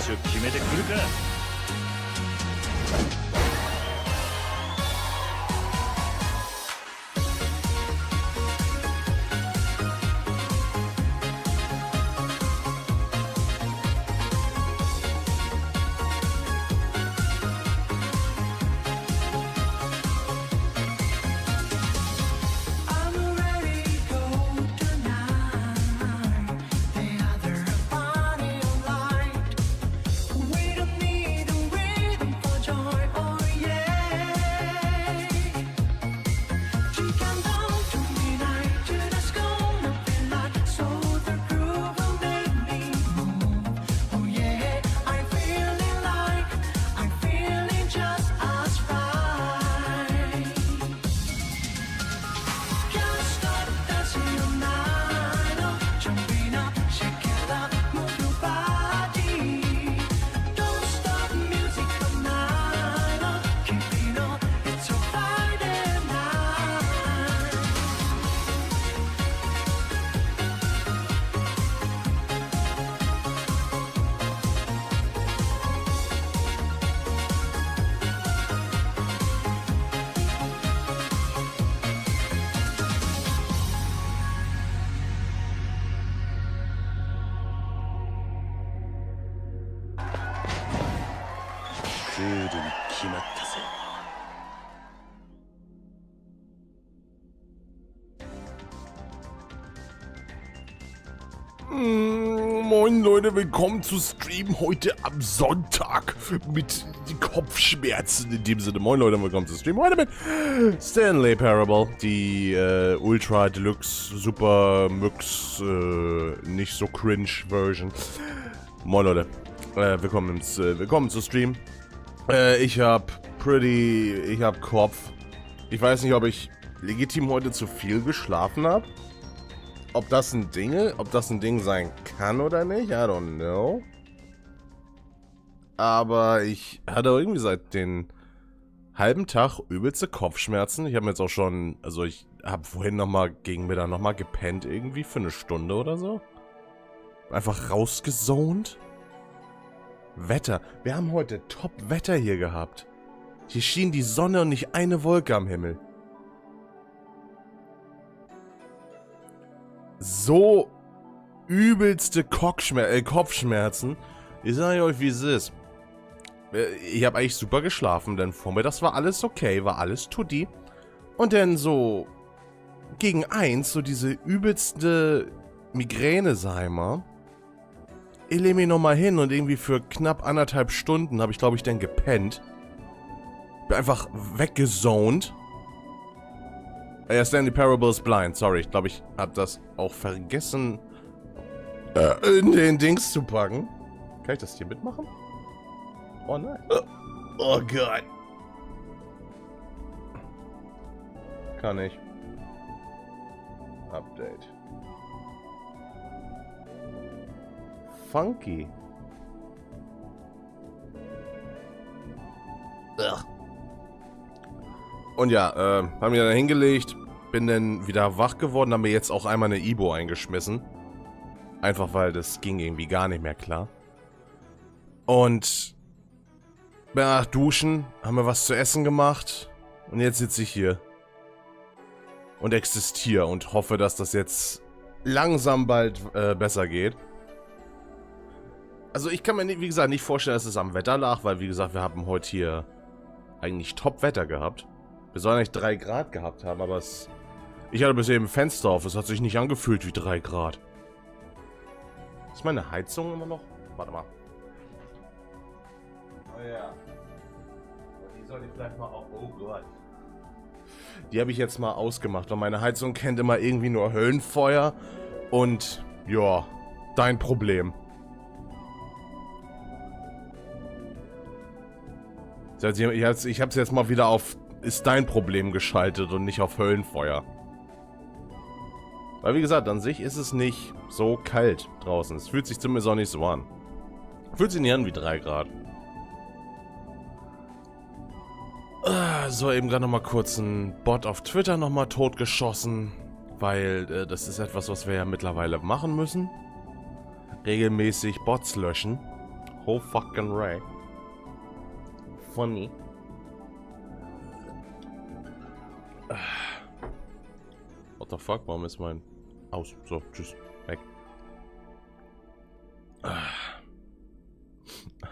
種決めてくるか。Moin Leute, willkommen zu Stream heute am Sonntag mit den Kopfschmerzen in dem Sinne. Moin Leute, willkommen zu Stream heute mit Stanley Parable, die Ultra Deluxe Super Mux nicht so cringe Version. Moin Leute, willkommen zu Stream. Ich hab Kopf. Ich weiß nicht, ob ich legitim heute zu viel geschlafen habe. Ob das ein Ding sein kann oder nicht, I don't know. Aber ich hatte irgendwie seit den halben Tag übelste Kopfschmerzen. Ich habe mir jetzt auch schon, also ich habe vorhin gegen Mittag nochmal gepennt irgendwie für eine Stunde oder so. Einfach rausgezont. Wetter. Wir haben heute Top-Wetter hier gehabt. Hier schien die Sonne und nicht eine Wolke am Himmel. So übelste Kopfschmerzen. Ich sage euch, wie es ist. Ich habe eigentlich super geschlafen, denn vormittags war alles okay, war alles tutti. Und dann so gegen 1, so diese übelste Migräne, sag ich mal. Ich lege mich nochmal hin und irgendwie für knapp 1,5 Stunden habe ich, glaube ich, dann gepennt. Bin einfach weggezont. Ja, Stanley Parable ist blind. Sorry, ich glaube, ich habe das auch vergessen, in den Dings zu packen. Kann ich das hier mitmachen? Oh nein. Oh Gott. Kann ich. Update. Funky. Ugh. Und ja, haben wir dann hingelegt, bin dann wieder wach geworden, haben mir jetzt auch einmal eine Ibo eingeschmissen. Einfach weil das ging irgendwie gar nicht mehr klar. Und nach Duschen haben wir was zu essen gemacht und jetzt sitze ich hier. Und existiere und hoffe, dass das jetzt langsam bald besser geht. Also ich kann mir, wie gesagt, nicht vorstellen, dass es am Wetter lag, weil wie gesagt, wir haben heute hier eigentlich Top-Wetter gehabt. Wir sollen eigentlich 3 Grad gehabt haben, aber ich hatte bis eben ein Fenster auf. Es hat sich nicht angefühlt wie 3 Grad. Ist meine Heizung immer noch? Warte mal. Oh ja. Die soll ich vielleicht mal auch... Oh Gott. Die habe ich jetzt mal ausgemacht. Und meine Heizung kennt immer irgendwie nur Höllenfeuer. Und, ja, dein Problem. Ich habe es jetzt mal wieder auf ist dein Problem geschaltet und nicht auf Höllenfeuer. Weil wie gesagt, an sich ist es nicht so kalt draußen. Es fühlt sich zumindest auch nicht so an. Fühlt sich nicht an wie 3 Grad. So, eben gerade nochmal kurz einen Bot auf Twitter nochmal totgeschossen. Weil das ist etwas, was wir ja mittlerweile machen müssen. Regelmäßig Bots löschen. whole fucking way. Funny. What the fuck? Warum ist mein... Aus. So, tschüss. Weg.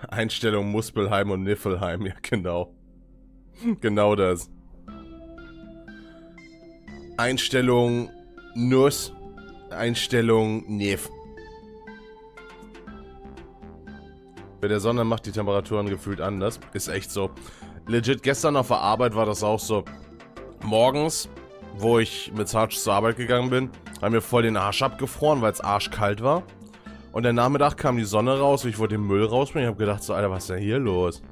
Einstellung Muspelheim und Niffelheim. Ja, genau. Genau das. Einstellung Nuss. Einstellung Nif. Bei der Sonne macht die Temperaturen gefühlt anders. Ist echt so. Legit, gestern auf der Arbeit war das auch so. Morgens, wo ich mit Shoosh zur Arbeit gegangen bin, haben mir voll den Arsch abgefroren, weil es arschkalt war. Und der Nachmittag kam die Sonne raus und ich wollte den Müll rausbringen. Ich habe gedacht so, Alter, was ist denn hier los?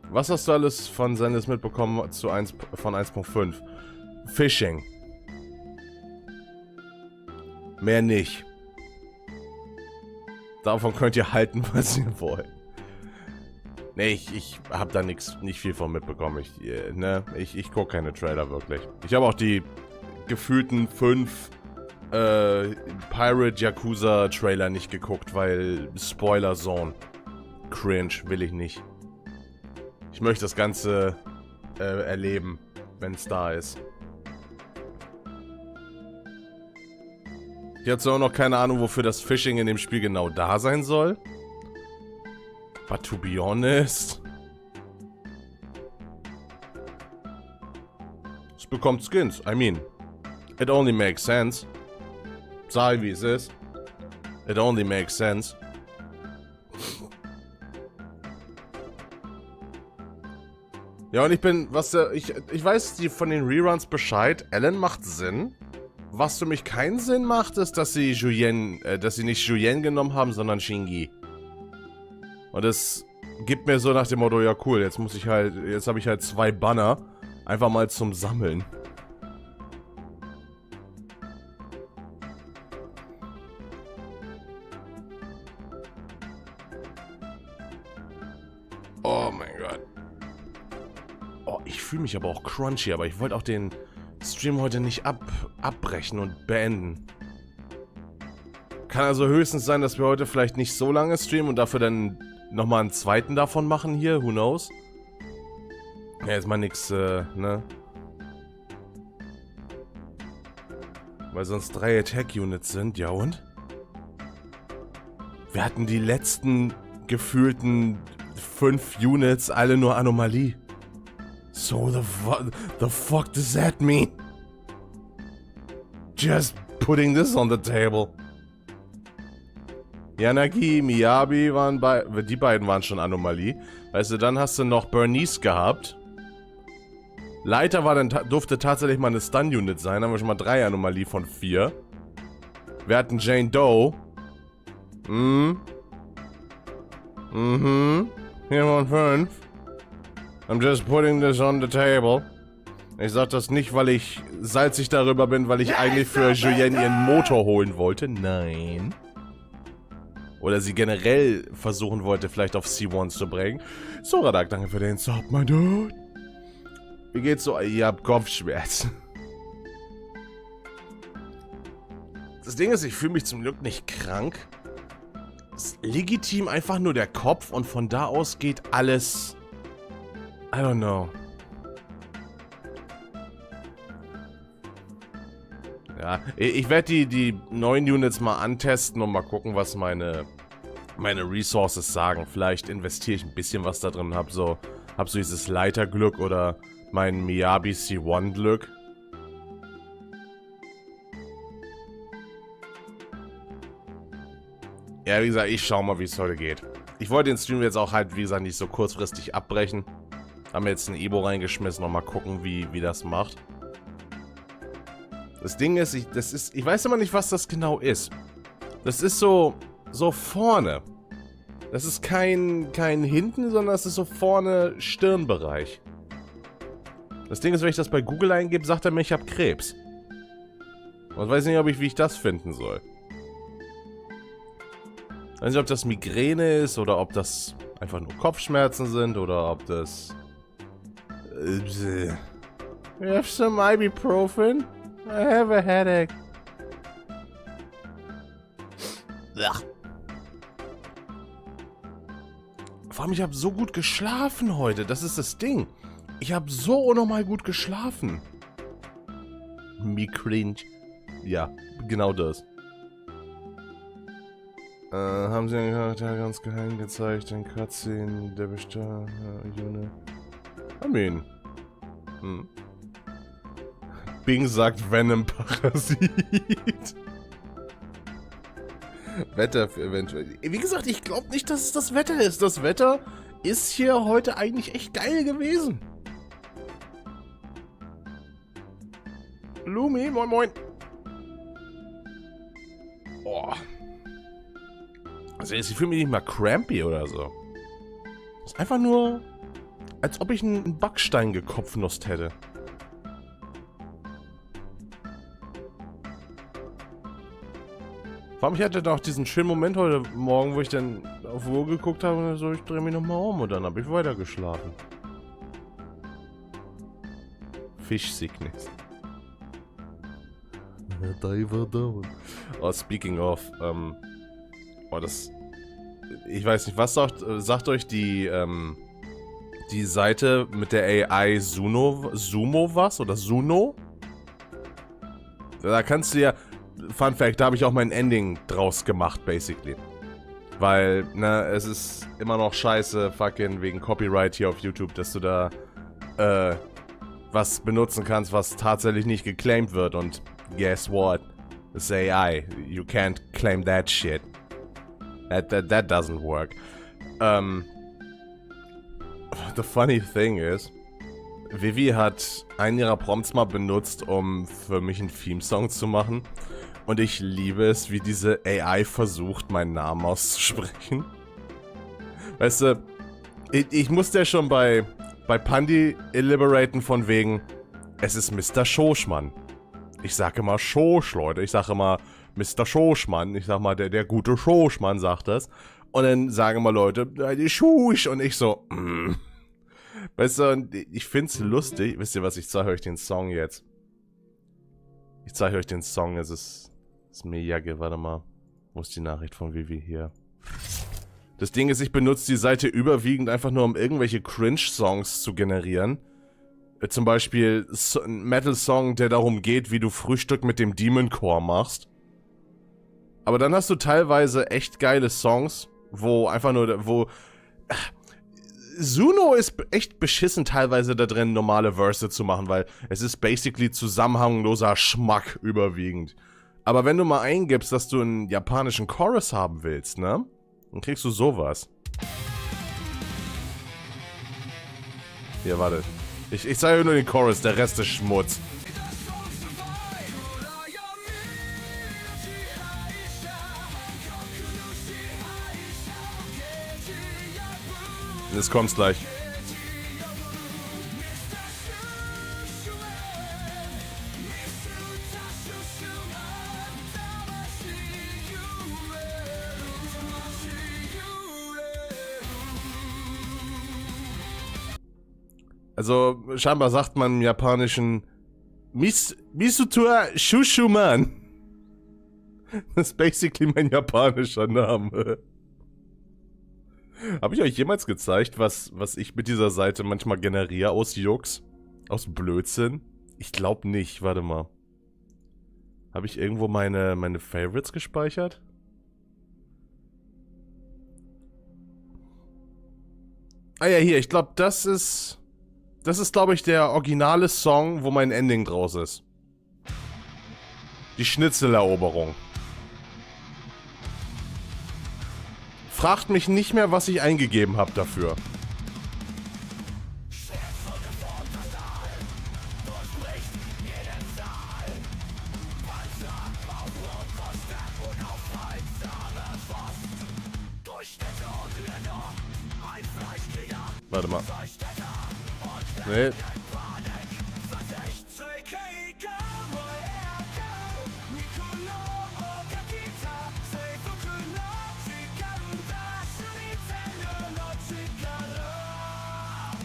Was hast du alles von Sendes mitbekommen zu von 1.5? Phishing. Mehr nicht. Davon könnt ihr halten, was ihr wollt. Nee, ich habe da nicht viel von mitbekommen. Ich gucke keine Trailer wirklich. Ich habe auch die gefühlten 5 Pirate Yakuza Trailer nicht geguckt, weil Spoiler Zone. Cringe, will ich nicht. Ich möchte das Ganze erleben, wenn es da ist. Ich hatte auch noch keine Ahnung, wofür das Phishing in dem Spiel genau da sein soll. But to be honest... Es bekommt Skins. I mean, it only makes sense. Sag wie es ist. It only makes sense. Ja, und ich bin, ich weiß von den Reruns Bescheid. Alan macht Sinn. Was für mich keinen Sinn macht, ist, dass sie nicht Julien genommen haben, sondern Shingi. Und das gibt mir so nach dem Motto, ja cool, jetzt habe ich halt 2 Banner. Einfach mal zum Sammeln. Oh mein Gott. Oh, ich fühle mich aber auch crunchy, aber ich wollte auch den Stream heute nicht abbrechen und beenden. Kann also höchstens sein, dass wir heute vielleicht nicht so lange streamen und dafür dann nochmal einen zweiten davon machen hier. Who knows? Ja, jetzt mal nix, ne? Weil sonst 3 Attack-Units sind, ja und? Wir hatten die letzten gefühlten 5 Units alle nur Anomalie. So, the fuck does that mean? Just putting this on the table. Yanagi, Miyabi die beiden waren schon Anomalie. Weißt du, dann hast du noch Bernice gehabt. Leiter durfte tatsächlich mal eine Stun-Unit sein. Haben wir schon mal 3 Anomalie von 4. Wir hatten Jane Doe. Hier von 5. I'm just putting this on the table. Ich sag das nicht, weil ich salzig darüber bin, weil ich eigentlich für Julien ihren Motor holen wollte. Nein. Oder sie generell versuchen wollte, vielleicht auf C1 zu bringen. So, Radak, danke für den Sub, mein Dude. Wie geht's so? Ihr habt Kopfschmerzen. Das Ding ist, ich fühle mich zum Glück nicht krank. Es ist legitim einfach nur der Kopf und von da aus geht alles... I don't know. Ja, ich werde die neuen Units mal antesten und mal gucken, was meine Resources sagen. Vielleicht investiere ich ein bisschen was da drin, hab so dieses Leiterglück oder mein Miyabi C1 Glück. Ja, wie gesagt, ich schau mal, wie es heute geht. Ich wollte den Stream jetzt auch halt, wie gesagt, nicht so kurzfristig abbrechen. Haben jetzt ein Ebo reingeschmissen und mal gucken, wie das macht. Das Ding ist, ich weiß immer nicht, was das genau ist. Das ist so vorne. Das ist kein hinten, sondern das ist so vorne Stirnbereich. Das Ding ist, wenn ich das bei Google eingebe, sagt er mir, ich habe Krebs. Und ich weiß nicht, wie ich das finden soll. Ich weiß nicht, ob das Migräne ist oder ob das einfach nur Kopfschmerzen sind oder ob das... You have some ibuprofen? I have a headache. Vor allem, ich habe so gut geschlafen heute. Das ist das Ding. Ich habe so unnormal gut geschlafen. Me cringe. Ja, genau das. Haben sie einen Charakter ganz geheim gezeigt, den Cutscene, der Bestand, June. I mean. Bing sagt Venom Parasit. Wetter für eventuell. Wie gesagt, ich glaube nicht, dass es das Wetter ist. Das Wetter ist hier heute eigentlich echt geil gewesen. Lumi, moin moin. Boah. Also ich fühle mich nicht mal crampy oder so. Das ist einfach nur, als ob ich einen Backstein gekopfnusst hätte. Vor allem, ich hatte doch diesen schönen Moment heute Morgen, wo ich dann auf die Uhr geguckt habe und so, ich drehe mich nochmal um und dann habe ich weiter geschlafen. Fish Sickness. Diver down. Oh, speaking of, oh, das, ich weiß nicht, was sagt euch die Seite mit der AI Sumo was? Oder Suno? Da kannst du ja, Fun Fact, da habe ich auch mein Ending draus gemacht, basically. Weil, ne, es ist immer noch scheiße, fucking wegen Copyright hier auf YouTube, dass du da, was benutzen kannst, was tatsächlich nicht geclaimed wird und guess what? It's AI. You can't claim that shit. That doesn't work. The funny thing is, Vivi hat einen ihrer Prompts mal benutzt, um für mich einen Theme-Song zu machen. Und ich liebe es, wie diese AI versucht, meinen Namen auszusprechen. Weißt du, ich musste ja schon bei Pandi elliberaten von wegen, es ist MrShooshman. Ich sage immer Shoosh, Leute. Ich sage immer MrShooshman. Ich sag mal, der gute Shooshman sagt das. Und dann sagen immer Leute, Shoosh. Und ich so, Weißt du, ich find's lustig. Wisst ihr was, ich zeige euch den Song jetzt. Ich zeige euch den Song, es ist mir Jacke, warte mal. Wo ist die Nachricht von Vivi hier? Das Ding ist, ich benutze die Seite überwiegend einfach nur, um irgendwelche Cringe-Songs zu generieren. Zum Beispiel ein Metal-Song, der darum geht, wie du Frühstück mit dem Demon Core machst. Aber dann hast du teilweise echt geile Songs, wo einfach nur, wo... Suno ist echt beschissen teilweise da drin, normale Verse zu machen, weil es ist basically zusammenhangloser Schmack überwiegend. Aber wenn du mal eingibst, dass du einen japanischen Chorus haben willst, ne? Dann kriegst du sowas. Hier, warte. Ich zeige nur den Chorus, der Rest ist Schmutz. Jetzt kommt's gleich. Also, scheinbar sagt man im Japanischen MrShooshman. Das ist basically mein japanischer Name. Habe ich euch jemals gezeigt, was ich mit dieser Seite manchmal generiere aus Jux? Aus Blödsinn? Ich glaube nicht, warte mal. Habe ich irgendwo meine Favorites gespeichert? Ah ja, hier, ich glaube, das ist, glaube ich, der originale Song, wo mein Ending draus ist. Die Schnitzeleroberung. Fragt mich nicht mehr, was ich eingegeben habe dafür. Warte mal. Nee.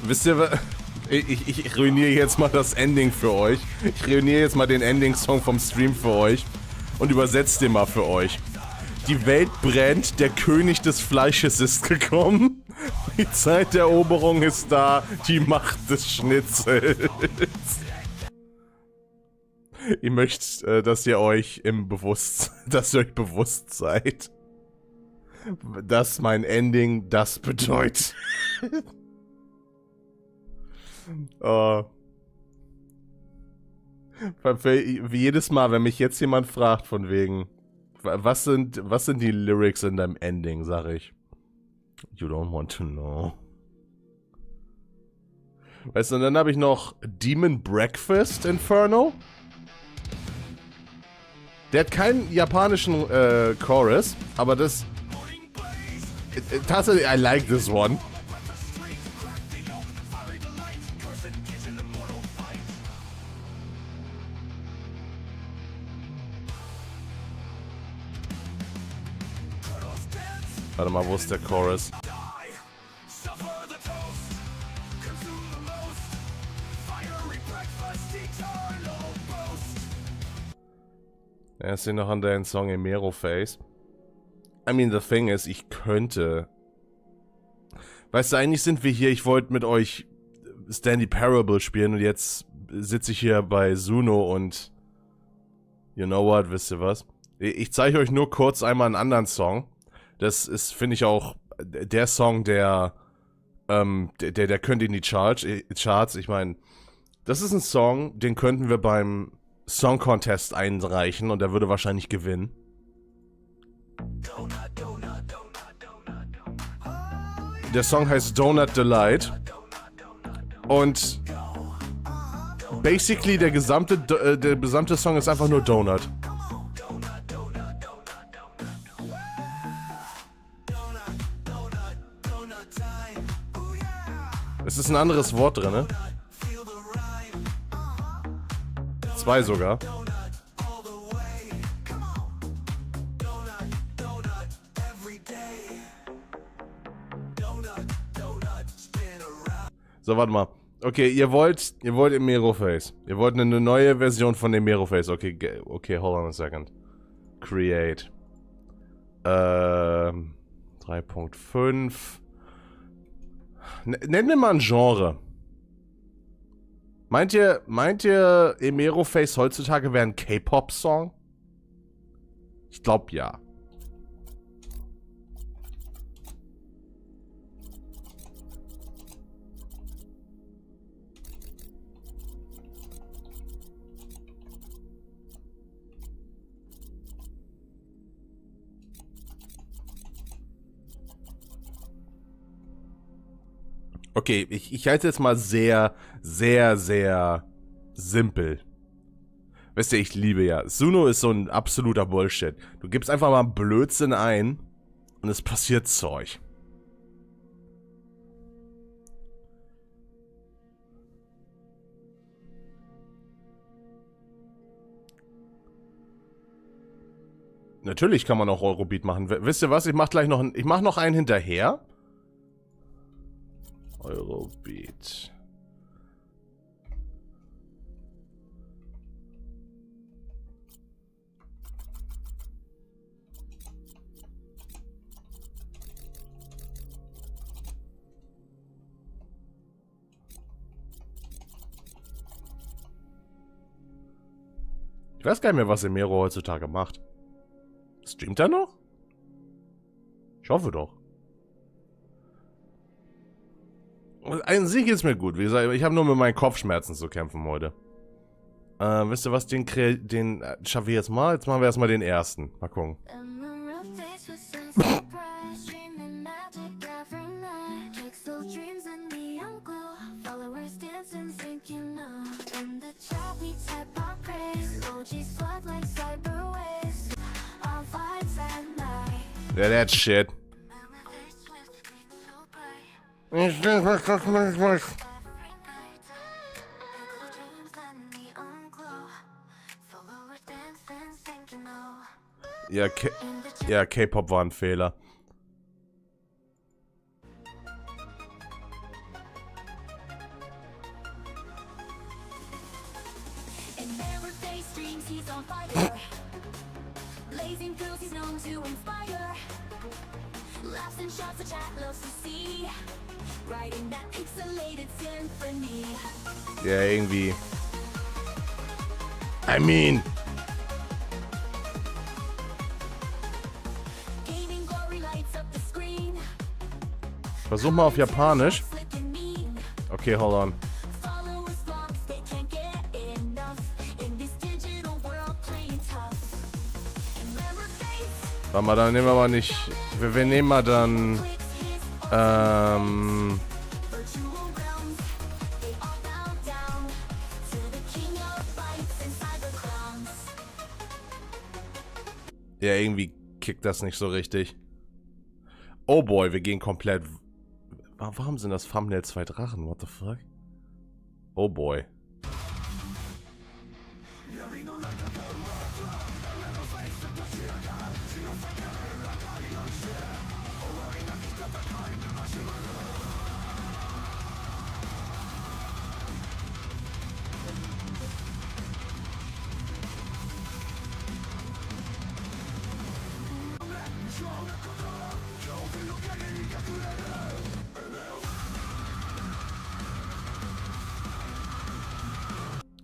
Wisst ihr was? Ich ruiniere jetzt mal das Ending für euch. Ich ruiniere jetzt mal den Ending-Song vom Stream für euch. Und übersetze den mal für euch. Die Welt brennt, der König des Fleisches ist gekommen. Die Zeit der Eroberung ist da, die Macht des Schnitzels. Ihr möchtet, dass ihr euch bewusst seid, dass mein Ending das bedeutet. Wie jedes Mal, wenn mich jetzt jemand fragt von wegen, was sind die Lyrics in deinem Ending, sag ich. You don't want to know. Weißt du, und dann habe ich noch Demon Breakfast Inferno. Der hat keinen japanischen Chorus, aber das... Tatsächlich, I like this one. Warte mal, wo ist der Chorus? Er ist hier noch an deinen Song Face. I mean, the thing is, ich könnte... Weißt du, eigentlich sind wir hier, ich wollte mit euch Stanley Parable spielen und jetzt sitze ich hier bei Suno und... You know what, wisst ihr was? Ich zeige euch nur kurz einmal einen anderen Song. Das ist, finde ich, auch der Song, der könnte in die Charts. Ich meine, das ist ein Song, den könnten wir beim Song Contest einreichen und der würde wahrscheinlich gewinnen. Der Song heißt Donut Delight. Und basically der gesamte Song ist einfach nur Donut. Es ist ein anderes Wort drin, ne? 2 sogar. So, warte mal. Okay, ihr wollt Face. Ihr wollt eine neue Version von Face. Okay, hold on a second. Create. 3.5. Nenn mir mal ein Genre. Meint ihr Face heutzutage wäre ein K-Pop-Song? Ich glaube ja. Okay, ich halte es mal sehr, sehr, sehr simpel. Weißt du, ich liebe ja. Suno ist so ein absoluter Bullshit. Du gibst einfach mal Blödsinn ein und es passiert Zeug. Natürlich kann man auch Eurobeat machen. Wisst ihr was? Ich mach noch einen hinterher. Eurobeat. Ich weiß gar nicht mehr, was Emero heutzutage macht. Streamt er noch? Ich hoffe doch. An sich geht's mir gut. Wie gesagt, ich habe nur mit meinen Kopfschmerzen zu kämpfen heute. Wisst ihr was? Den schaffen wir jetzt mal. Jetzt machen wir erstmal den ersten. Mal gucken. Yeah, that shit. Ja, K-Pop war ein Fehler. Ja, irgendwie. I mean. Versuch mal auf Japanisch. Okay, hold on. Warte mal, dann nehmen wir mal nicht. Wir nehmen mal dann. Ja, irgendwie kickt das nicht so richtig. Oh boy, wir gehen komplett. Warum sind das Thumbnail 2 Drachen? What the fuck? Oh boy.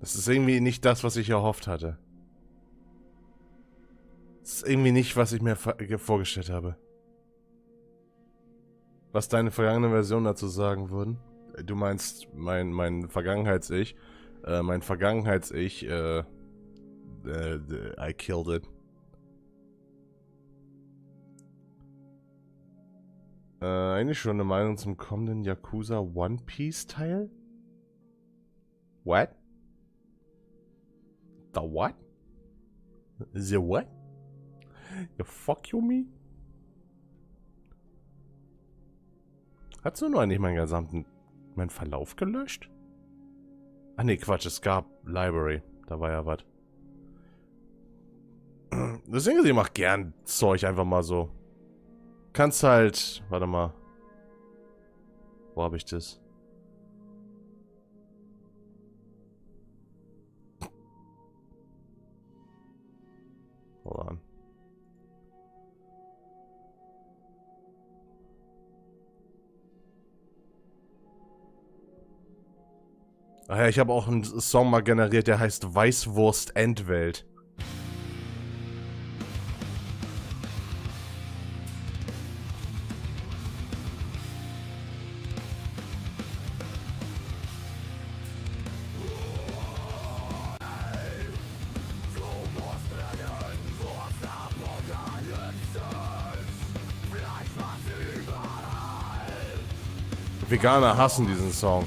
Das ist irgendwie nicht das, was ich erhofft hatte. Das ist irgendwie nicht, was ich mir vorgestellt habe. Was deine vergangene Version dazu sagen würden? Du meinst mein Vergangenheits-Ich. Mein Vergangenheits-Ich, I killed it. Eigentlich schon eine Meinung zum kommenden Yakuza One Piece Teil? What? The what? The what? You fuck you me? Hast du nur eigentlich meinen Verlauf gelöscht? Ah ne, Quatsch, es gab Library. Da war ja was. Deswegen, ich mach gern Zeug einfach mal so. Kannst halt... Warte mal. Wo habe ich das? Hold on. Ach ja, ich habe auch einen Song mal generiert, der heißt Weißwurst Endwelt. Veganer hassen diesen Song.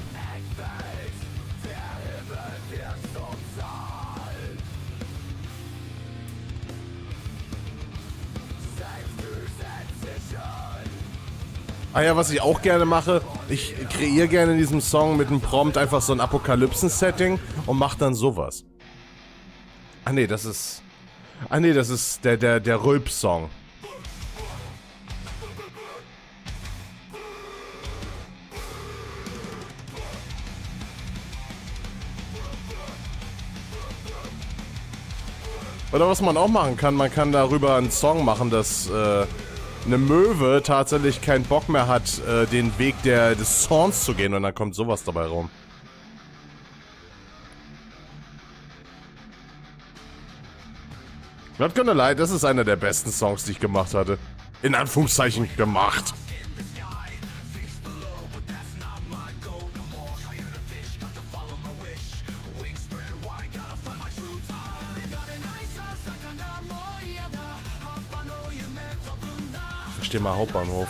Ah ja, was ich auch gerne mache, ich kreiere gerne in diesem Song mit einem Prompt einfach so ein Apokalypsen-Setting und mache dann sowas. Ah nee, das ist... Ah nee, das ist der Rülps-Song. Oder was man auch machen kann, man kann darüber einen Song machen, dass eine Möwe tatsächlich keinen Bock mehr hat, den Weg des Zorns zu gehen und dann kommt sowas dabei rum. Not gonna lie, das ist einer der besten Songs, die ich gemacht hatte. In Anführungszeichen gemacht. Ich stehe mal Hauptbahnhof.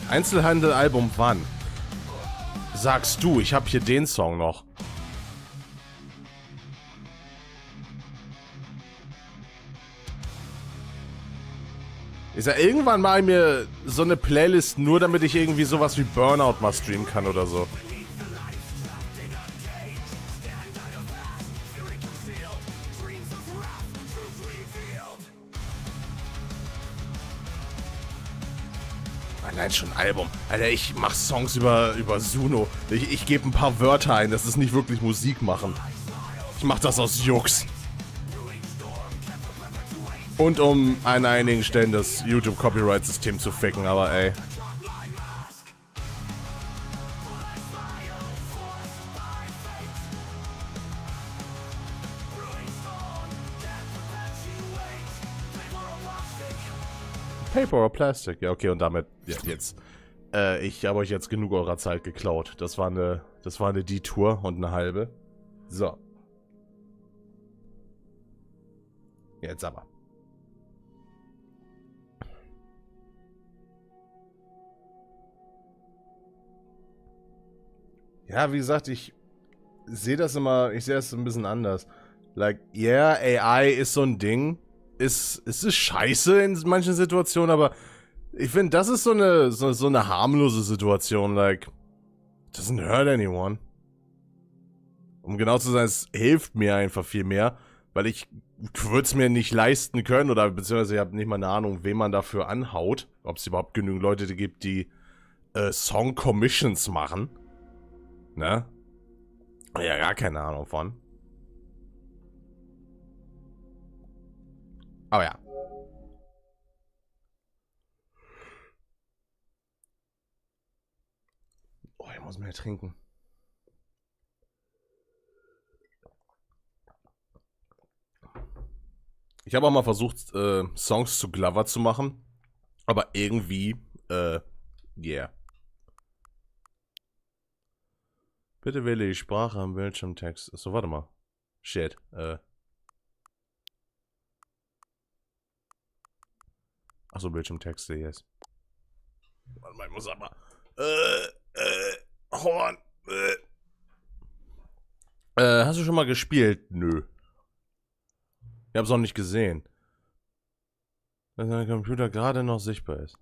Einzelhandel-Album wann? Sagst du, ich habe hier den Song noch. Ich sag, irgendwann mache ich mir so eine Playlist nur, damit ich irgendwie sowas wie Burnout mal streamen kann oder so. Allein schon Album. Alter, ich mach Songs über Suno. Ich gebe ein paar Wörter ein, das ist nicht wirklich Musik machen. Ich mach das aus Jux. Und um an einigen Stellen das YouTube-Copyright-System zu ficken, aber ey. Paper or Plastic. Ja, okay, und damit, ja, jetzt. Ich habe euch jetzt genug eurer Zeit geklaut. Das war eine Detour und eine halbe. So. Jetzt aber. Ja, wie gesagt, ich sehe das ein bisschen anders. Like, yeah, AI ist so ein Ding. Es ist scheiße in manchen Situationen, aber ich finde, das ist so eine harmlose Situation. Like, doesn't hurt anyone. Um genau zu sein, es hilft mir einfach viel mehr, weil ich würde es mir nicht leisten können oder beziehungsweise ich habe nicht mal eine Ahnung, wen man dafür anhaut. Ob es überhaupt genügend Leute gibt, die Song-Commissions machen. Ne? Ja, gar keine Ahnung von. Aber ja. Oh, ich muss mehr trinken. Ich habe auch mal versucht, Songs zu Glover zu machen. Aber irgendwie, yeah. Bitte wähle die Sprache am Bildschirmtext. Achso, warte mal. Shit, Achso, Bildschirmtexte, yes. Warte mal, ich muss aber. Horn. Hast du schon mal gespielt? Nö. Ich hab's auch nicht gesehen. Dass dein Computer gerade noch sichtbar ist.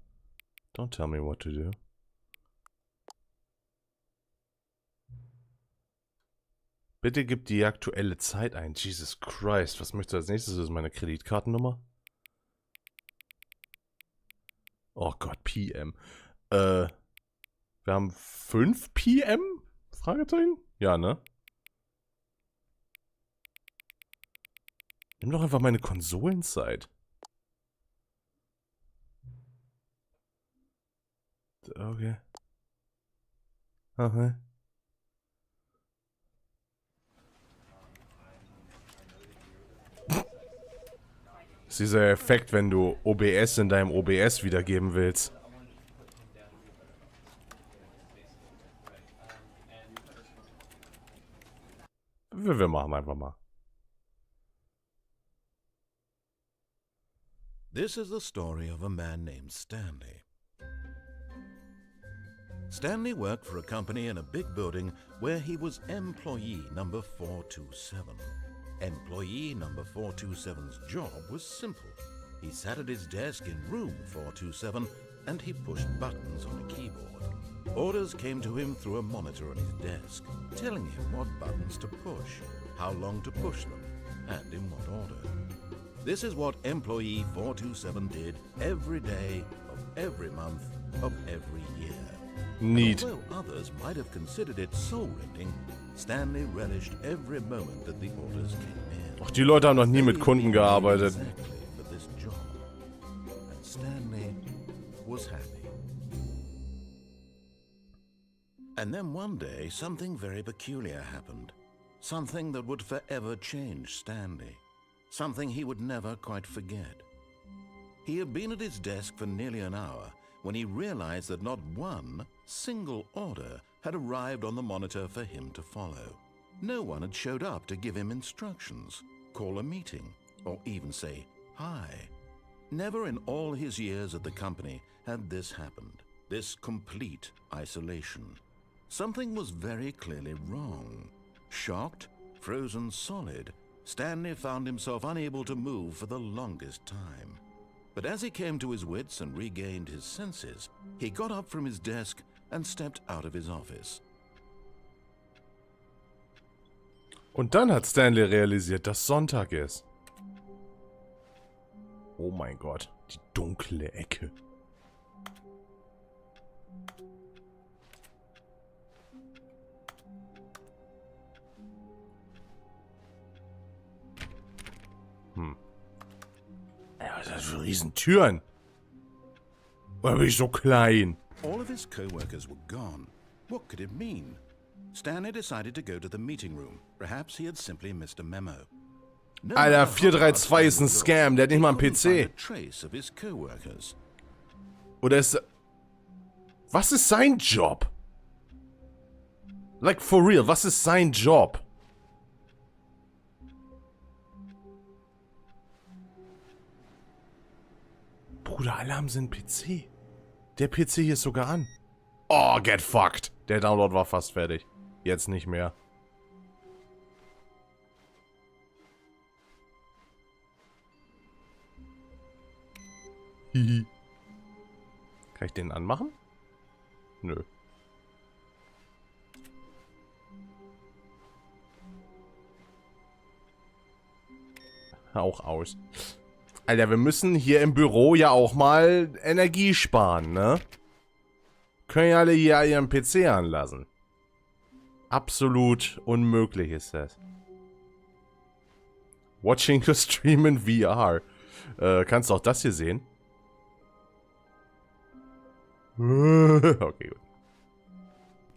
Don't tell me what to do. Bitte gib die aktuelle Zeit ein. Jesus Christ, was möchtest du als nächstes? Das ist meine Kreditkartennummer. Oh Gott, PM. Wir haben 5 PM? Fragezeichen? Ja, ne? Nimm doch einfach meine Konsolenzeit. Okay. Okay. Das ist dieser Effekt, wenn du OBS in deinem OBS wiedergeben willst. Wir machen einfach mal. This is the story of a man named Stanley. Stanley worked for a company in a big building where he was employee number 427. Employee number 427's job was simple. He sat at his desk in room 427 and he pushed buttons on a keyboard. Orders came to him through a monitor on his desk, telling him what buttons to push, how long to push them, and in what order. This is what employee 427 did every day of every month of every year. Neat. And although others might have considered it soul-rending, Stanley relished every moment that the orders came in. Ach, die Leute haben noch nie mit Kunden gearbeitet. Exactly for this job. And Stanley was happy. And then one day, something very peculiar happened. Something that would forever change Stanley. Something he would never quite forget. He had been at his desk for nearly an hour when he realized that not one single order had arrived on the monitor for him to follow. No one had showed up to give him instructions, call a meeting, or even say hi. Never in all his years at the company had this happened, this complete isolation. Something was very clearly wrong. Shocked, frozen solid, Stanley found himself unable to move for the longest time. But as he came to his wits and regained his senses, he got up from his desk and stepped out of his office. Und dann hat Stanley realisiert, dass Sonntag ist. Oh mein Gott, die dunkle Ecke. für Riesentüren? Oder bin ich so klein? All of his co-workers were gone. What could it mean? Stanley decided to go to the meeting room. Perhaps he had simply missed a memo. No Alter, matter how 432 ist ein hard Scam. Der hat nicht mal einen he couldn't find PC. a trace of his co-workers. Oder ist... Was ist sein Job? Like, for real, was ist sein Job? Bruder, alle haben seinen PC. Der PC hier ist sogar an. Oh, get fucked. Der Download war fast fertig. Jetzt nicht mehr. Hihi. Kann ich den anmachen? Nö. Auch aus. Alter, wir müssen hier im Büro ja auch mal Energie sparen, ne? Können ja alle hier ihren PC anlassen. Absolut unmöglich ist das. Watching the stream in VR. Kannst du auch das hier sehen? Okay, gut.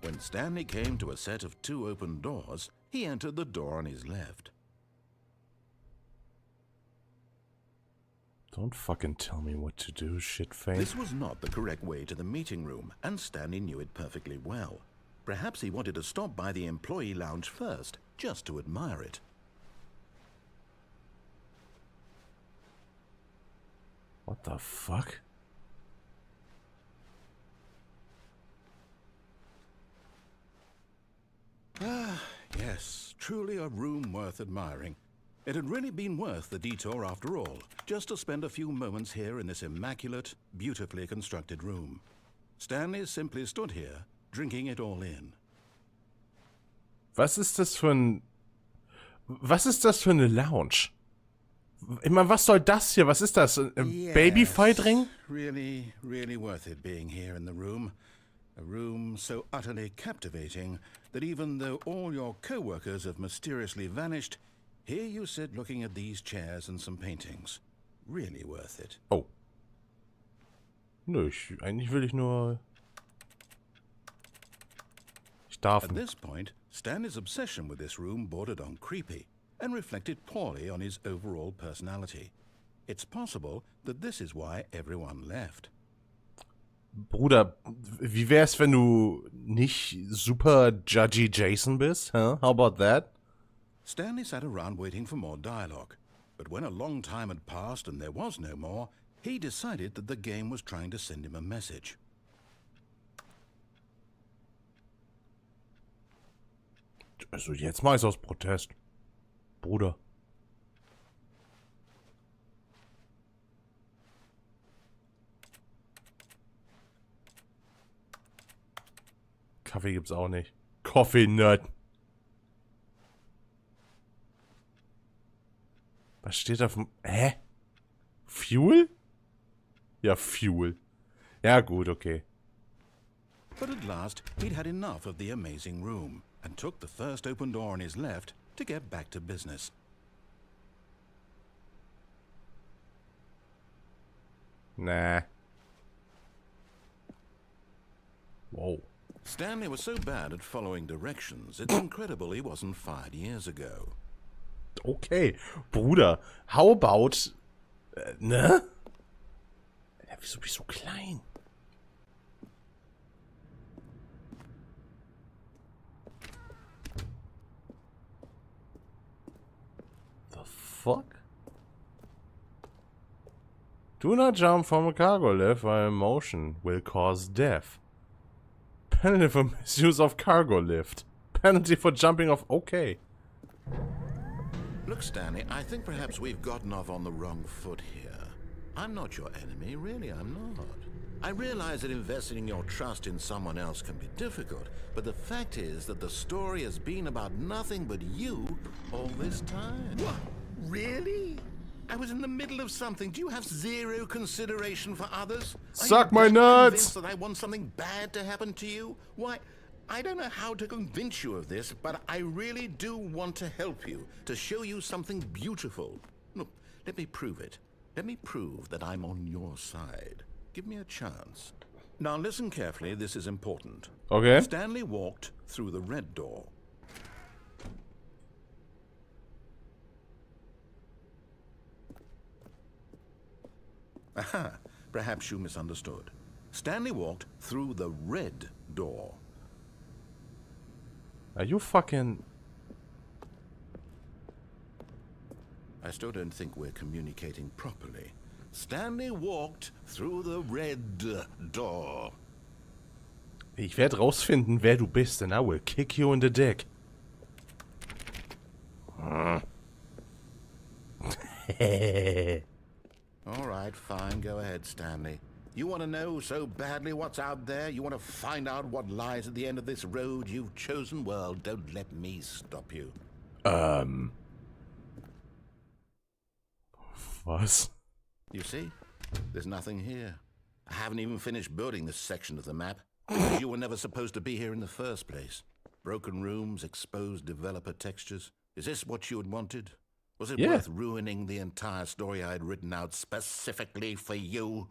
When Stanley came to a set of 2 open doors, he entered the door on his left. Don't fucking tell me what to do, shitface. This was not the correct way to the meeting room, and Stanley knew it perfectly well. Perhaps he wanted to stop by the employee lounge first, just to admire it. What the fuck? Ah, yes, truly a room worth admiring. It had really been worth the detour after all, just to spend a few moments here in this immaculate, beautifully constructed room. Stanley simply stood here, drinking it all in. Was ist das für ein... Was ist das für eine Lounge? Ich meine, was soll das hier? Was ist das? Ein Babyfight-Ring? Really, really worth it being here in the room. A room so utterly captivating that even though all your co-workers have mysteriously vanished, here you sit looking at these chairs and some paintings. Really worth it. Oh. Nö, eigentlich will ich nur... Ich darf At nicht. this point, Stanley's obsession with this room bordered on creepy and reflected poorly on his overall personality. It's possible that this is why everyone left. Bruder, wie wär's, wenn du nicht super judgy Jason bist? Huh? How about that? Stanley sat around waiting for more dialogue, but when a long time had passed and there was no more, he decided that the game was trying to send him a message. Also jetzt mach ich's aus Protest. Bruder. Kaffee gibt's auch nicht. Coffee Nut. Was steht da vom... Hä? Fuel? Ja, Fuel. Ja, gut, okay. But at last, he'd had enough of the amazing room and took the first open door on his left to get back to business. Nah. Whoa. Stanley was so bad at following directions, it's incredible he wasn't fired years ago. Okay. Bruder, how about... ne? Ja, wieso bist du so klein? The fuck? Do not jump from a cargo lift while in motion will cause death. Penalty for misuse of cargo lift. Penalty for jumping off... Okay. Look, Stanley, I think perhaps we've gotten off on the wrong foot here. I'm not your enemy, really, I'm not. I realize that investing your trust in someone else can be difficult, but the fact is that the story has been about nothing but you all this time. What? Really? I was in the middle of something. Do you have zero consideration for others? Suck my Are you nuts! convinced that I want something bad to happen to you? Why, I don't know how to convince you of this, but I really do want to help you, to show you something beautiful. Look, let me prove it. Let me prove that I'm on your side. Give me a chance. Now listen carefully, this is important. Okay. Stanley walked through the red door. Aha, perhaps you misunderstood. Stanley walked through the red door. Are you fucking... I still don't think we're communicating properly. Stanley walked through the red door. Ich werde rausfinden, wer du bist, and I will kick you in the dick. All right, fine. Go ahead, Stanley. You want to know so badly what's out there? You want to find out what lies at the end of this road you've chosen? Well, don't let me stop you. Was? You see? There's nothing here. I haven't even finished building this section of the map. Because you were never supposed to be here in the first place. Broken rooms, exposed developer textures. Is this what you had wanted? Was it worth ruining the entire story I had written out specifically for you?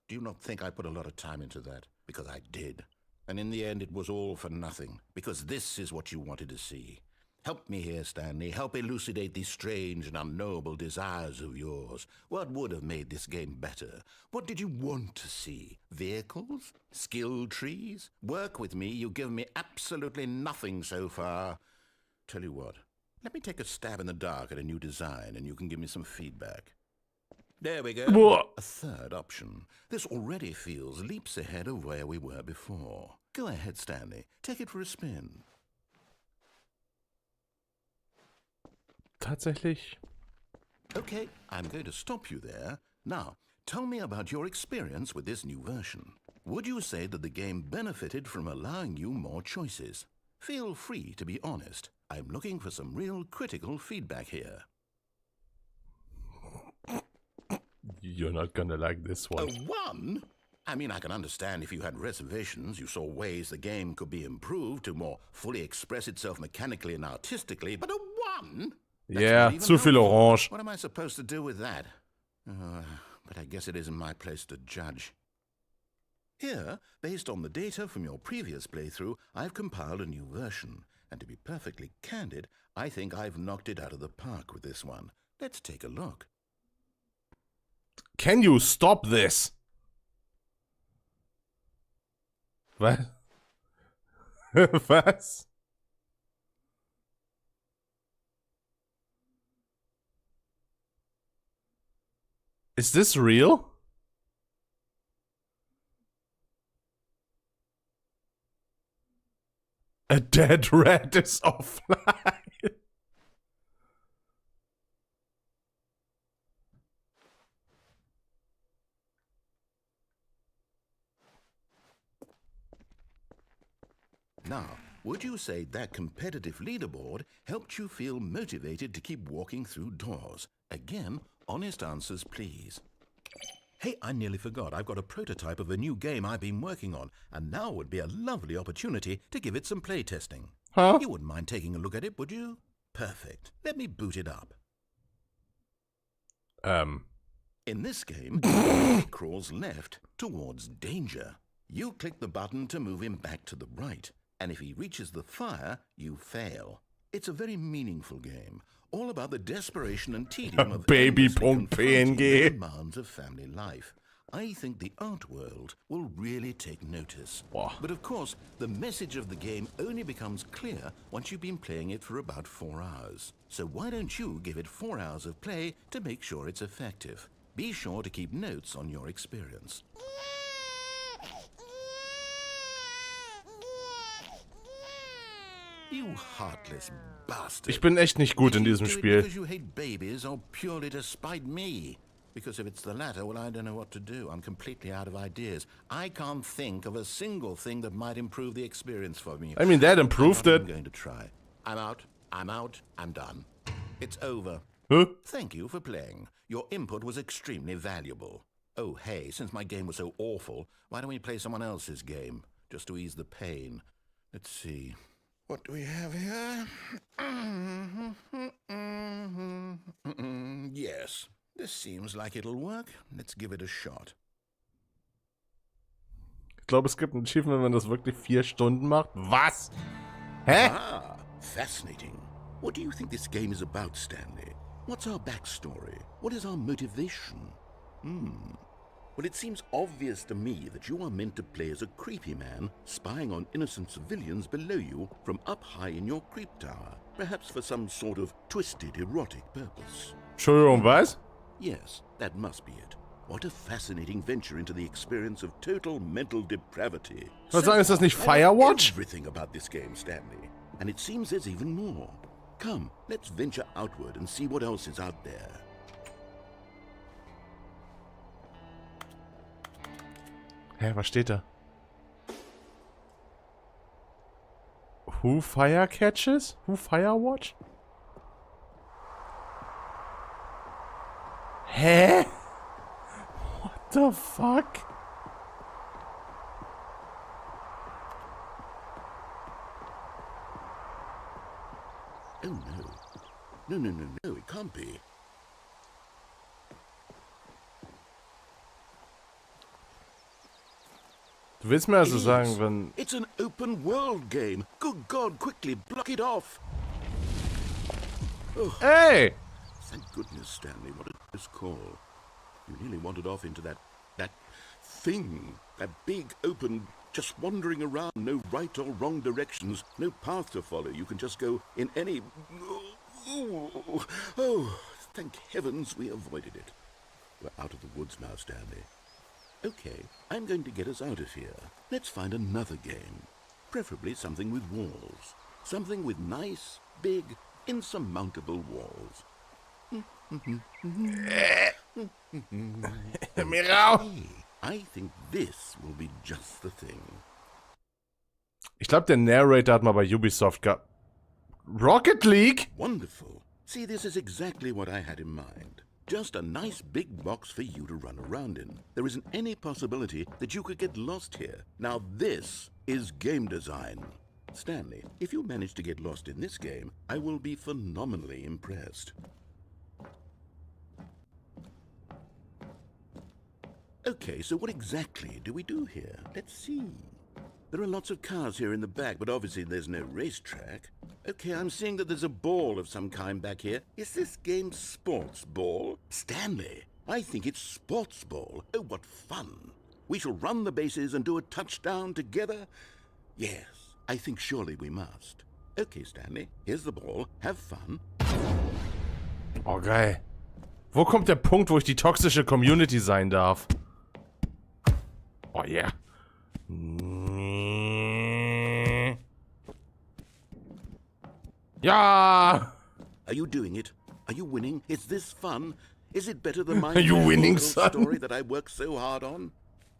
Do you not think I put a lot of time into that? Because I did. And in the end, it was all for nothing. Because this is what you wanted to see. Help me here, Stanley. Help elucidate these strange and unknowable desires of yours. What would have made this game better? What did you want to see? Vehicles? Skill trees? Work with me. You've given me absolutely nothing so far. Tell you what. Let me take a stab in the dark at a new design, and you can give me some feedback. There we go. What? A third option. This already feels leaps ahead of where we were before. Go ahead, Stanley. Take it for a spin. Tatsächlich? Okay, I'm going to stop you there. Now, tell me about your experience with this new version. Would you say that the game benefited from allowing you more choices? Feel free to be honest. I'm looking for some real critical feedback here. You're not gonna like this one. A 1? I mean, I can understand if you had reservations, you saw ways the game could be improved to more fully express itself mechanically and artistically, but a 1? Yeah, zu viel Orange. What am I supposed to do with that? But I guess it isn't my place to judge. Here, based on the data from your previous playthrough, I've compiled a new version. And to be perfectly candid, I think I've knocked it out of the park with this one. Let's take a look. Can you stop this? Was? Was? Is this real? A dead rat is offline. Now, would you say that competitive leaderboard helped you feel motivated to keep walking through doors? Again, honest answers, please. Hey, I nearly forgot. I've got a prototype of a new game I've been working on, and now would be a lovely opportunity to give it some playtesting. Huh? You wouldn't mind taking a look at it, would you? Perfect. Let me boot it up. In this game, he crawls left towards danger. You click the button to move him back to the right, and if he reaches the fire, you fail. It's a very meaningful game, all about the desperation and tedium of Baby.png. the demands of family life. I think the art world will really take notice. Wow. But of course, the message of the game only becomes clear once you've been playing it for about 4 hours. So why don't you give it 4 hours of play to make sure it's effective? Be sure to keep notes on your experience. You heartless bastard. Ich bin echt nicht gut in diesem Spiel. Because you hate babies or purely to spite me? Because if it's the latter, well, I don't know what to do. I'm completely out of ideas. I can't think of a single thing that might improve the experience for me. I mean, that improved it. I'm going to try. I'm out. I'm done. It's over. Huh? Thank you for playing. Your input was extremely valuable. Oh, hey, since my game was so awful, why don't we play someone else's game? Just to ease the pain. Let's see. What do we have here? Yes. This seems like it'll work. Let's give it a shot. Ich glaube, es gibt ein Achievement, wenn man das wirklich 4 Stunden macht. Was? Hä? Ah, fascinating. What do you think this game is about, Stanley? What's our backstory? What is our motivation? Well, it seems obvious to me that you are meant to play as a creepy man spying on innocent civilians below you from up high in your creep tower, perhaps for some sort of twisted erotic purpose. Entschuldigung, was? Yes, that must be it. What a fascinating venture into the experience of total mental depravity. Ich würde sagen, ist das nicht I like Firewatch? everything about this game, Stanley. And it seems there's even more. Come, let's venture outward and see what else is out there. Hä, was steht da? Who fire catches? Who firewatch? Hä? What the fuck? Oh no. No, it can't be. Du willst mir also It sagen, is. wenn... It's an open world game. Good God, quickly block it off. Ey! Thank goodness, Stanley, what a close call. You nearly wandered off into that thing. That big, open, just wandering around, no right or wrong directions, no path to follow. You can just go in any... Oh, thank heavens we avoided it. We're out of the woods now, Stanley. Okay, I'm going to get us out of here. Let's find another game. Preferably something with walls. Something with nice, big, insurmountable walls. I think this will be just the thing. Ich glaube, der Narrator hat mal bei Ubisoft gehabt. Rocket League? Wonderful. See, this is exactly what I had in mind. Just a nice big box for you to run around in. There isn't any possibility that you could get lost here. Now this is game design. Stanley, if you manage to get lost in this game, I will be phenomenally impressed. Okay, so what exactly do we do here? Let's see. There are lots of cars here in the back, but obviously there's no racetrack. Okay, I'm seeing that there's a ball of some kind back here. Is this game sports ball? Stanley, I think it's sports ball. Oh, what fun. We shall run the bases and do a touchdown together? Yes, I think surely we must. Okay, Stanley, here's the ball. Have fun. Oh, geil. Wo kommt der Punkt, wo ich die toxische Community sein darf? Oh, yeah. Ja! Are you doing it? Are you winning? Is this fun? Is it better than my Are you winning, little son? story that I worked so hard on?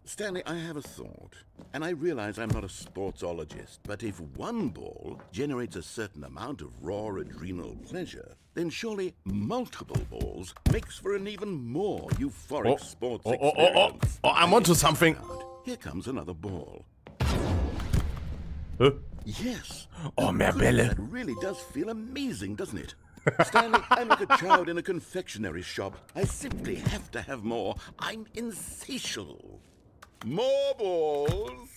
Stanley, I have a thought, and I realize I'm not a sportsologist, but if one ball generates a certain amount of raw adrenal pleasure, then surely multiple balls makes for an even more euphoric sports experience. Oh, I'm onto something. Here comes another ball. Huh? Yes. Oh, mehr Goodness, Bälle. that really does feel amazing, doesn't it? Stanley, I'm like a child in a confectionery shop. I simply have to have more. I'm insatiable. More balls.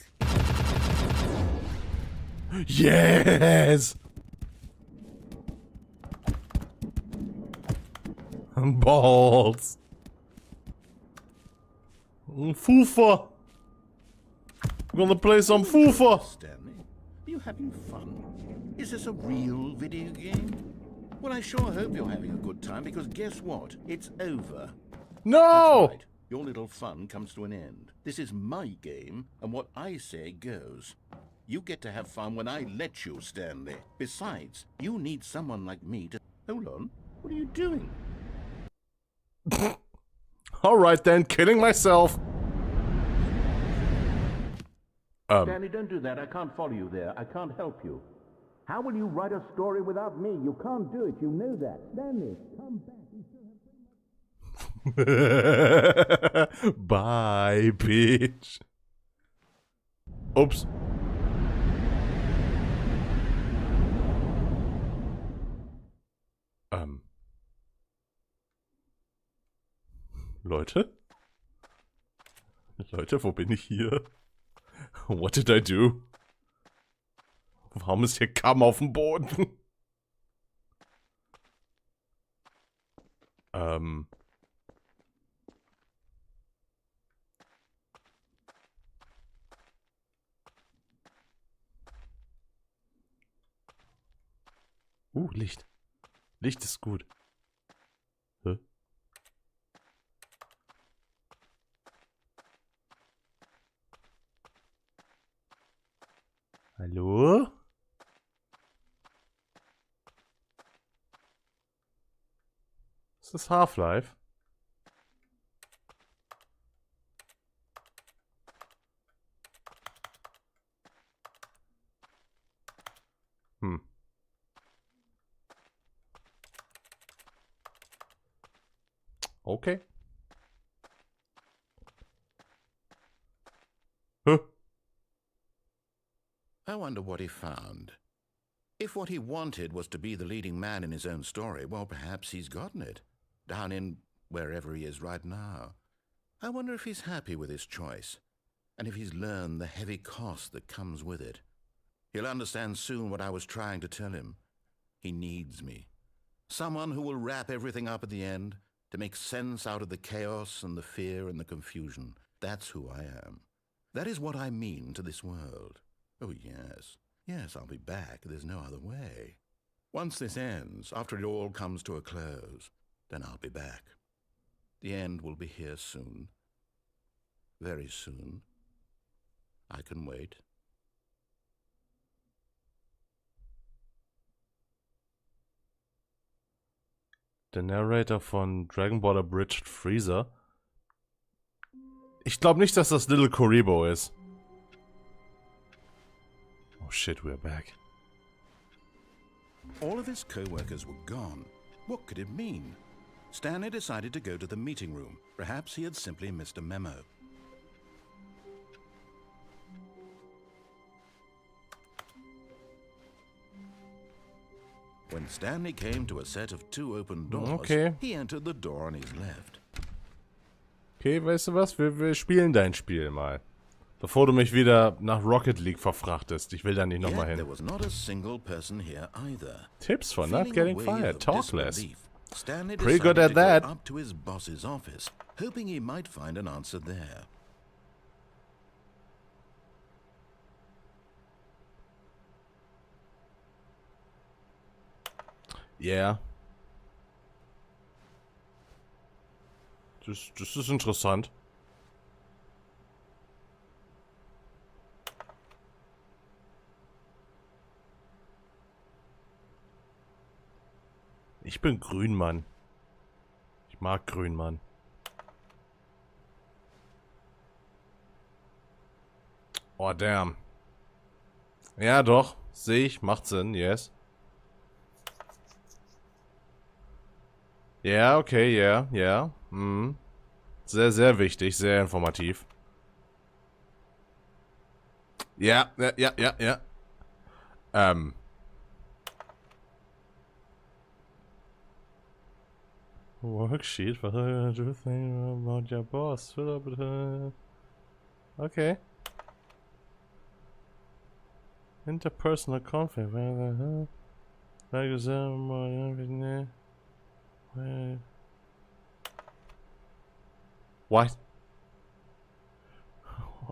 Yes! Balls. FIFA. We're gonna play some FIFA. Stanley, are you having fun? Is this a real video game? Well, I sure hope you're having a good time, because guess what? It's over. No! That's right. Your little fun comes to an end. This is my game, and what I say goes. You get to have fun when I let you, Stanley. Besides, you need someone like me to... Hold on. What are you doing? Alright then, killing myself. Stanley, don't do that. I can't follow you there. I can't help you. How will you write a story without me? You can't do it. You know that. Stanley, come back. Bye, bitch. Oops. Leute? Leute, wo bin ich hier? What did I do? Warum ist hier Kamm auf dem Boden? Licht. Licht ist gut. Hä? Hallo? Ist das Half-Life? Okay. Huh. I wonder what he found. If what he wanted was to be the leading man in his own story, well, perhaps he's gotten it. Down in wherever he is right now. I wonder if he's happy with his choice, and if he's learned the heavy cost that comes with it. He'll understand soon what I was trying to tell him. He needs me. Someone who will wrap everything up at the end, to make sense out of the chaos and the fear and the confusion. That's who I am. That is what I mean to this world. Oh, yes. Yes, I'll be back. There's no other way. Once this ends, after it all comes to a close, then I'll be back. The end will be here soon. Very soon. I can wait. Der Narrator von Dragon Ball Abridged Freezer. Ich glaube nicht, dass das Little Kuribo ist. Oh shit, we're back. All of his co-workers were gone. What could it mean? Stanley decided to go to the meeting room. Perhaps he had simply missed a memo. When Stanley came to a set of 2 open doors, he entered the door on his left. Okay, weißt du was? Wir spielen dein Spiel mal. Bevor du mich wieder nach Rocket League verfrachtest. Ich will da nicht nochmal hin. There was not a single person here either. Tips for not getting fired. Talk less. Stanley Pretty good at decided to that. go up to his boss's office, hoping he might find an answer there. Yeah. Das ist interessant. Ich bin Grünmann. Ich mag Grünmann. Oh, damn. Ja, doch. Sehe ich. Macht Sinn. Yes. Ja, okay, ja, ja. Sehr, sehr wichtig, sehr informativ. Ja, ja. Worksheet, what are you thinking about your boss? Okay. Interpersonal conflict. What?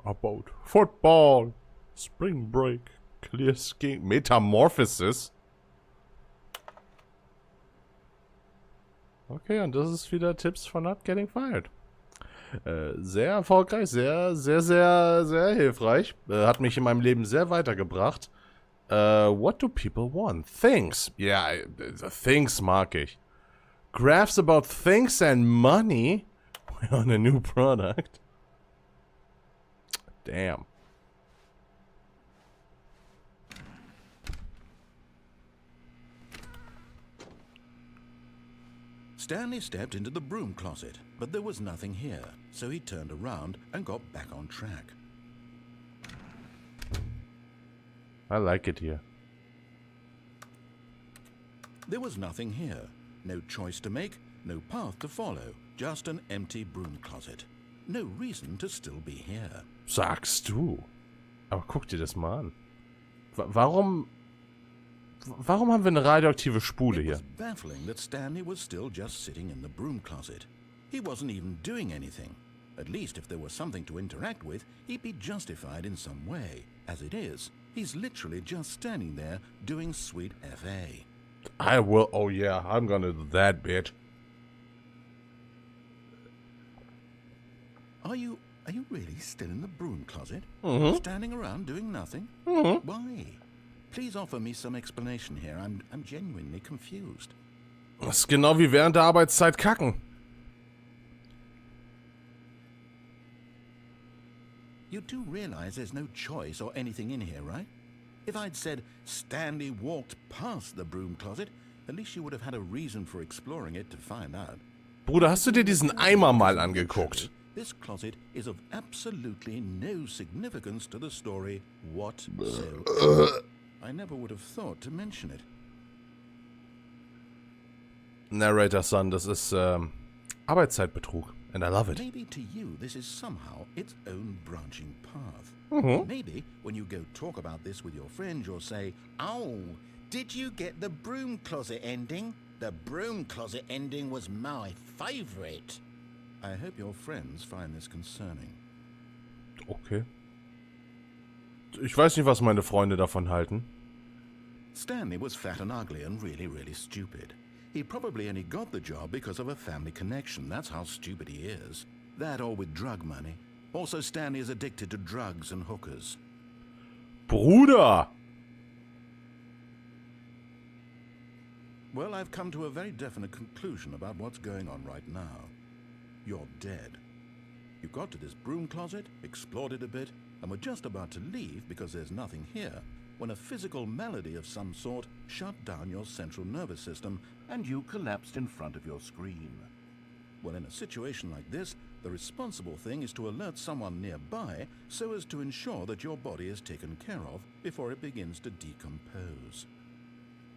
About football, spring break, clear skiing, Metamorphosis. Okay, und das ist wieder Tipps for not getting fired. Sehr erfolgreich, sehr hilfreich. Hat mich in meinem Leben sehr weitergebracht. What do people want? Things. Ja, things mag ich. Graphs about things and money on a new product. Damn. Stanley stepped into the broom closet, but there was nothing here, so he turned around and got back on track. I like it here. There was nothing here. No choice to make, No path to follow, just an empty broom closet. No reason to still be here. Sagst du? Aber guck dir das mal an. Warum haben wir eine radioaktive Spule It hier? was baffling that Stanley was still just sitting in the broom closet. He wasn't even doing anything. At least if there was something to interact with, he'd be justified in some way. As it is, he's literally just standing there doing sweet FA. I will. Oh yeah, I'm gonna do that, bitch. Are you really still in the broom closet? Mhm. Standing around doing nothing? Mhm. Why? Please offer me some explanation here. I'm genuinely confused. Das ist genau wie während der Arbeitszeit kacken. You do realize there's no choice or anything in here, right? If I'd said Stanley walked past the broom closet, at least you would have had a reason for exploring it to find out. Bruder, hast du dir diesen Eimer mal angeguckt? This closet is of absolutely no significance to the story whatsoever. I never would have thought to mention it. Narrator Son, das ist Arbeitszeitbetrug. And I love it. Maybe to you this is somehow its own branching path. Mhm. Maybe when you go talk about this with your friend, you'll say, "Oh, did you get the broom closet ending? The broom closet ending was my favorite." I hope your friends find this concerning. Okay. Ich weiß nicht, was meine Freunde davon halten. Stanley was fat and ugly and really, really stupid. He probably only got the job because of a family connection. That's how stupid he is. That or with drug money. Also, Stanley is addicted to drugs and hookers. Bruder! Well, I've come to a very definite conclusion about what's going on right now. You're dead. You got to this broom closet, explored it a bit, and were just about to leave because there's nothing here, when a physical malady of some sort shut down your central nervous system and you collapsed in front of your screen. Well, in a situation like this, the responsible thing is to alert someone nearby so as to ensure that your body is taken care of before it begins to decompose.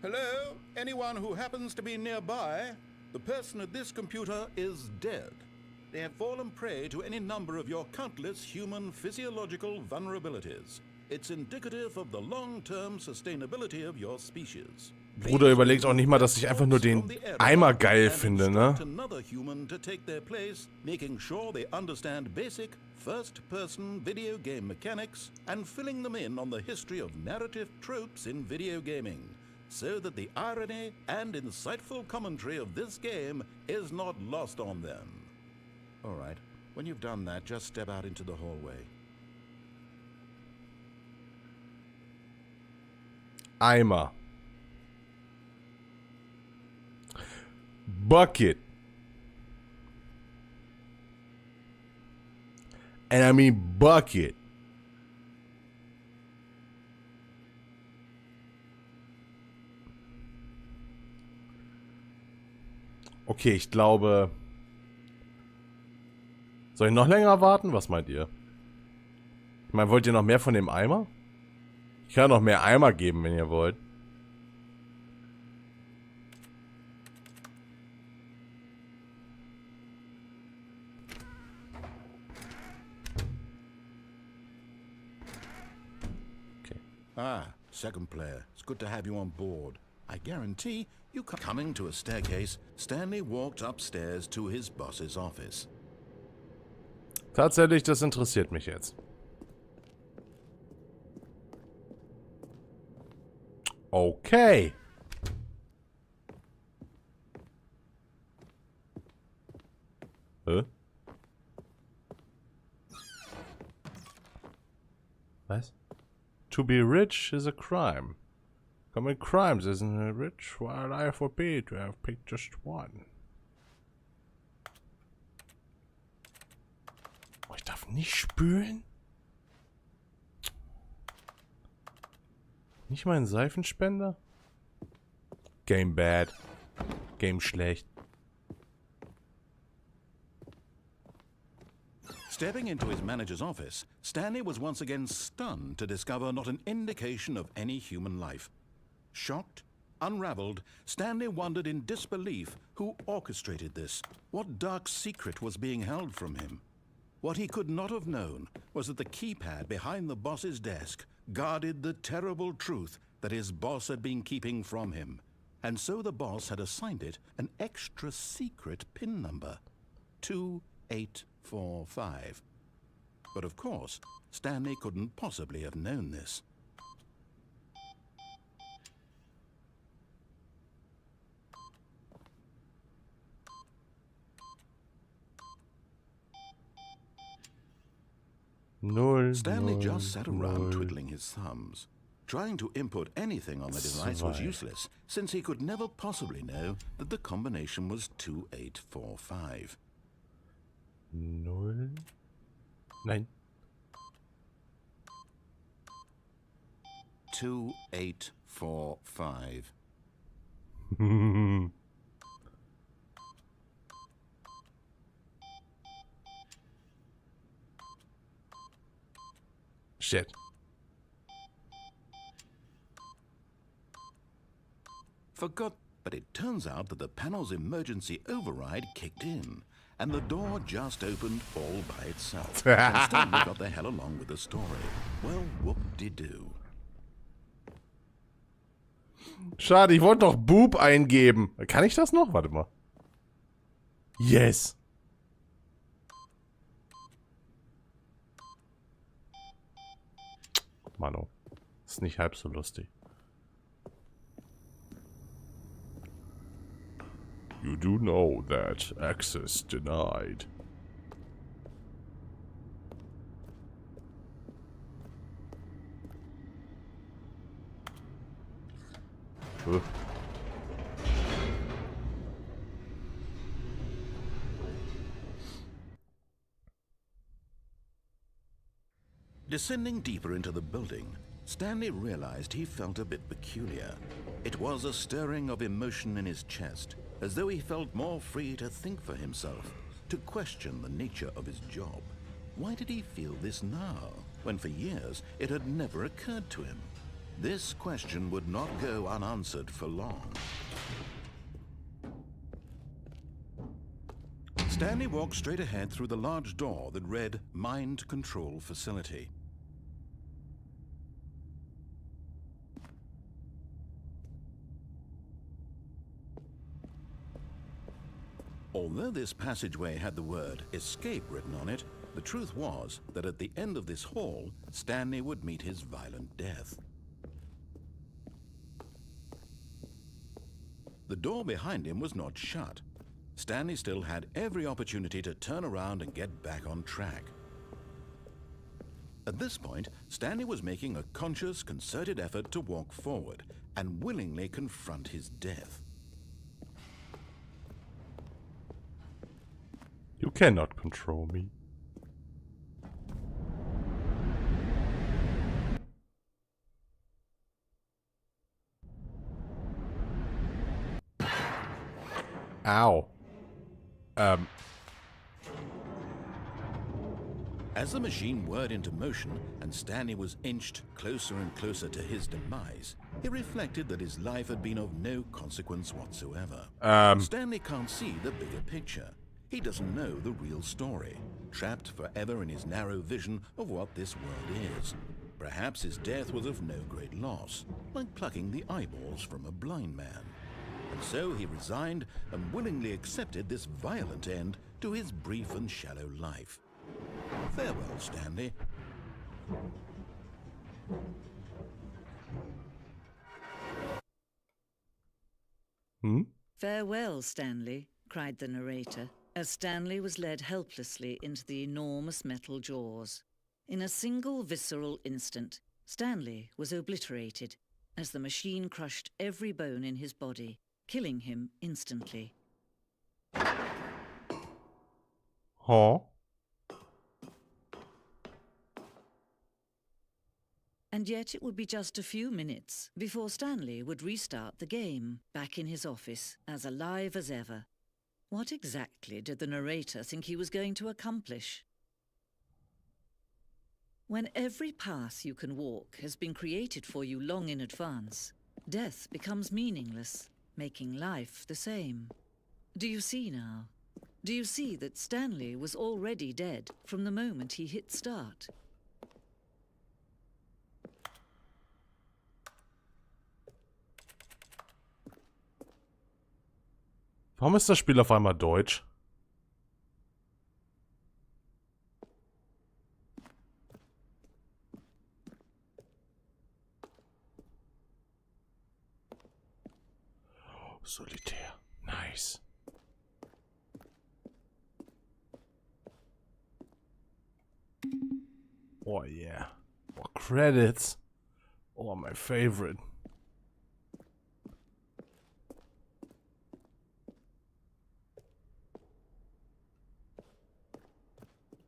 Hello? Anyone who happens to be nearby? The person at this computer is dead. They have fallen prey to any number of your countless human physiological vulnerabilities. It's indicative of the long-term sustainability of your species. Bruder, überlegt auch nicht mal, dass ich einfach nur den Eimer geil finde, ne? Another human to take their place, making sure they understand basic first-person video game mechanics and filling them in on the history of narrative tropes in video gaming, so that the irony and insightful commentary of this game is not lost on them. All right, when you've done that, just step out into the hallway. Eimer. Bucket. And I mean bucket. Okay, ich glaube... Soll ich noch länger warten? Was meint ihr? Ich meine, wollt ihr noch mehr von dem Eimer? Ich kann noch mehr Eimer geben, wenn ihr wollt. Okay. Ah, second player. It's good to have you on board. I guarantee you coming to a staircase, Stanley walked upstairs to his boss's office. Tatsächlich, das interessiert mich jetzt. Okay. Hä? Was? To be rich is a crime. Commit crimes isn't it rich? While I forbid to have picked just one. Oh, ich darf nicht spülen? Nicht mal ein Seifenspender? Game bad. Game schlecht. Stepping into his manager's office, Stanley was once again stunned to discover not an indication of any human life. Shocked, Unraveled, Stanley wondered in disbelief who orchestrated this, what dark secret was being held from him. What he could not have known was that the keypad behind the boss's desk guarded the terrible truth that his boss had been keeping from him. And so the boss had assigned it an extra secret PIN number, 2845. But of course, Stanley couldn't possibly have known this. Stanley just sat around twiddling his thumbs. Trying to input anything on the device was useless, since he could never possibly know that the combination was 2845. Null. Nein. 2845. Shit. Forgot, but it turns out that the panel's emergency override kicked in, and the door just opened all by itself. And Stanley got the hell along with the story. Well, whoop-de-doo. Schade, ich wollte doch Boob eingeben. Kann ich das noch? Warte mal. Yes. Mano. Ist nicht halb so lustig. You do know that access denied. Descending deeper into the building, Stanley realized he felt a bit peculiar. It was a stirring of emotion in his chest, as though he felt more free to think for himself, to question the nature of his job. Why did he feel this now, when for years it had never occurred to him? This question would not go unanswered for long. Stanley walked straight ahead through the large door that read Mind Control Facility. Although this passageway had the word escape written on it, the truth was that at the end of this hall, Stanley would meet his violent death. The door behind him was not shut. Stanley still had every opportunity to turn around and get back on track. At this point, Stanley was making a conscious, concerted effort to walk forward and willingly confront his death. You cannot control me. Ow. As the machine whirred into motion and Stanley was inched closer and closer to his demise, he reflected that his life had been of no consequence whatsoever. Stanley can't see the bigger picture. He doesn't know the real story, trapped forever in his narrow vision of what this world is. Perhaps his death was of no great loss, like plucking the eyeballs from a blind man. And so he resigned and willingly accepted this violent end to his brief and shallow life. Farewell, Stanley. Farewell, Stanley, cried the narrator, as Stanley was led helplessly into the enormous metal jaws. In a single visceral instant, Stanley was obliterated as the machine crushed every bone in his body, killing him instantly. Huh? And yet it would be just a few minutes before Stanley would restart the game, back in his office, as alive as ever. What exactly did the narrator think he was going to accomplish? When every path you can walk has been created for you long in advance, Death becomes meaningless, making life the same. Do you see now? Do you see that Stanley was already dead from the moment he hit start? Warum ist das Spiel auf einmal deutsch? Oh, Solitär. Nice. Oh yeah. Oh, credits. Oh, my favorite.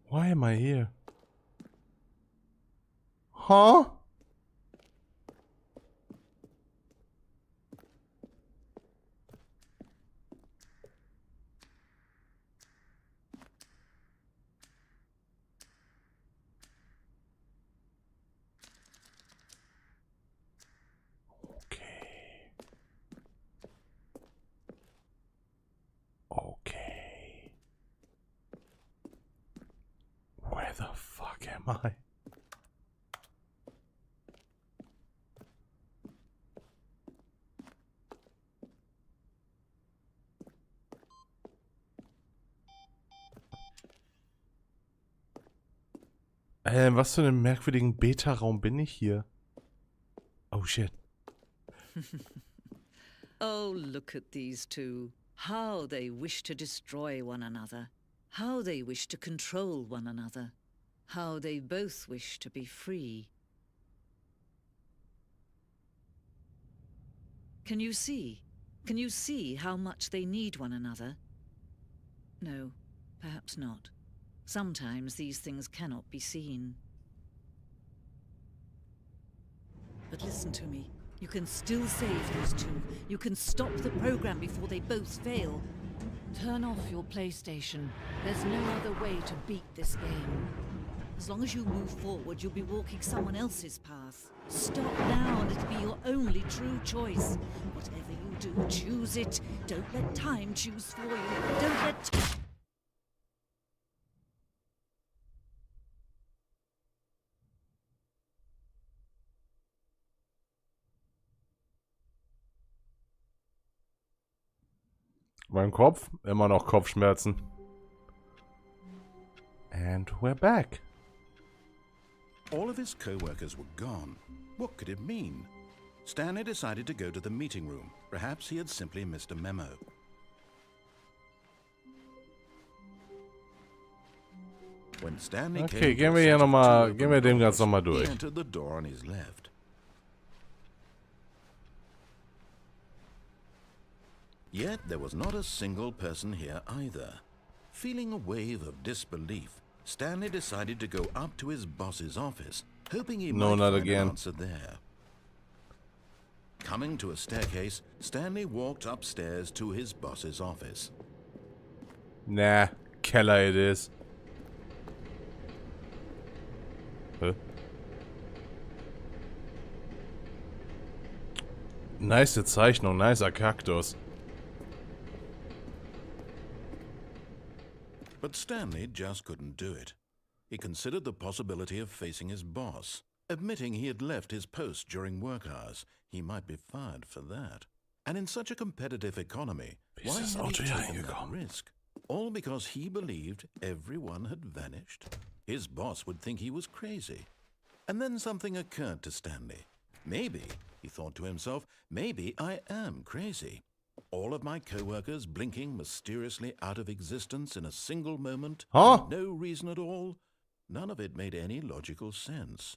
Why am I here? Huh? Okay. Where the fuck am I? Was für einen merkwürdigen Beta-Raum bin ich hier? Oh shit. Oh, look at these two. How they wish to destroy one another. How they wish to control one another. How they both wish to be free. Can you see? Can you see how much they need one another? No, perhaps not. Sometimes these things cannot be seen. But listen to me. You can still save those two. You can stop the program before they both fail. Turn off your PlayStation. There's no other way to beat this game. As long as you move forward, you'll be walking someone else's path. Stop now and it'll be your only true choice. Whatever you do, choose it. Don't let time choose for you. Don't let... Mein Kopf, immer noch Kopfschmerzen. And we're back. All of his co-workers were gone. What could it mean? Stanley decided to go to the meeting room. Perhaps he had simply missed a memo. When Stanley Okay, came gehen to wir a hier set of nochmal, two gehen wir open dem ganz doors, nochmal he durch. entered the door on his left. Yet there was not a single person here either. Feeling a wave of disbelief, Stanley decided to go up to his boss's office, hoping he No, might not find again. an answer there. Coming to a staircase, Stanley walked upstairs to his boss's office. Nah, Keller it is. Huh? Nice Zeichnung, nicer Kaktus. But Stanley just couldn't do it. He considered the possibility of facing his boss. Admitting he had left his post during work hours, he might be fired for that. And in such a competitive economy, why had he taken that risk? All because he believed everyone had vanished? His boss would think he was crazy. And then something occurred to Stanley. Maybe, he thought to himself, maybe I am crazy. All of my co-workers blinking mysteriously out of existence in a single moment, Huh? for no reason at all. None of it made any logical sense.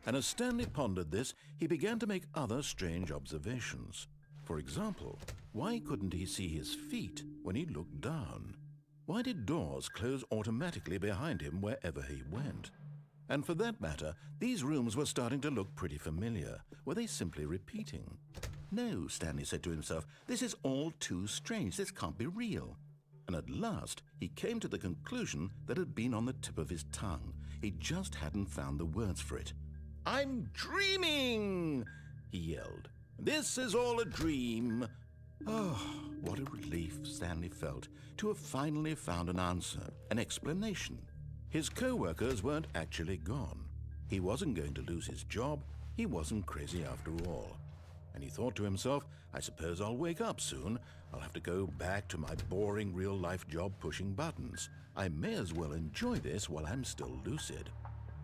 And as Stanley pondered this, he began to make other strange observations. For example, why couldn't he see his feet when he looked down? Why did doors close automatically behind him wherever he went? And for that matter, these rooms were starting to look pretty familiar. Were they simply repeating? No, Stanley said to himself, this is all too strange. This can't be real. And at last, he came to the conclusion that had been on the tip of his tongue. He just hadn't found the words for it. "I'm dreaming!" he yelled. This is all a dream. Oh, what a relief Stanley felt to have finally found an answer, an explanation. His co-workers weren't actually gone. He wasn't going to lose his job. He wasn't crazy after all. And he thought to himself, I suppose I'll wake up soon. I'll have to go back to my boring real-life job pushing buttons. I may as well enjoy this while I'm still lucid.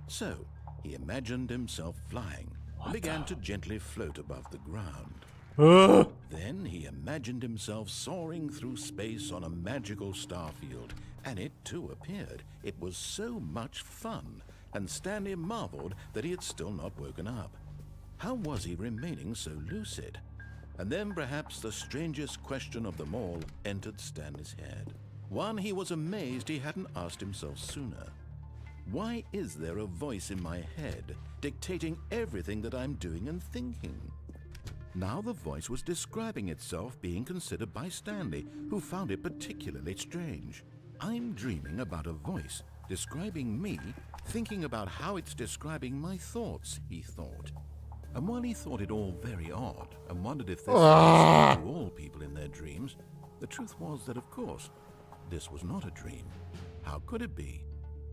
So, he imagined himself flying and began to gently float above the ground. Then he imagined himself soaring through space on a magical starfield, and it too appeared. It was so much fun, and Stanley marveled that he had still not woken up. How was he remaining so lucid? And then perhaps the strangest question of them all entered Stanley's head. One he was amazed he hadn't asked himself sooner. Why is there a voice in my head dictating everything that I'm doing and thinking? Now the voice was describing itself being considered by Stanley, who found it particularly strange. I'm dreaming about a voice describing me, thinking about how it's describing my thoughts, he thought. And while he thought it all very odd and wondered if this was to all people in their dreams, the truth was that, of course, this was not a dream. How could it be?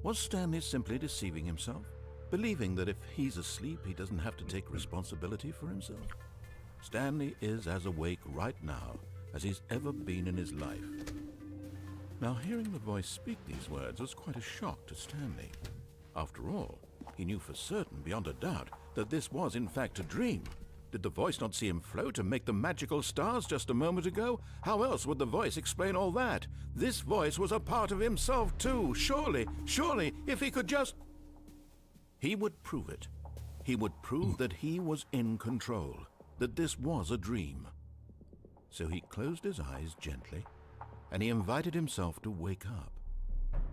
Was Stanley simply deceiving himself, believing that if he's asleep, he doesn't have to take responsibility for himself? Stanley is as awake right now as he's ever been in his life. Now, hearing the voice speak these words was quite a shock to Stanley. After all, he knew for certain, beyond a doubt, that this was in fact a dream. Did the voice not see him float and make the magical stars just a moment ago? How else would the voice explain all that? This voice was a part of himself too. Surely, if he could just... He would prove it. He would prove that he was in control, that this was a dream. So he closed his eyes gently, and he invited himself to wake up.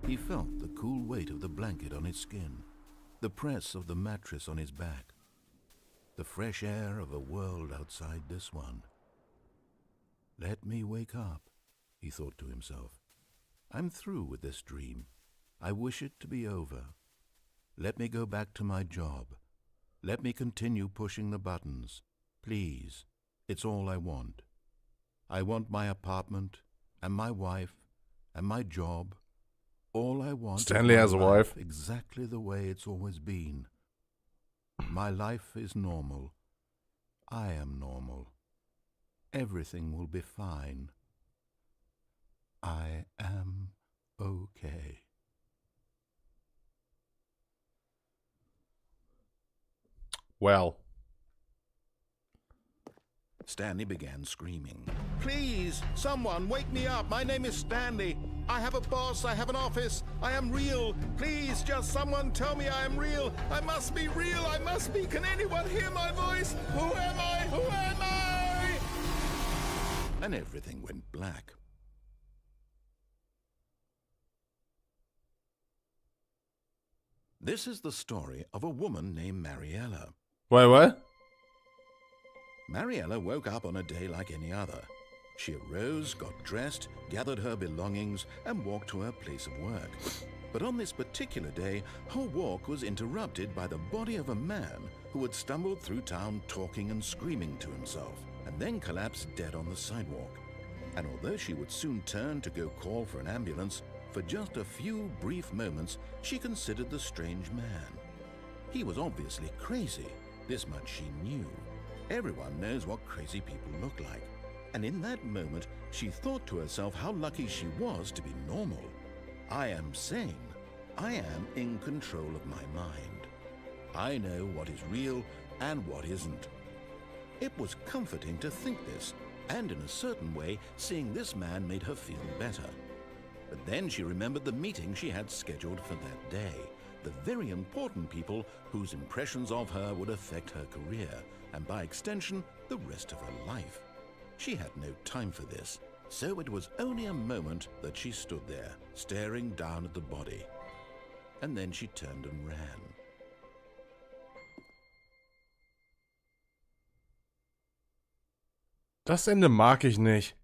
He felt the cool weight of the blanket on his skin, the press of the mattress on his back, the fresh air of a world outside this one. Let me wake up, he thought to himself. I'm through with this dream. I wish it to be over. Let me go back to my job. Let me continue pushing the buttons. Please, it's all I want. I want my apartment, and my wife, and my job. All I want Stanley is has a my wife. life exactly the way it's always been. My life is normal. I am normal. Everything will be fine. I am okay. Well. Stanley began screaming. Please, someone, wake me up. My name is Stanley. I have a boss. I have an office. I am real. Please, just someone tell me I am real. I must be real. I must be. Can anyone hear my voice? Who am I? Who am I? And everything went black. This is the story of a woman named Mariella. Wait, what? Mariella woke up on a day like any other. She arose, got dressed, gathered her belongings, and walked to her place of work. But on this particular day, her walk was interrupted by the body of a man who had stumbled through town talking and screaming to himself, and then collapsed dead on the sidewalk. And although she would soon turn to go call for an ambulance, for just a few brief moments, she considered the strange man. He was obviously crazy. This much she knew. Everyone knows what crazy people look like. And in that moment, she thought to herself how lucky she was to be normal. I am sane. I am in control of my mind. I know what is real and what isn't. It was comforting to think this, and in a certain way, seeing this man made her feel better. But then she remembered the meeting she had scheduled for that day, the very important people whose impressions of her would affect her career, and by extension, the rest of her life. She had no time for this, so it was only a moment that she stood there, staring down at the body. And then she turned and ran. Das Ende mag ich nicht.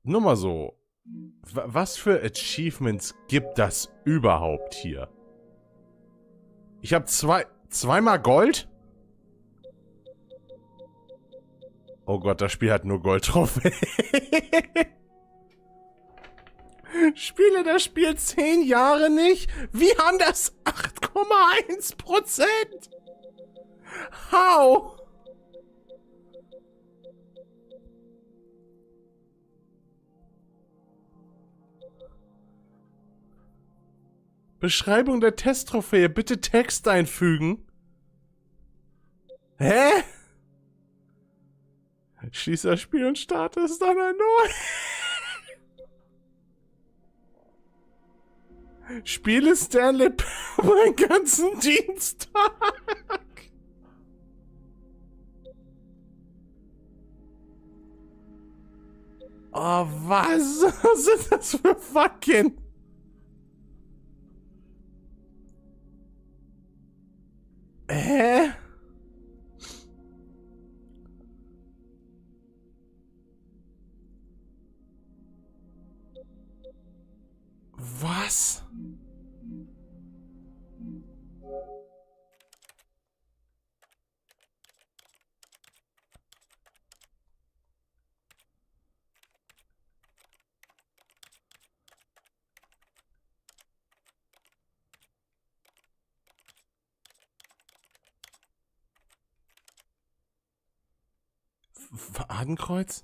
Nur mal so. Was für Achievements gibt das überhaupt hier? Ich habe zweimal Gold? Oh Gott, das Spiel hat nur Gold drauf. Spiele das Spiel 10 Jahre nicht? Wir haben das 8,1%. How? Beschreibung der Testtrophäe. Bitte Text einfügen. Hä? Schließ das Spiel und starte es dann erneut. Spiele Stanley über den ganzen Dienstag. Oh, was? Was sind das für fucking... Hä? Was? Fadenkreuz?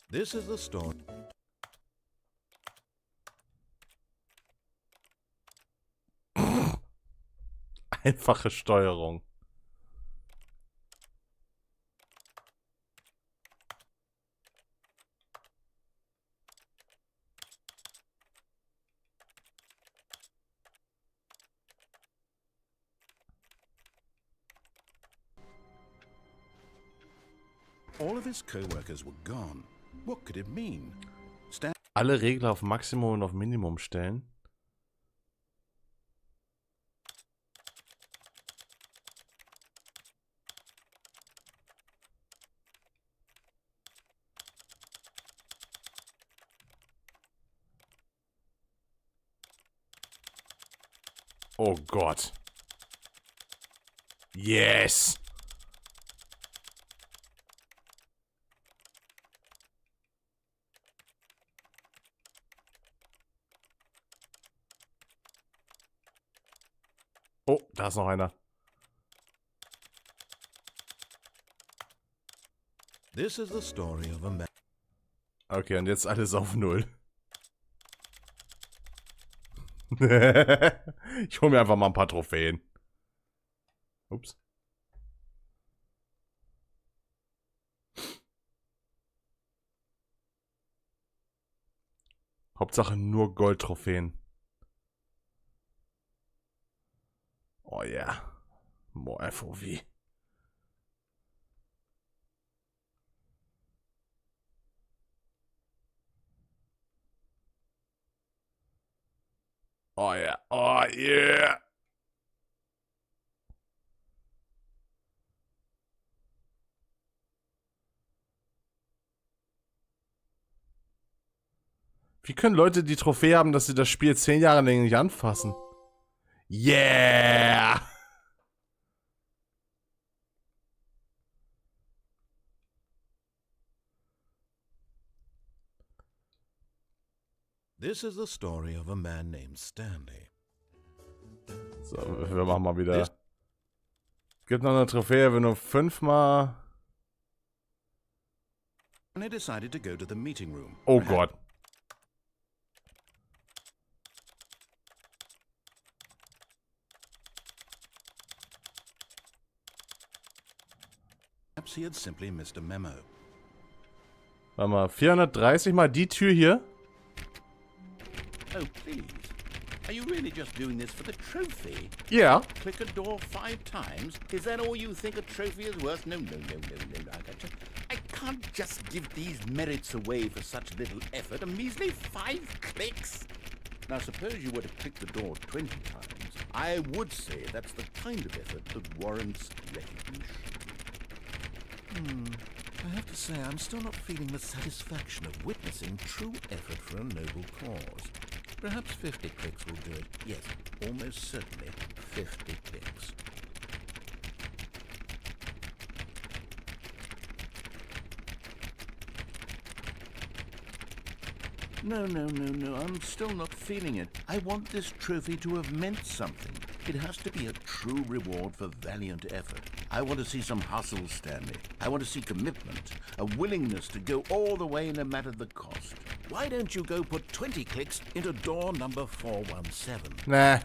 This is the story. Einfache Steuerung. All of his co-workers were gone. What could it mean? Alle Regler auf Maximum und auf Minimum stellen. Oh Gott. Yes. Oh, da ist noch einer. This is the story of a man. Okay, und jetzt alles auf 0. Ich hole mir einfach mal ein paar Trophäen. Ups. Hauptsache nur Goldtrophäen. Oh ja. Yeah. More FOV. Oh ja. Yeah. Oh yeah. Wie können Leute die Trophäe haben, dass sie das Spiel 10 Jahre lang nicht anfassen? Yeah! This is the story of a man named Stanley. So, wir machen mal wieder. Gibt noch eine Trophäe, wenn du 5-mal. And he decided to go to the meeting room. Oh Gott. Perhaps he had simply missed a memo. Warte mal, 430 mal die Tür hier. Oh, please. Are you really just doing this for the trophy? Yeah. Click a door 5 times? Is that all you think a trophy is worth? No. I can't just give these merits away for such little effort. A measly 5 clicks. Now, suppose you were to click the door 20 times. I would say that's the kind of effort that warrants recognition. I have to say, I'm still not feeling the satisfaction of witnessing true effort for a no pause. Perhaps 50 clicks will do it. Yes, almost certainly 50 clicks. No, I'm still not feeling it. I want this trophy to have meant something. It has to be a true reward for valiant effort. I want to see some hustle, Stanley. I want to see commitment, a willingness to go all the way no matter the cost. Why don't you go put 20 clicks into door number 417? Nah.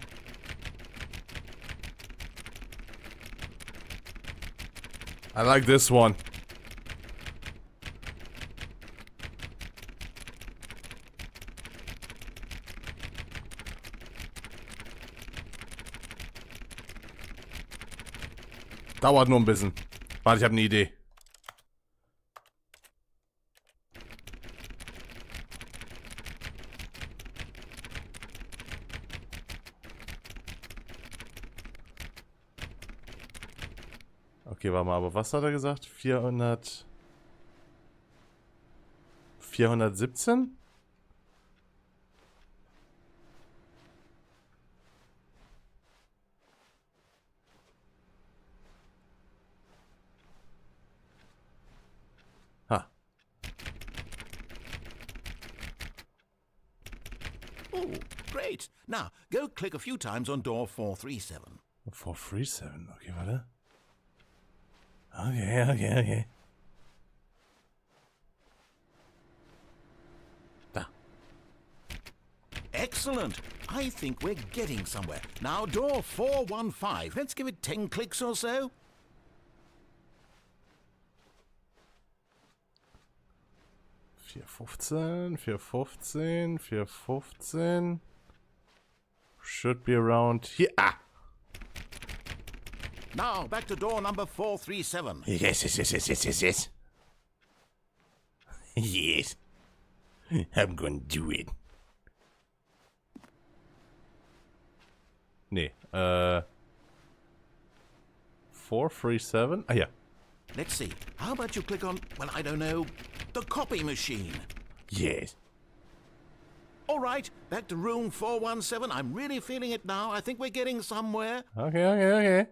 I like this one. Dauert nur ein bisschen. Warte, ich habe eine Idee. Okay, warte mal, aber was hat er gesagt? 417? Ha. Oh, great. Now, go click a few times on door 437. 437, okay, warte. Okay. Da. Excellent. I think we're getting somewhere. Now, door 415. Let's give it 10 clicks or so. $4.15. Should be around here. Ah! Now, back to door number 437. Yes. Yes. I'm gonna do it. Nee, 437? Ah, ja. Let's see. How about you click on, well, I don't know, the copy machine? Yes. All right, back to room 417. I'm really feeling it now. I think we're getting somewhere. Okay.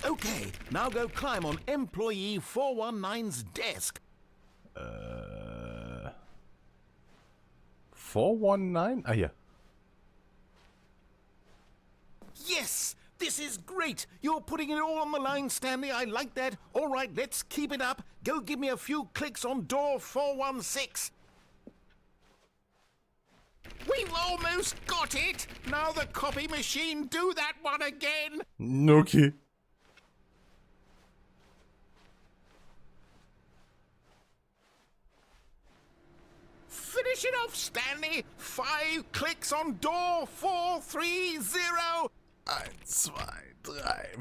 Okay, now go climb on employee 419's desk. 419? Ah, ja. Yes! This is great! You're putting it all on the line, Stanley. I like that. All right, let's keep it up. Go give me a few clicks on door 416. We've almost got it! Now the copy machine, do that one again! Okay. Finish it off, Stanley! 5 clicks on door 430! 1, 2,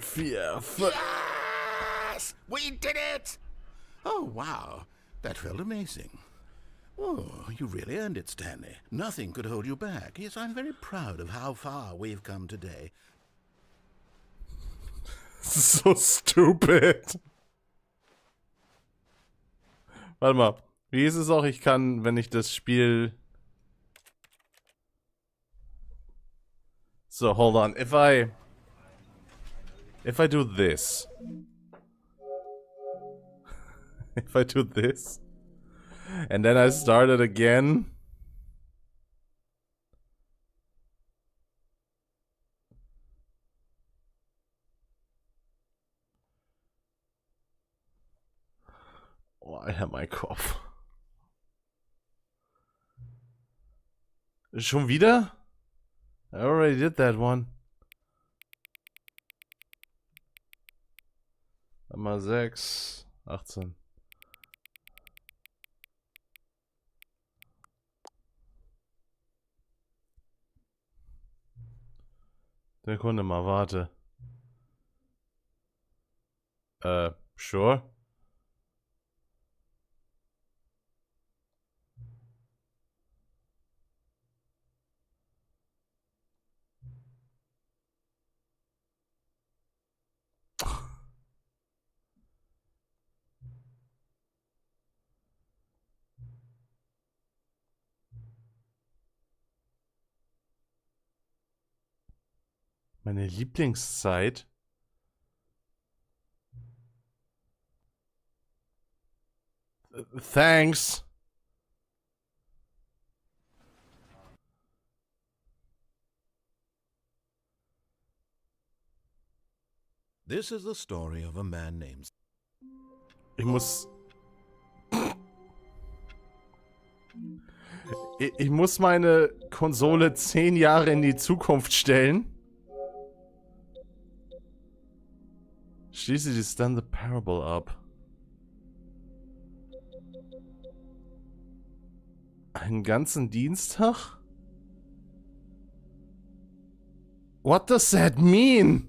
3, 4, 5. Yes! We did it! Oh, wow. That felt amazing. Oh, you really earned it, Stanley. Nothing could hold you back. Yes, I'm very proud of how far we've come today. So stupid. Warte mal. Wie ist es auch? Ich kann, wenn ich das Spiel... So, hold on. If I do this... If I do this... And then I start it again... Oh, Alter, mein Kopf. Schon wieder? I already did that one. Einmal 6, 18. Sekunde mal, warte. Sure. Meine Lieblingszeit? Thanks. This is the story of a man named... Ich muss... Ich muss meine Konsole 10 Jahre in die Zukunft stellen. Schließe die Stand the Parable ab. Einen ganzen Dienstag? What does that mean?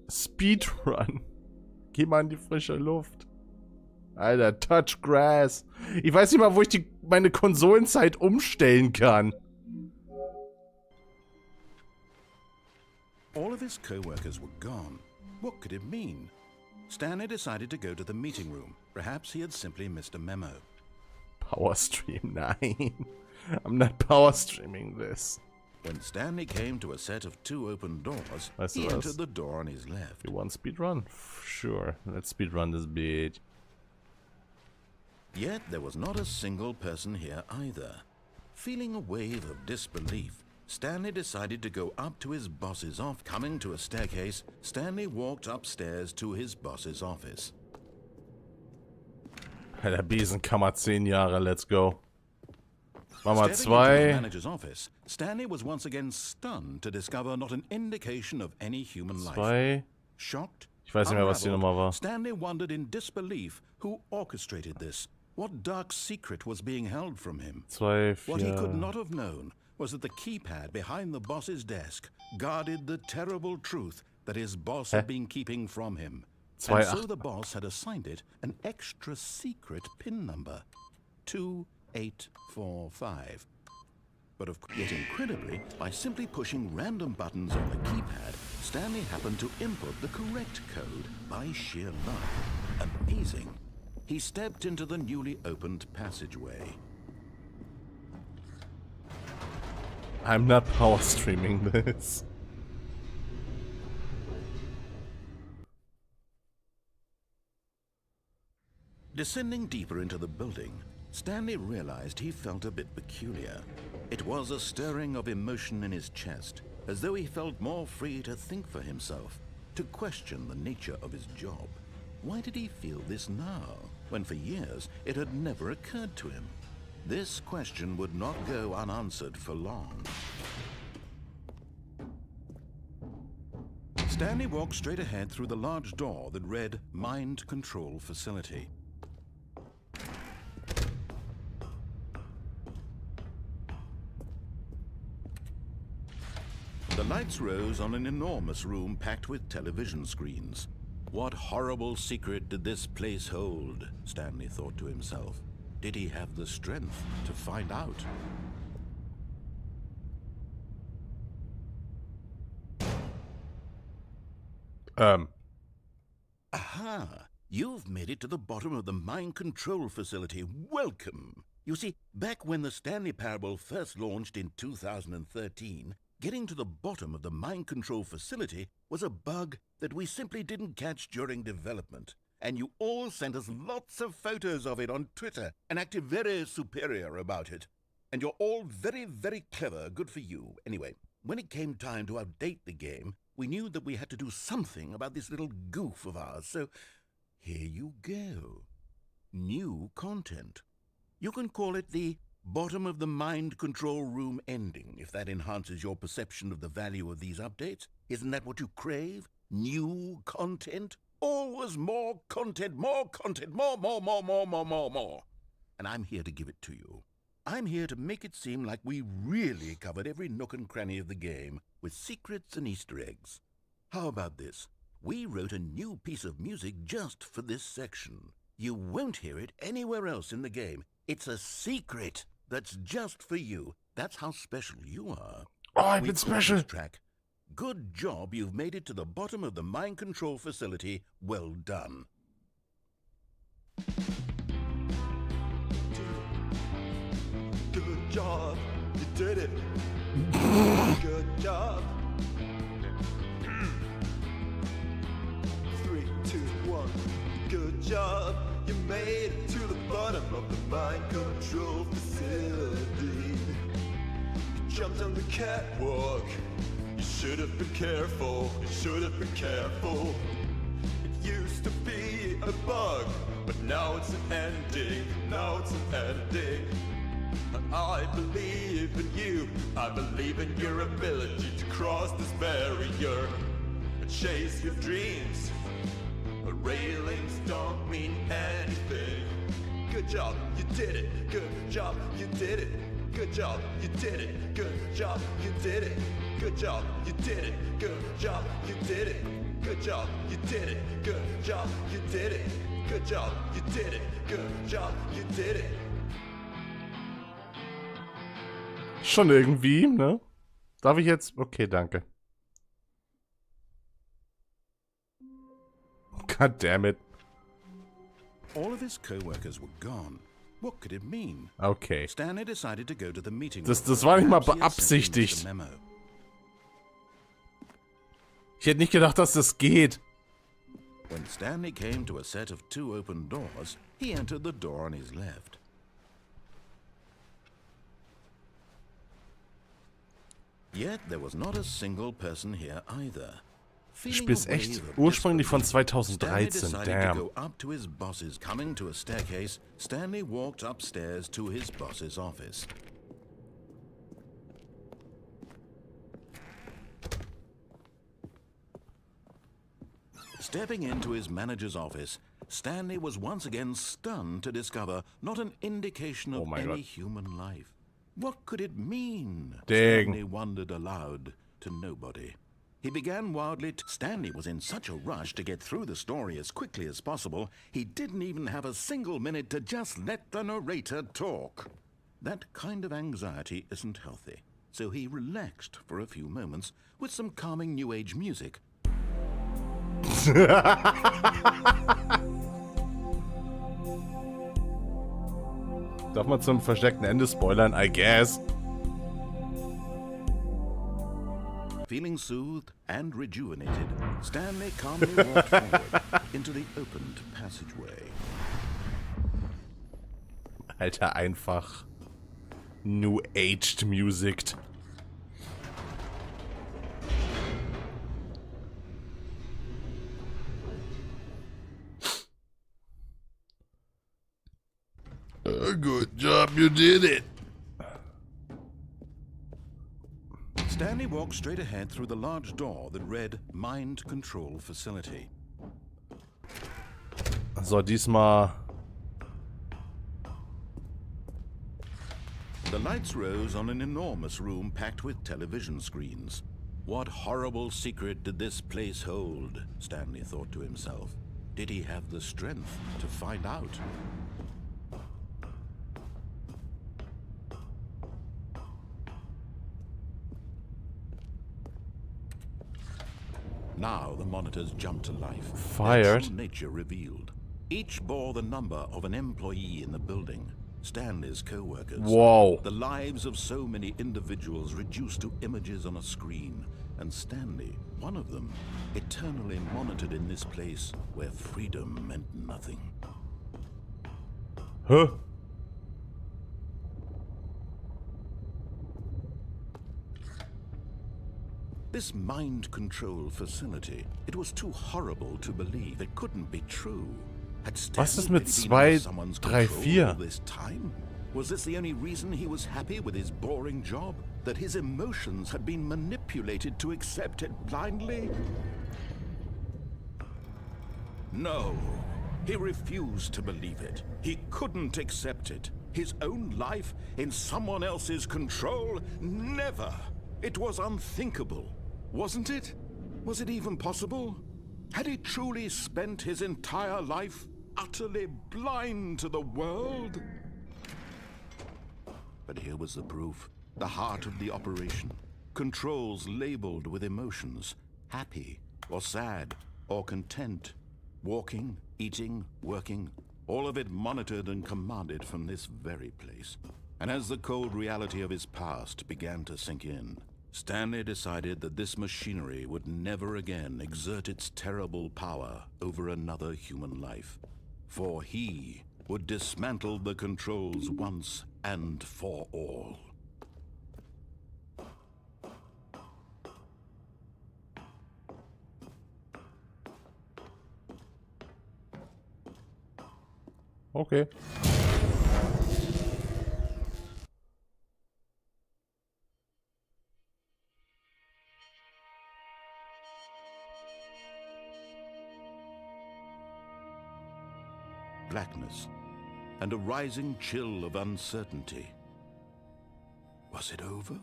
Speedrun. Geh mal in die frische Luft. Alter, touch grass. Ich weiß nicht mal, wo ich meine Konsolenzeit umstellen kann. All of his co-workers were gone. What could it mean? Stanley decided to go to the meeting room. Perhaps he had simply missed a memo. Power stream, nein. I'm not power streaming this. When Stanley came to a set of 2 open doors, Weißt he du was? entered the door on his left. You want speedrun? Sure, let's speedrun this bitch. Yet there was not a single person here either. Feeling a wave of disbelief, Stanley decided to go up to his boss's office. Coming to a staircase, Stanley walked upstairs to his boss's office. Der Besenkammer 10 Jahre, let's go. Mama Stepping into the 2. manager's office, Stanley was once again stunned to discover not an indication of any human life. 2. Shocked, Ich weiß nicht mehr, was die unraveled, Nummer war. Stanley wondered in disbelief who orchestrated this. What dark secret was being held from him? 2, 4. What he could not have known was that the keypad behind the boss's desk guarded the terrible truth that his boss had been keeping from him. And so the boss had assigned it an extra secret PIN number, 2845. But yet incredibly, by simply pushing random buttons on the keypad, Stanley happened to input the correct code by sheer luck. Amazing. He stepped into the newly opened passageway. I'm not power streaming this. Descending deeper into the building, Stanley realized he felt a bit peculiar. It was a stirring of emotion in his chest, as though he felt more free to think for himself, to question the nature of his job. Why did he feel this now, when for years it had never occurred to him? This question would not go unanswered for long. Stanley walked straight ahead through the large door that read Mind Control Facility. The lights rose on an enormous room packed with television screens. What horrible secret did this place hold? Stanley thought to himself. Did he have the strength to find out? Aha! You've made it to the bottom of the mind control facility. Welcome! You see, back when the Stanley Parable first launched in 2013, getting to the bottom of the mind control facility was a bug that we simply didn't catch during development. And you all sent us lots of photos of it on Twitter and acted very superior about it. And you're all very, very clever. Good for you. Anyway, when it came time to update the game, we knew that we had to do something about this little goof of ours. So here you go. New content. You can call it the bottom of the mind control room ending, if that enhances your perception of the value of these updates. Isn't that what you crave? New content? Always more content, more, more. And I'm here to give it to you. I'm here to make it seem like we really covered every nook and cranny of the game, with secrets and Easter eggs. How about this? We wrote a new piece of music just for this section. You won't hear it anywhere else in the game. It's a secret that's just for you. That's how special you are. Oh, I've been special. Track. Good job, you've made it to the bottom of the mind control facility. Well done. Good job, you did it. Good job. 3, 2, 1. Good job. You made it to the bottom of the mind control facility. You jumped on the catwalk. You should have been careful. You should have been careful. It used to be a bug, but now it's an ending. Now it's an ending. I believe in you. I believe in your ability to cross this barrier and chase your dreams. But railings don't mean anything. Good job, you did it. Good job, you did it. Good job, you did it. Good job, you did it. Good job, you did it. Good job, you did it. Good job, you did it. Good job, you did it. Good job, you did it. Good job, you did it. Schon irgendwie, ne? Darf ich jetzt? Okay, danke. God damn it. All of his co-workers were gone. What could it mean? Okay. Stanley decided to go to the meeting. Das war nicht mal beabsichtigt. Ich hätte nicht gedacht, dass das geht. When Stanley came to a set of 2 open doors, he entered the door on his left. Yet there was not a single person here either. Das Spiel ist echt ursprünglich von 2013, Stanley decided to go up to his boss's. Coming to a staircase, Stanley walked upstairs to his boss's office. Stepping into his manager's office, Stanley was once again stunned to discover not an indication of any human life. What could it mean? Stanley wondered aloud to nobody. He began wildly. Stanley was in such a rush to get through the story as quickly as possible, he didn't even have a single minute to just let the narrator talk. That kind of anxiety isn't healthy, so he relaxed for a few moments with some calming New Age music. Darf man zum versteckten Ende spoilern? I guess. Feeling soothed and rejuvenated, Stanley calmly walked forward into the opened passageway. Alter, einfach New Aged Music. Good job, you did it. Stanley walked straight ahead through the large door that read Mind Control Facility. So, diesmal. The lights rose on an enormous room packed with television screens. What horrible secret did this place hold? Stanley thought to himself. Did he have the strength to find out? Now the monitors jumped to life. Fired. Their true nature revealed. Each bore the number of an employee in the building. Stanley's co-workers. Whoa. The lives of so many individuals reduced to images on a screen. And Stanley, one of them, eternally monitored in this place where freedom meant nothing. Huh? This mind control facility, it was too horrible to believe. It couldn't be true. Had Was ist Stanley mit really been 2, under someone's 3, control 4? all this time? Was this the only reason he was happy with his boring job? That his emotions had been manipulated to accept it blindly? No. He refused to believe it. He couldn't accept it. His own life in someone else's control? Never. It was unthinkable. Wasn't it? Was it even possible? Had he truly spent his entire life utterly blind to the world? But here was the proof. The heart of the operation. Controls labeled with emotions. Happy, or sad, or content. Walking, eating, working. All of it monitored and commanded from this very place. And as the cold reality of his past began to sink in, Stanley decided that this machinery would never again exert its terrible power over another human life, for he would dismantle the controls once and for all. Okay. Blackness and a rising chill of uncertainty. Was it over?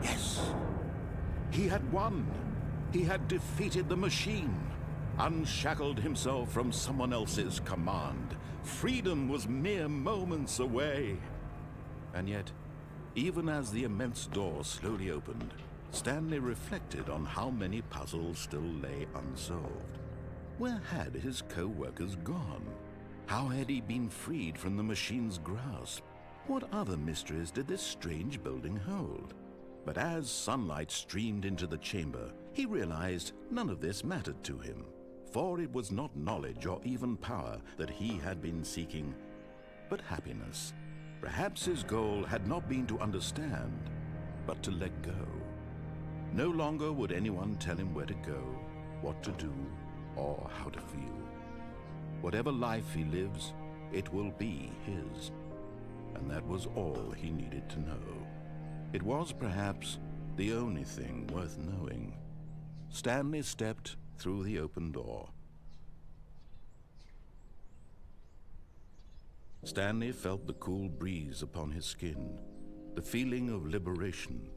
Yes! He had won! He had defeated the machine, unshackled himself from someone else's command. Freedom was mere moments away. And yet, even as the immense door slowly opened, Stanley reflected on how many puzzles still lay unsolved. Where had his co-workers gone? How had he been freed from the machine's grasp? What other mysteries did this strange building hold? But as sunlight streamed into the chamber, he realized none of this mattered to him, for it was not knowledge or even power that he had been seeking, but happiness. Perhaps his goal had not been to understand, but to let go. No longer would anyone tell him where to go, what to do, or how to feel. Whatever life he lives, it will be his. And that was all he needed to know. It was perhaps the only thing worth knowing. Stanley stepped through the open door. Stanley felt the cool breeze upon his skin, the feeling of liberation,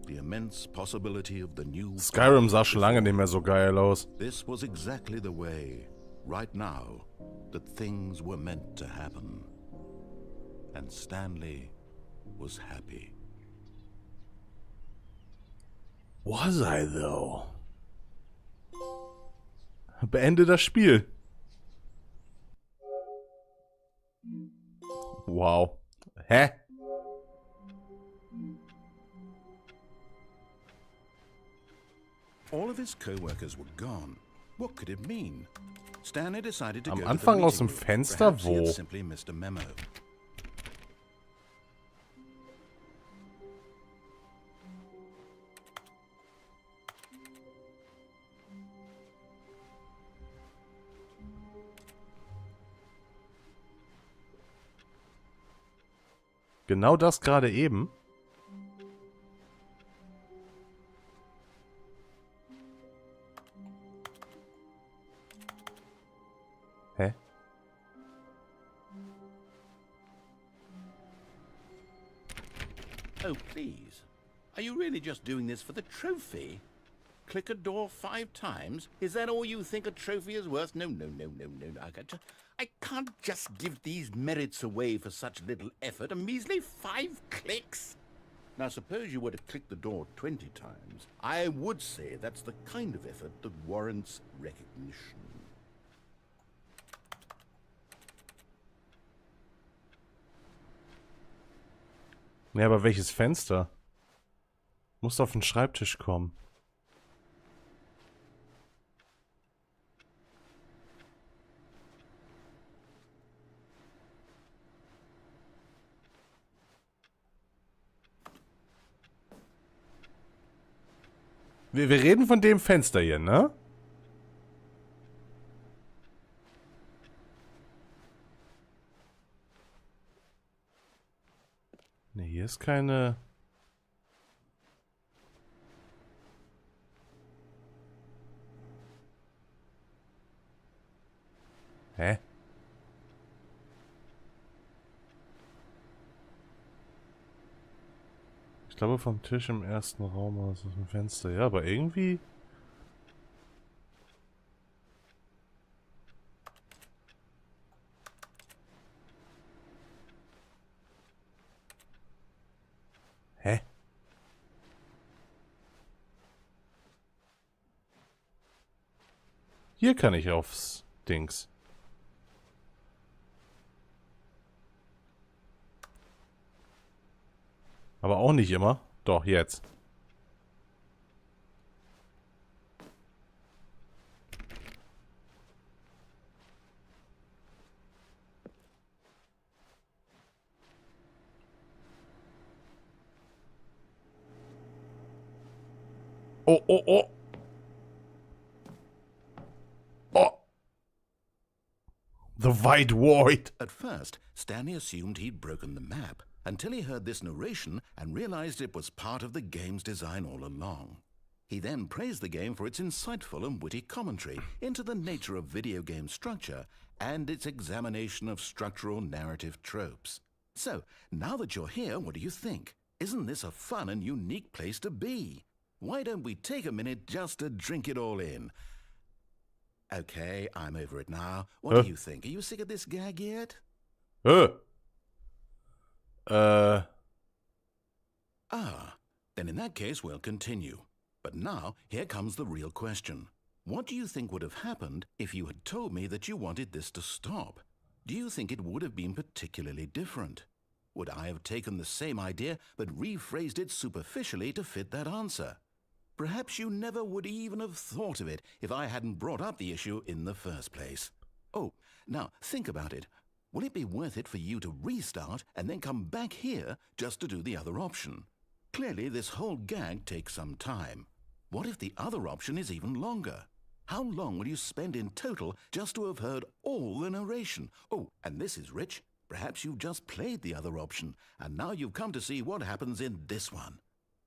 the immense possibility of the new... Skyrim sah schon lange nicht mehr so geil aus. This was exactly the way, right now, that things were meant to happen. And Stanley was happy. Was I though? Beende das Spiel. Wow. Hä? All of his co-workers were gone. What could it mean? Stanley decided to Am go Anfang to the aus dem meeting. Fenster, Perhaps he had wo? simply missed a memo. Genau das gerade eben. Hä? Oh, please. Are you really just doing this for the trophy? Click a door 5 times? Is that all you think a trophy is worth? No, no, no, no, no. I can't just give these merits away for such little effort. A measly 5 clicks? Now, suppose you were to click the door 20 times. I would say that's the kind of effort that warrants recognition. Ja, aber welches Fenster? Muss auf den Schreibtisch kommen. Wir reden von dem Fenster hier, ne? Ne, hier ist keine... Hä? Ich glaube vom Tisch im ersten Raum aus dem Fenster. Ja, aber irgendwie... Hä? Hier kann ich aufs Dings. Aber auch nicht immer. Doch, jetzt. Oh, oh, oh. Oh. The White Void. At first, Stanley assumed he'd broken the map, until he heard this narration and realized it was part of the game's design all along. He then praised the game for its insightful and witty commentary into the nature of video game structure and its examination of structural narrative tropes. So, now that you're here, what do you think? Isn't this a fun and unique place to be? Why don't we take a minute just to drink it all in? Okay, I'm over it now. What do you think? Are you sick of this gag yet? Then in that case, we'll continue. But now, here comes the real question. What do you think would have happened if you had told me that you wanted this to stop? Do you think it would have been particularly different? Would I have taken the same idea but rephrased it superficially to fit that answer? Perhaps you never would even have thought of it if I hadn't brought up the issue in the first place. Oh, now think about it. Will it be worth it for you to restart and then come back here just to do the other option? Clearly, this whole gag takes some time. What if the other option is even longer? How long will you spend in total just to have heard all the narration? Oh, and this is rich. Perhaps you've just played the other option, and now you've come to see what happens in this one.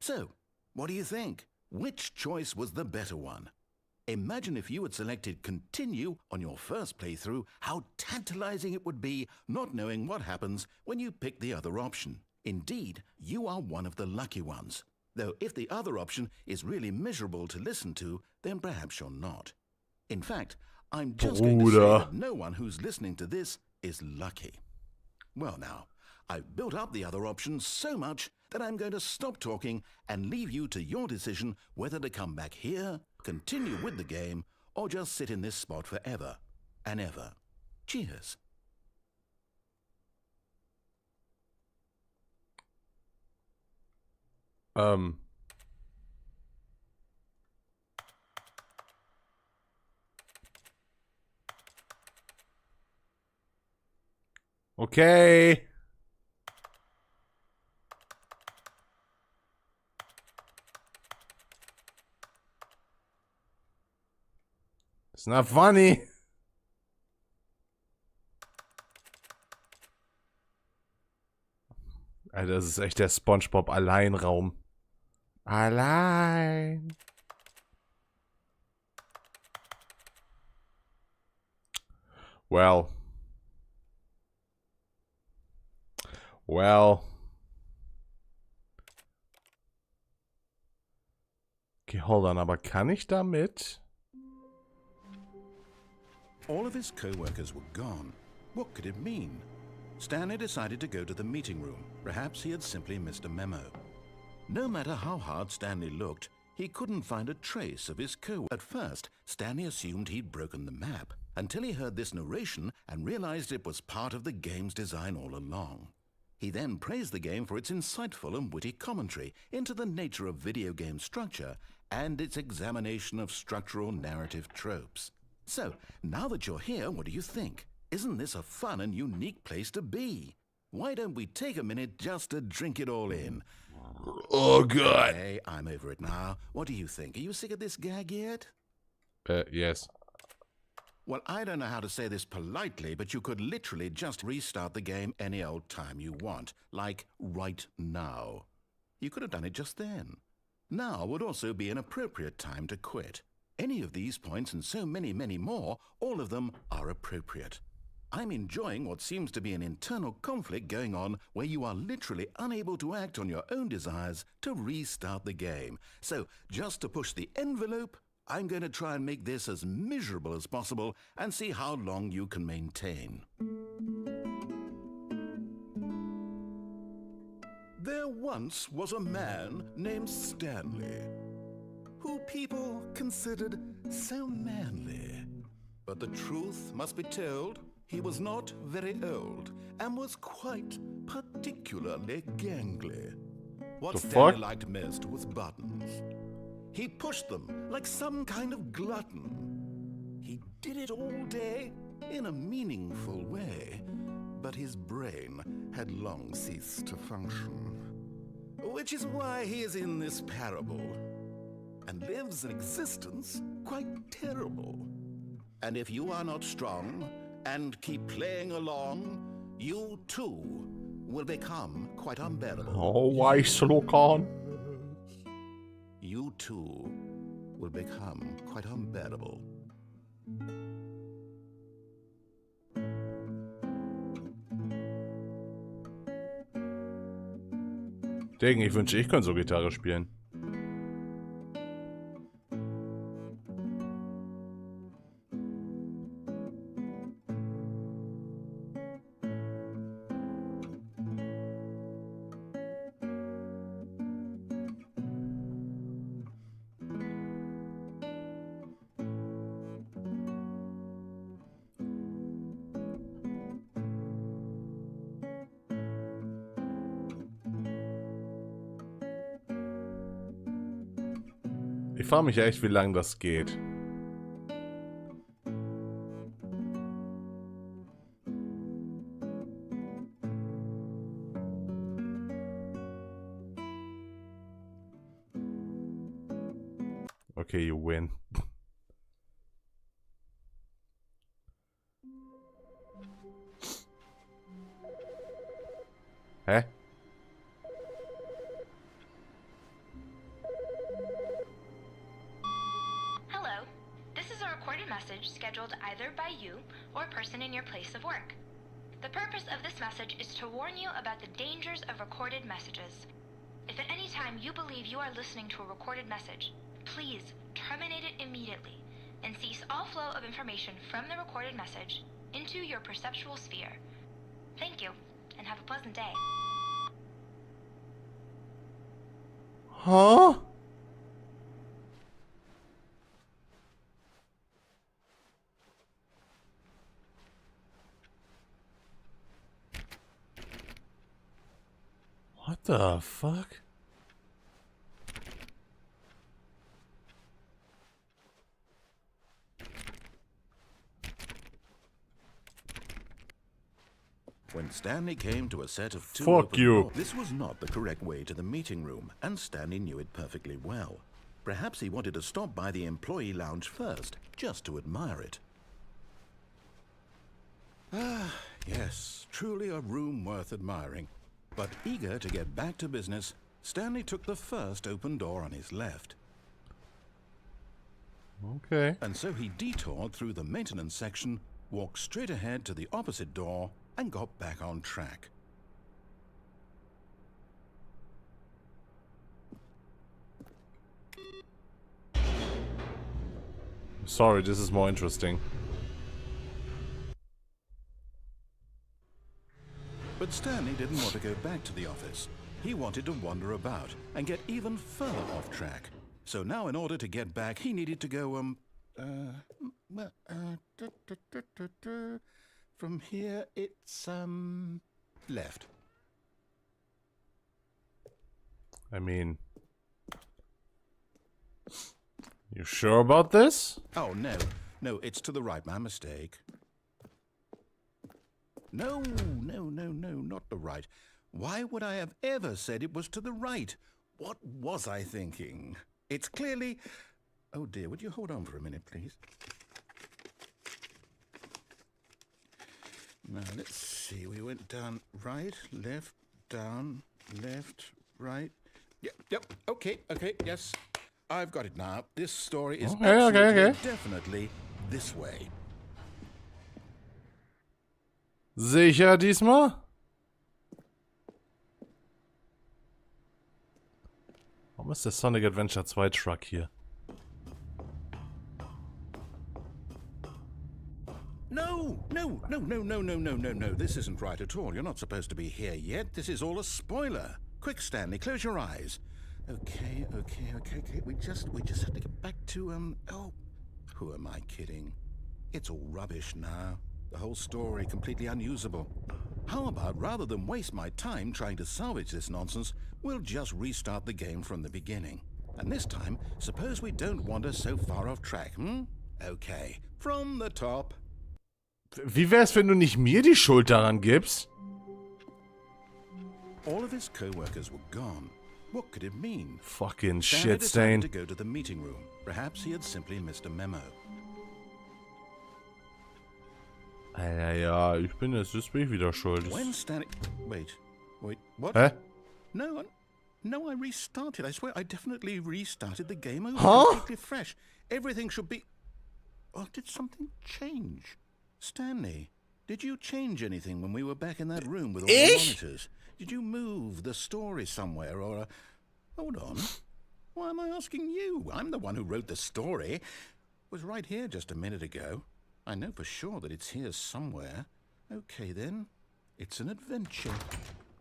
So, what do you think? Which choice was the better one? Imagine if you had selected continue on your first playthrough, how tantalizing it would be not knowing what happens when you pick the other option. Indeed, you are one of the lucky ones. Though if the other option is really miserable to listen to, then perhaps you're not. In fact, I'm just going to say that no one who's listening to this is lucky. Well now, I've built up the other option so much that I'm going to stop talking and leave you to your decision whether to come back here, continue with the game, or just sit in this spot forever and ever. Cheers. Okay. It's not funny. Alter, das ist echt der SpongeBob-Alleinraum. Allein. Well. Okay, hold on, aber kann ich damit? All of his co-workers were gone. What could it mean? Stanley decided to go to the meeting room. Perhaps he had simply missed a memo. No matter how hard Stanley looked, he couldn't find a trace of his co-worker. At first, Stanley assumed he'd broken the map, until he heard this narration and realized it was part of the game's design all along. He then praised the game for its insightful and witty commentary into the nature of video game structure and its examination of structural narrative tropes. So, now that you're here, what do you think? Isn't this a fun and unique place to be? Why don't we take a minute just to drink it all in? Oh, God. Okay, I'm over it now. What do you think? Are you sick of this gag yet? Yes. Well, I don't know how to say this politely, but you could literally just restart the game any old time you want, like right now. You could have done it just then. Now would also be an appropriate time to quit. Any of these points and so many, many more, all of them are appropriate. I'm enjoying what seems to be an internal conflict going on where you are literally unable to act on your own desires to restart the game. So, just to push the envelope, I'm going to try and make this as miserable as possible and see how long you can maintain. There once was a man named Stanley, who people considered so manly. But the truth must be told, he was not very old and was quite particularly gangly. What The Stanley fuck? liked most was buttons. He pushed them like some kind of glutton. He did it all day in a meaningful way, but his brain had long ceased to function. Which is why he is in this parable and lives an existence quite terrible. And if you are not strong and keep playing along, you too will become quite unbearable. Oh, why Slokan? You too will become quite unbearable. Degen, ich wünschte, ich könnte so Gitarre spielen. Ich frage mich echt, wie lange das geht. Okay, you win. Hä? Hello. This is a recorded message scheduled either by you or a person in your place of work. The purpose of this message is to warn you about the dangers of recorded messages. If at any time you believe you are listening to a recorded message, please terminate it immediately and cease all flow of information from the recorded message into your perceptual sphere. Thank you, and have a pleasant day. Huh? What the fuck? When Stanley came to a set of two Fuck open you. doors, this was not the correct way to the meeting room, and Stanley knew it perfectly well. Perhaps he wanted to stop by the employee lounge first, just to admire it. Ah, yes, truly a room worth admiring. But eager to get back to business, Stanley took the first open door on his left. Okay. And so he detoured through the maintenance section, walked straight ahead to the opposite door, and got back on track. Sorry, this is more interesting. But Stanley didn't want to go back to the office. He wanted to wander about and get even further off track. So now in order to get back, he needed to go, from here it's, left. I mean... You sure about this? Oh, no. No, it's to the right. My mistake. No, not the right. Why would I have ever said it was to the right? What was I thinking? It's clearly... Oh, dear, would you hold on for a minute, please? Now, let's see. We went down right, left, down, left, right. Yep, okay, yes. I've got it now. This story is absolutely, definitely this way. Sicher diesmal? Warum ist der Sonic Adventure 2 Truck hier? No. This isn't right at all. You're not supposed to be here yet. This is all a spoiler. Quick, Stanley, close your eyes. Okay. We just have to get back to, oh, who am I kidding? It's all rubbish now. The whole story completely unusable. How about rather than waste my time trying to salvage this nonsense, we'll just restart the game from the beginning. And this time, suppose we don't wander so far off track, Okay, from the top. Wie wär's, wenn du nicht mir die Schuld daran gibst? All of his co-workers were gone. What could it mean? Fucking Stanley shit stain. decided to go to the meeting room. Perhaps he had simply missed a memo. Alter, ja, jetzt bin ich wieder schuld. When Stanley... Wait, what? Hä? No, I restarted. I swear, I definitely restarted the game over completely fresh. Everything should be... Oh, did something change? Stanley, did you change anything when we were back in that room with all the monitors? Did you move the story somewhere or... Hold on. Why am I asking you? I'm the one who wrote the story. It was right here just a minute ago. I know for sure that it's here somewhere. Okay, then. It's an adventure.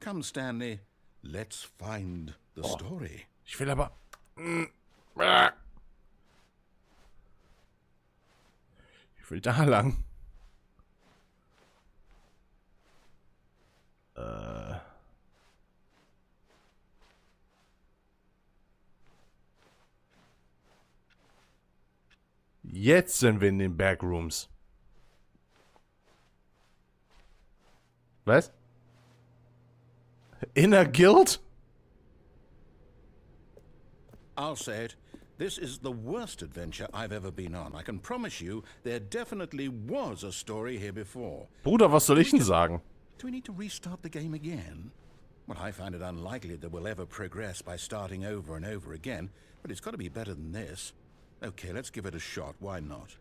Come, Stanley. Let's find the story. Ich will aber... Ich will da lang. Jetzt sind wir in den Backrooms. Was? Inner Guild? I'll say it. This is the worst adventure I've ever been on. I can promise you there definitely was a story here before. Bruder, was soll ich denn sagen? Do we need to restart the game again? Well, I find it unlikely that we'll ever progress by starting over and over again, but it's got to be better than this. Okay, let's give it a shot. Why not?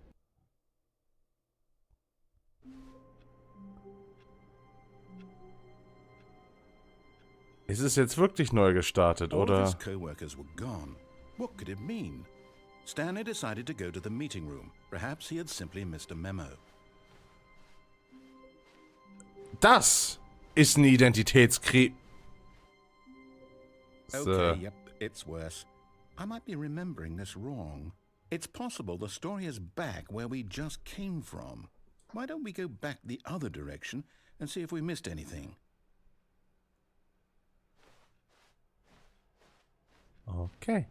Ist es jetzt wirklich neu gestartet, All oder? of his co-workers were gone. What could it mean? Stanley decided to go to the meeting room. Perhaps he had simply missed a memo. Das ist ein Identitätskrieg. Okay, yep, it's worse. I might be remembering this wrong. It's possible the story is back where we just came from. Why don't we go back the other direction and see if we missed anything? Okay.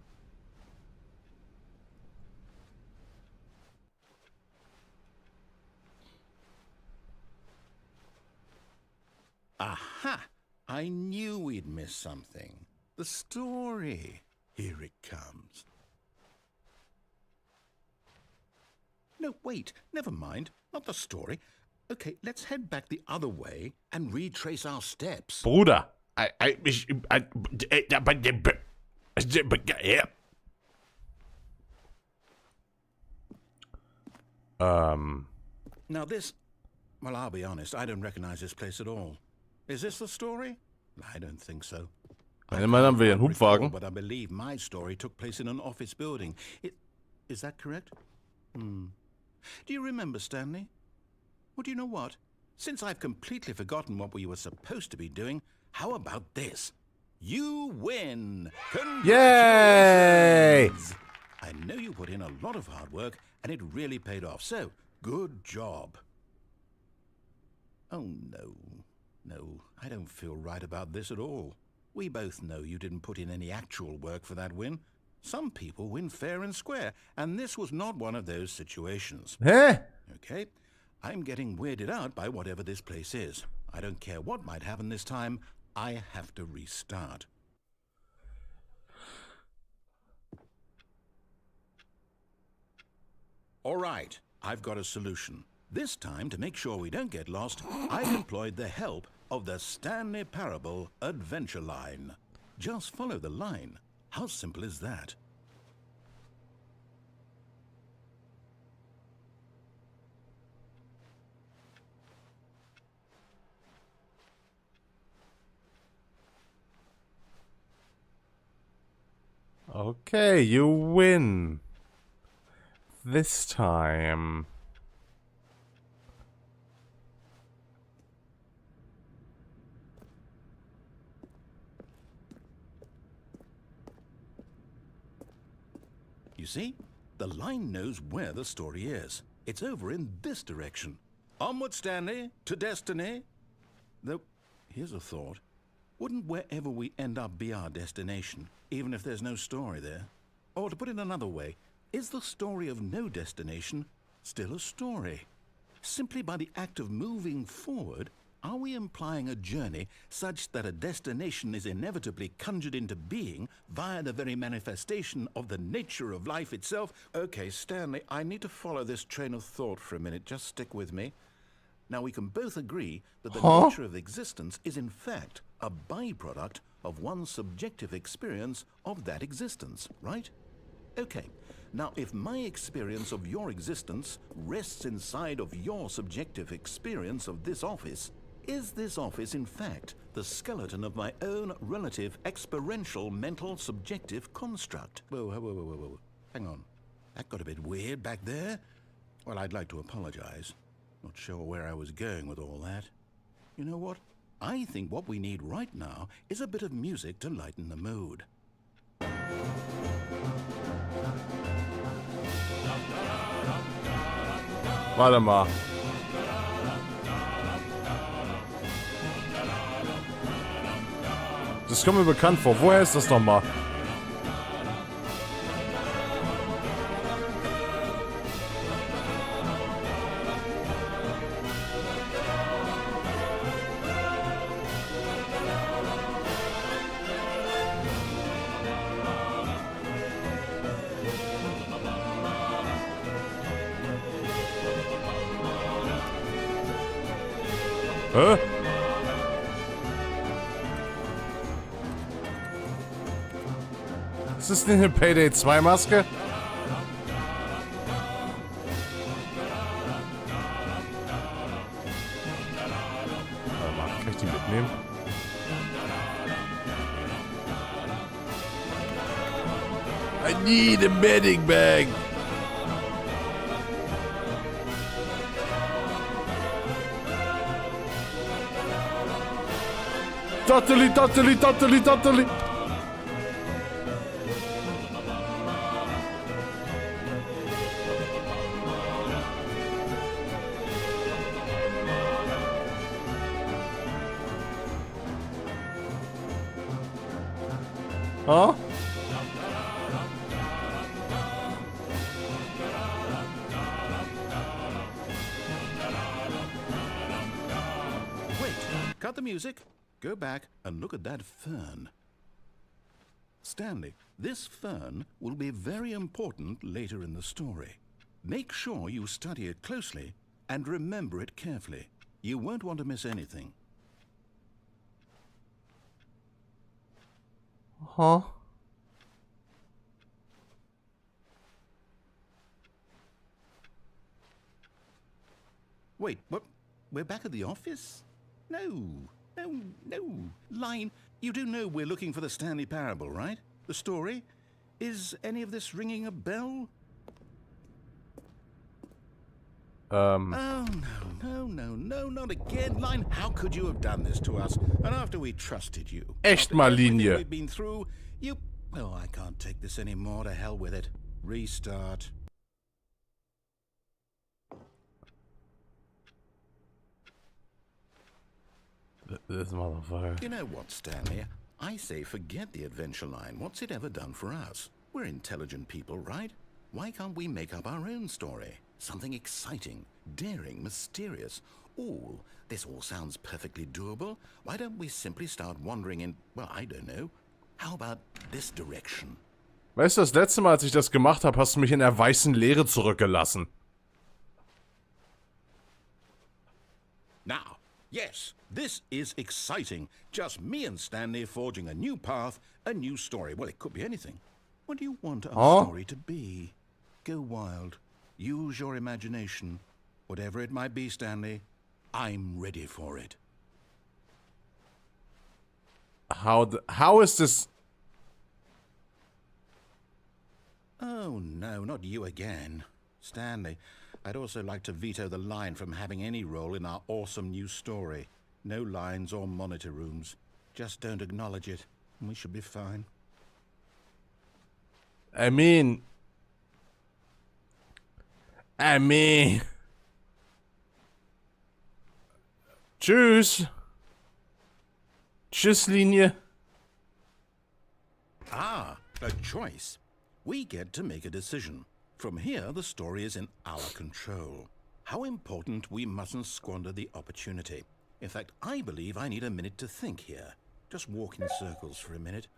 Aha! I knew we'd miss something. The story. Here it comes. No, wait. Never mind. Not the story. Okay, let's head back the other way and retrace our steps. Bruder. Now this... Well, I'll be honest. I don't recognize this place at all. Is this the story? I don't think so. Immerhin haben wir hier einen Hubwagen. But I believe my story took place in an office building. Is that correct? Do you remember, Stanley? Well, do you know what? Since I've completely forgotten what we were supposed to be doing, how about this? You win! Congratulations! Yay! I know you put in a lot of hard work, and it really paid off, so good job. Oh, no. No, I don't feel right about this at all. We both know you didn't put in any actual work for that win. Some people win fair and square, and this was not one of those situations. Hä? Okay, I'm getting weirded out by whatever this place is. I don't care what might happen this time. I have to restart. All right, I've got a solution. This time, to make sure we don't get lost, I've employed the help of the Stanley Parable Adventure Line. Just follow the line. How simple is that? Okay, you win. This time. You see, the line knows where the story is. It's over in this direction. Onward, Stanley, to destiny. Though, here's a thought. Wouldn't wherever we end up be our destination, even if there's no story there? Or to put it another way, is the story of no destination still a story? Simply by the act of moving forward, are we implying a journey such that a destination is inevitably conjured into being via the very manifestation of the nature of life itself? Okay, Stanley, I need to follow this train of thought for a minute. Just stick with me. Now, we can both agree that the nature of existence is in fact a byproduct of one's subjective experience of that existence, right? Okay. Now, if my experience of your existence rests inside of your subjective experience of this office, is this office, in fact, the skeleton of my own relative experiential mental subjective construct? Whoa. Hang on. That got a bit weird back there. Well, I'd like to apologize. Not sure where I was going with all that. You know what? I think what we need right now is a bit of music to lighten the mood. Warte mal. Das kommt mir bekannt vor. Woher ist das nochmal? Hä? Ist das nicht eine Payday 2 Maske? Warte mal, kann ich die mitnehmen? I need a bedding bag. Totally. Huh? Wait, cut the music. Go back and look at that fern. Stanley, this fern will be very important later in the story. Make sure you study it closely and remember it carefully. You won't want to miss anything. Huh? Wait, what? We're back at the office? No. Line, you do know we're looking for the Stanley Parable, right? The story? Is any of this ringing a bell? Oh, no, not again. Line, how could you have done this to us? And after we trusted you. Echt After mal everything Linie. we've been through, you... Oh, I can't take this anymore. To hell with it. Restart. This motherfucker. You know what, Stanley? I say forget the adventure line. What's it ever done for us? We're intelligent people, right? Why can't we make up our own story? Something exciting, daring, mysterious. Ooh, this all sounds perfectly doable. Why don't we simply start wandering in, well, I don't know. How about this direction? Weißt du, das letzte Mal, als ich das gemacht habe, hast du mich in der weißen Leere zurückgelassen. Now, yes, this is exciting. Just me and Stanley forging a new path, a new story. Well, it could be anything. What do you want our story to be? Go wild. Use your imagination. Whatever it might be, Stanley, I'm ready for it. How is this? Oh, no, not you again. Stanley, I'd also like to veto the line from having any role in our awesome new story. No lines or monitor rooms. Just don't acknowledge it, and we should be fine. I mean... Tschüss. Tschüss, Linie. Ah, a choice. We get to make a decision. From here, the story is in our control. How important we mustn't squander the opportunity. In fact, I believe I need a minute to think here. Just walk in circles for a minute.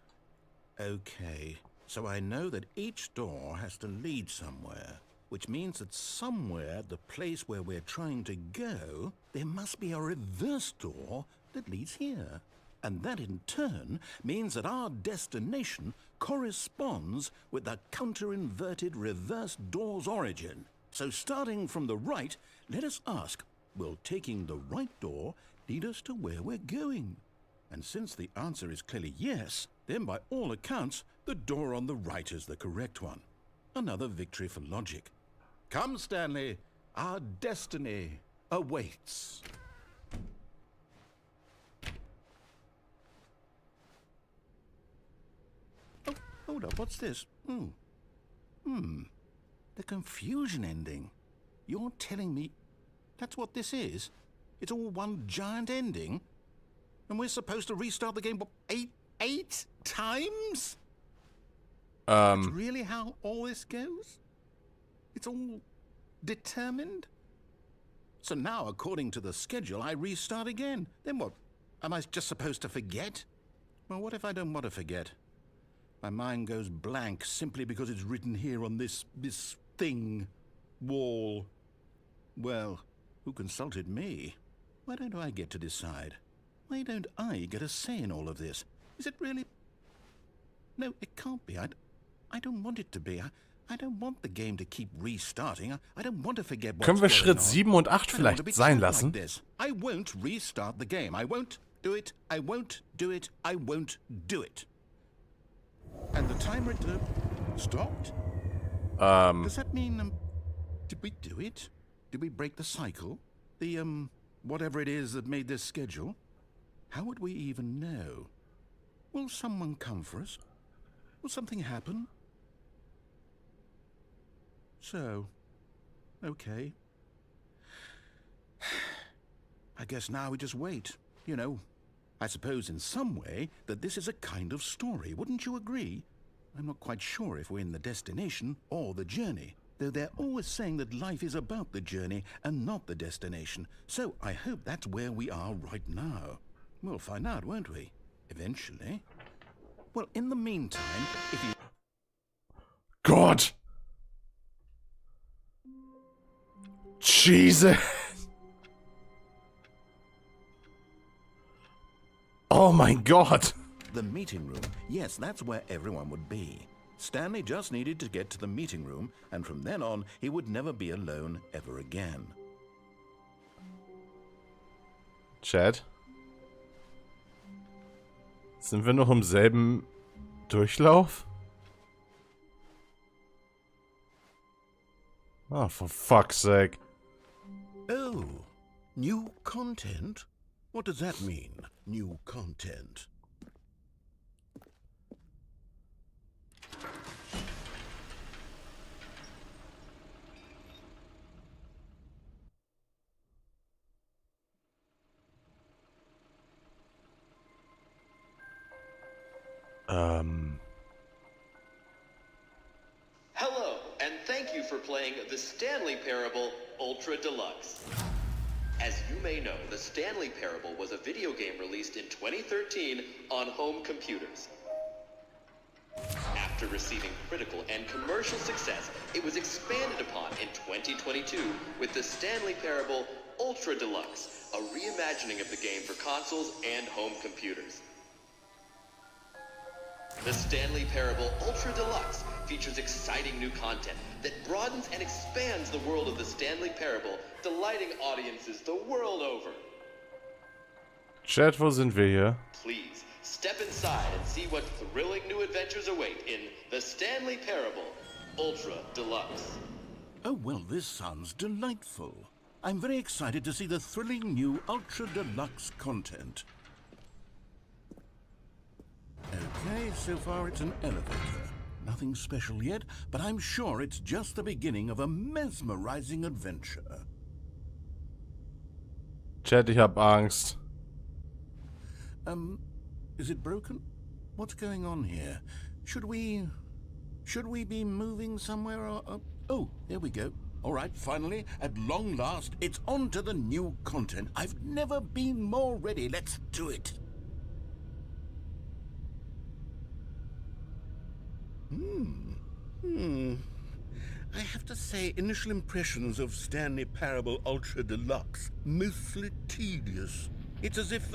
Okay, so I know that each door has to lead somewhere, which means that somewhere, the place where we're trying to go, there must be a reverse door that leads here. And that in turn means that our destination corresponds with the counter-inverted reverse door's origin. So starting from the right, let us ask, will taking the right door lead us to where we're going? And since the answer is clearly yes, then by all accounts, the door on the right is the correct one. Another victory for logic. Come, Stanley, our destiny awaits. Oh, hold up, what's this? The confusion ending. You're telling me that's what this is? It's all one giant ending? And we're supposed to restart the game, what, eight times? That's really how all this goes? It's all determined? So now, according to the schedule, I restart again. Then what? Am I just supposed to forget? Well, what if I don't want to forget? My mind goes blank simply because it's written here on this thing, wall. Well, who consulted me? Why don't I get to decide? Why don't I get a say in all of this? Is it really? No, it can't be. I don't want it to be. I don't want the game to keep restarting. I don't want to forget what's Können wir going Schritt on. 7 und 8 I don't want to vielleicht be sein treated like lassen? this. I won't restart the game. I won't do it. I won't do it. I won't do it. And the timer stopped? Does that mean, did we do it? Did we break the cycle? The, whatever it is that made this schedule? How would we even know? Will someone come for us? Will something happen? So, okay. I guess now we just wait, you know. I suppose in some way that this is a kind of story, wouldn't you agree? I'm not quite sure if we're in the destination or the journey, though they're always saying that life is about the journey and not the destination. So I hope that's where we are right now. We'll find out, won't we? Eventually. Well, in the meantime, if you... Gott! Jesus! Oh mein Gott! The meeting room, yes, that's where everyone would be. Stanley just needed to get to the meeting room, and from then on, he would never be alone ever again. Chat? Sind wir noch im selben Durchlauf? Oh, for fuck's sake. Oh, new content? What does that mean, new content? Hello, and thank you for playing the Stanley Parable Ultra Deluxe. As you may know, the Stanley Parable was a video game released in 2013 on home computers. After receiving critical and commercial success, it was expanded upon in 2022 with the Stanley Parable Ultra Deluxe, a reimagining of the game for consoles and home computers. The Stanley Parable Ultra Deluxe features exciting new content that broadens and expands the world of the Stanley Parable, delighting audiences the world over. Chat, wo sind wir hier? Please, step inside and see what thrilling new adventures await in the Stanley Parable Ultra Deluxe. Oh, well, this sounds delightful. I'm very excited to see the thrilling new Ultra Deluxe content. Okay, so far it's an elevator. Nothing special yet, but I'm sure it's just the beginning of a mesmerizing adventure. Chat, ich hab Angst. Is it broken? What's going on here? Should we be moving somewhere or... Oh, there we go. All right, finally, at long last, it's on to the new content. I've never been more ready. Let's do it. I have to say, initial impressions of Stanley Parable Ultra Deluxe, mostly tedious. It's as if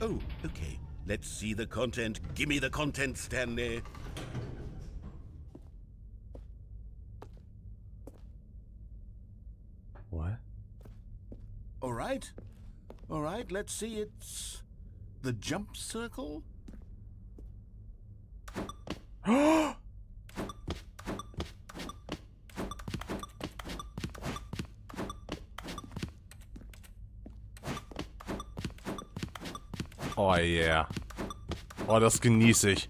Oh, okay. Let's see the content. Gimme the content, Stanley. What? All right. All right, let's see. It's the jump circle. Oh yeah. Oh, das genieße ich.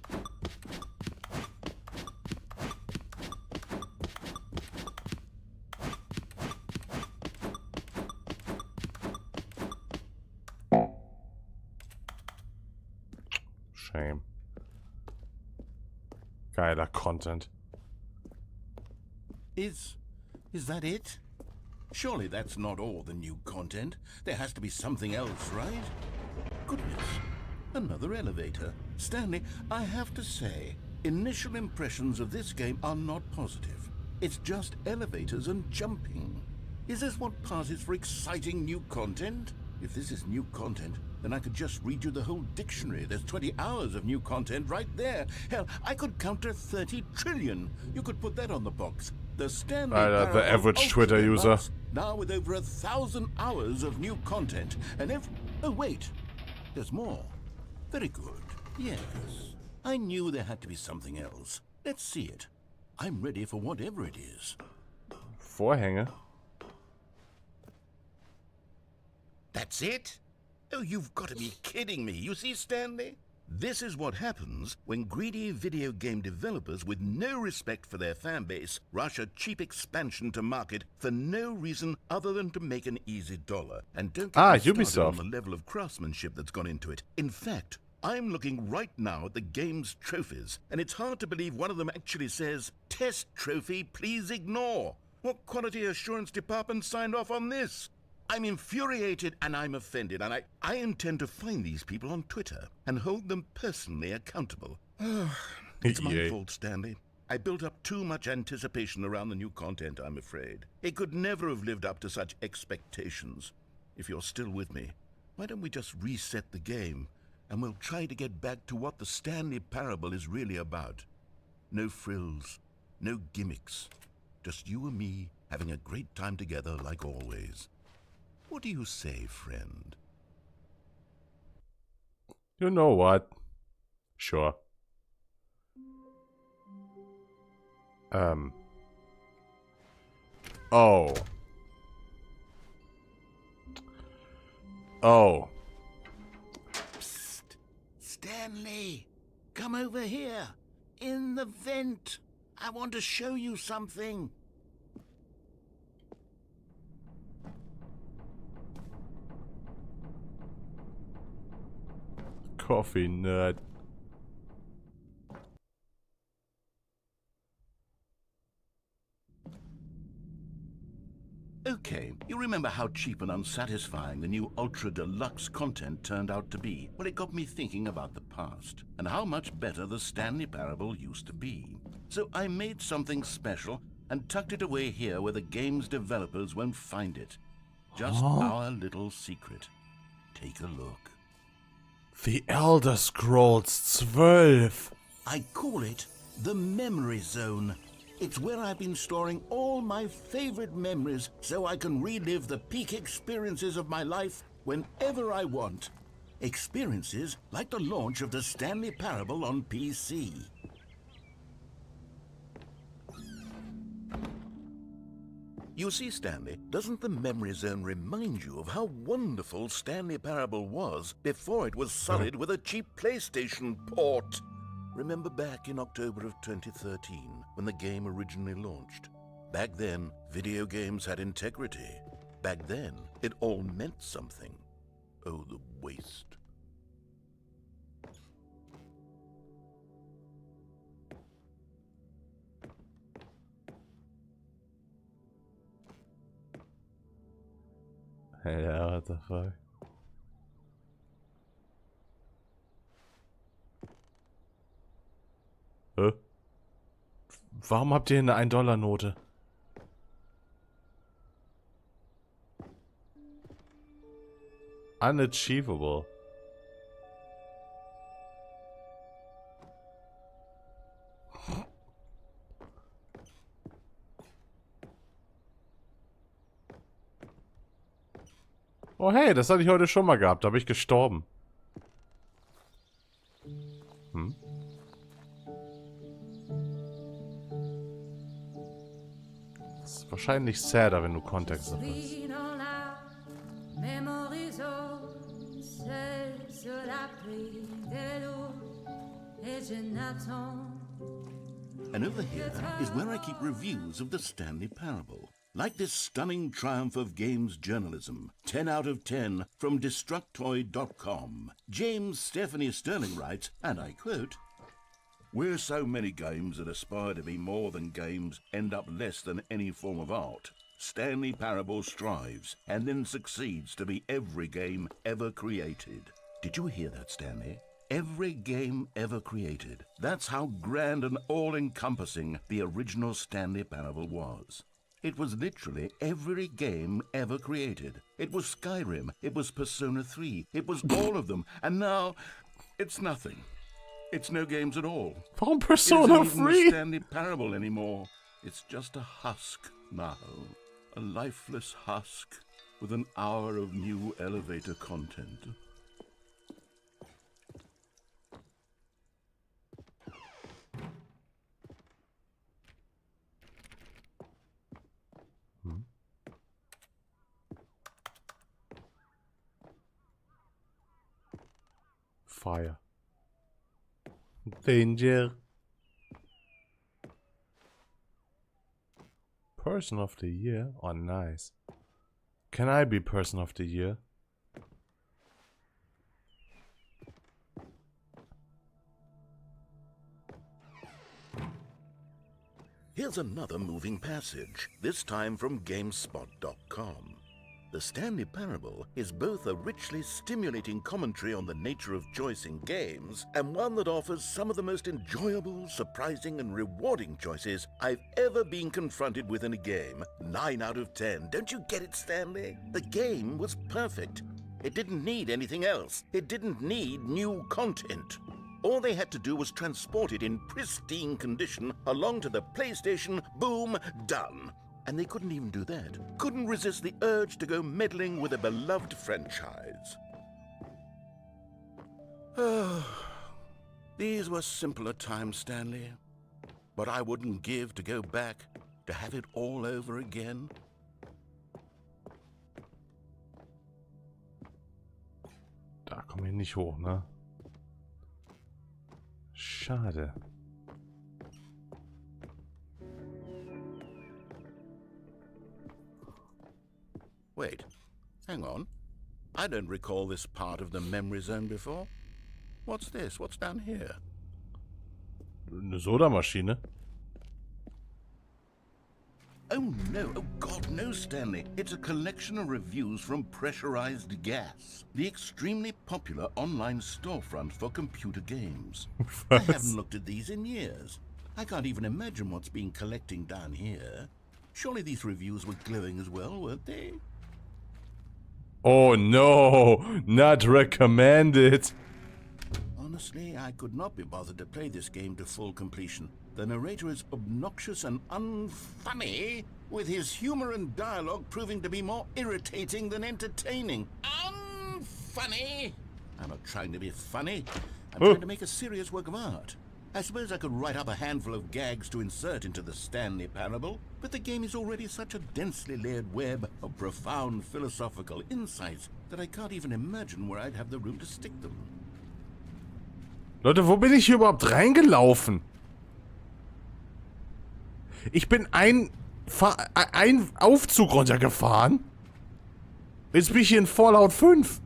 Shame. Geiler Content. Is that it? Surely that's not all the new content. There has to be something else, right? Goodness, another elevator. Stanley, I have to say, initial impressions of this game are not positive. It's just elevators and jumping. Is this what passes for exciting new content? If this is new content, then I could just read you the whole dictionary. There's 20 hours of new content right there. Hell, I could counter 30 trillion. You could put that on the box. The Stanley Parable the average Ultra Twitter user. Deluxe, now with over 1,000 hours of new content. And oh wait, there's more. Very good. Yes. I knew there had to be something else. Let's see it. I'm ready for whatever it is. Vorhänge. That's it? Oh, you've got to be kidding me. You see, Stanley? This is what happens when greedy video game developers with no respect for their fan base rush a cheap expansion to market for no reason other than to make an easy dollar. And don't get me started on the level of craftsmanship that's gone into it. In fact, I'm looking right now at the game's trophies, and it's hard to believe one of them actually says, "Test trophy, please ignore." What quality assurance department signed off on this? I'm infuriated and I'm offended, and I intend to find these people on Twitter and hold them personally accountable. It's my fault, Stanley. I built up too much anticipation around the new content, I'm afraid. It could never have lived up to such expectations. If you're still with me, why don't we just reset the game, and we'll try to get back to what the Stanley Parable is really about. No frills, no gimmicks. Just you and me having a great time together like always. What do you say, friend? You know what? Sure. Oh. Oh. Psst. Stanley, come over here. In the vent. I want to show you something. Coffee nerd. Okay, you remember how cheap and unsatisfying the new Ultra Deluxe content turned out to be? Well, it got me thinking about the past, and how much better the Stanley Parable used to be. So I made something special and tucked it away here where the game's developers won't find it. Just our little secret. Take a look. The Elder Scrolls 12. I call it the Memory Zone. It's where I've been storing all my favorite memories so I can relive the peak experiences of my life whenever I want. Experiences like the launch of the Stanley Parable on PC. You see, Stanley, doesn't the Memory Zone remind you of how wonderful Stanley Parable was before it was sullied with a cheap PlayStation port? Remember back in October of 2013, when the game originally launched? Back then, video games had integrity. Back then, it all meant something. Oh, the waste. Ja, what the fuck? Warum habt ihr eine 1-Dollar-Note? Unachievable. Oh hey, das hatte ich heute schon mal gehabt. Da bin ich gestorben. Hm? Das ist wahrscheinlich sadder, wenn du Kontext hast. And over here is where I keep reviews of the Stanley Parable. Like this stunning triumph of games journalism, 10 out of 10 from Destructoid.com. James Stephanie Sterling writes, and I quote, "Where so many games that aspire to be more than games end up less than any form of art, Stanley Parable strives and then succeeds to be every game ever created." Did you hear that, Stanley? Every game ever created. That's how grand and all-encompassing the original Stanley Parable was. It was literally every game ever created. It was Skyrim, it was Persona 3, it was all of them, and now it's nothing. It's no games at all. Warum Persona It isn't even 3? a Stanley Parable anymore. It's just a husk now. A lifeless husk with an hour of new elevator content. Fire. Danger. Person of the Year? Oh, nice. Can I be Person of the Year? Here's another moving passage, this time from GameSpot.com. The Stanley Parable is both a richly stimulating commentary on the nature of choice in games and one that offers some of the most enjoyable, surprising, and rewarding choices I've ever been confronted with in a game. 9 out of 10. Don't you get it, Stanley? The game was perfect. It didn't need anything else. It didn't need new content. All they had to do was transport it in pristine condition along to the PlayStation, boom, done. And they couldn't even do that. Couldn't resist the urge to go meddling with a beloved franchise. These were simpler times, Stanley. But I wouldn't give to go back, to have it all over again. Da komme ich nicht hoch, ne? Schade. Wait, hang on. I don't recall this part of the memory zone before. What's this? What's down here? Eine Sodamaschine? Oh no, oh God, no, Stanley. It's a collection of reviews from Pressurized Gas, the extremely popular online storefront for computer games. I haven't looked at these in years. I can't even imagine what's been collecting down here. Surely these reviews were glowing as well, weren't they? Oh no, not recommended. Honestly, I could not be bothered to play this game to full completion. The narrator is obnoxious and unfunny, with his humor and dialogue proving to be more irritating than entertaining. Unfunny? I'm not trying to be funny. I'm trying to make a serious work of art. I suppose I could write up a handful of gags to insert into the Stanley Parable, but the game is already such a densely layered web of profound philosophical insights that I can't even imagine where I'd have the room to stick them. Leute, wo bin ich hier überhaupt reingelaufen? Ich bin ein Aufzug runtergefahren. Jetzt bin ich hier in Fallout 5.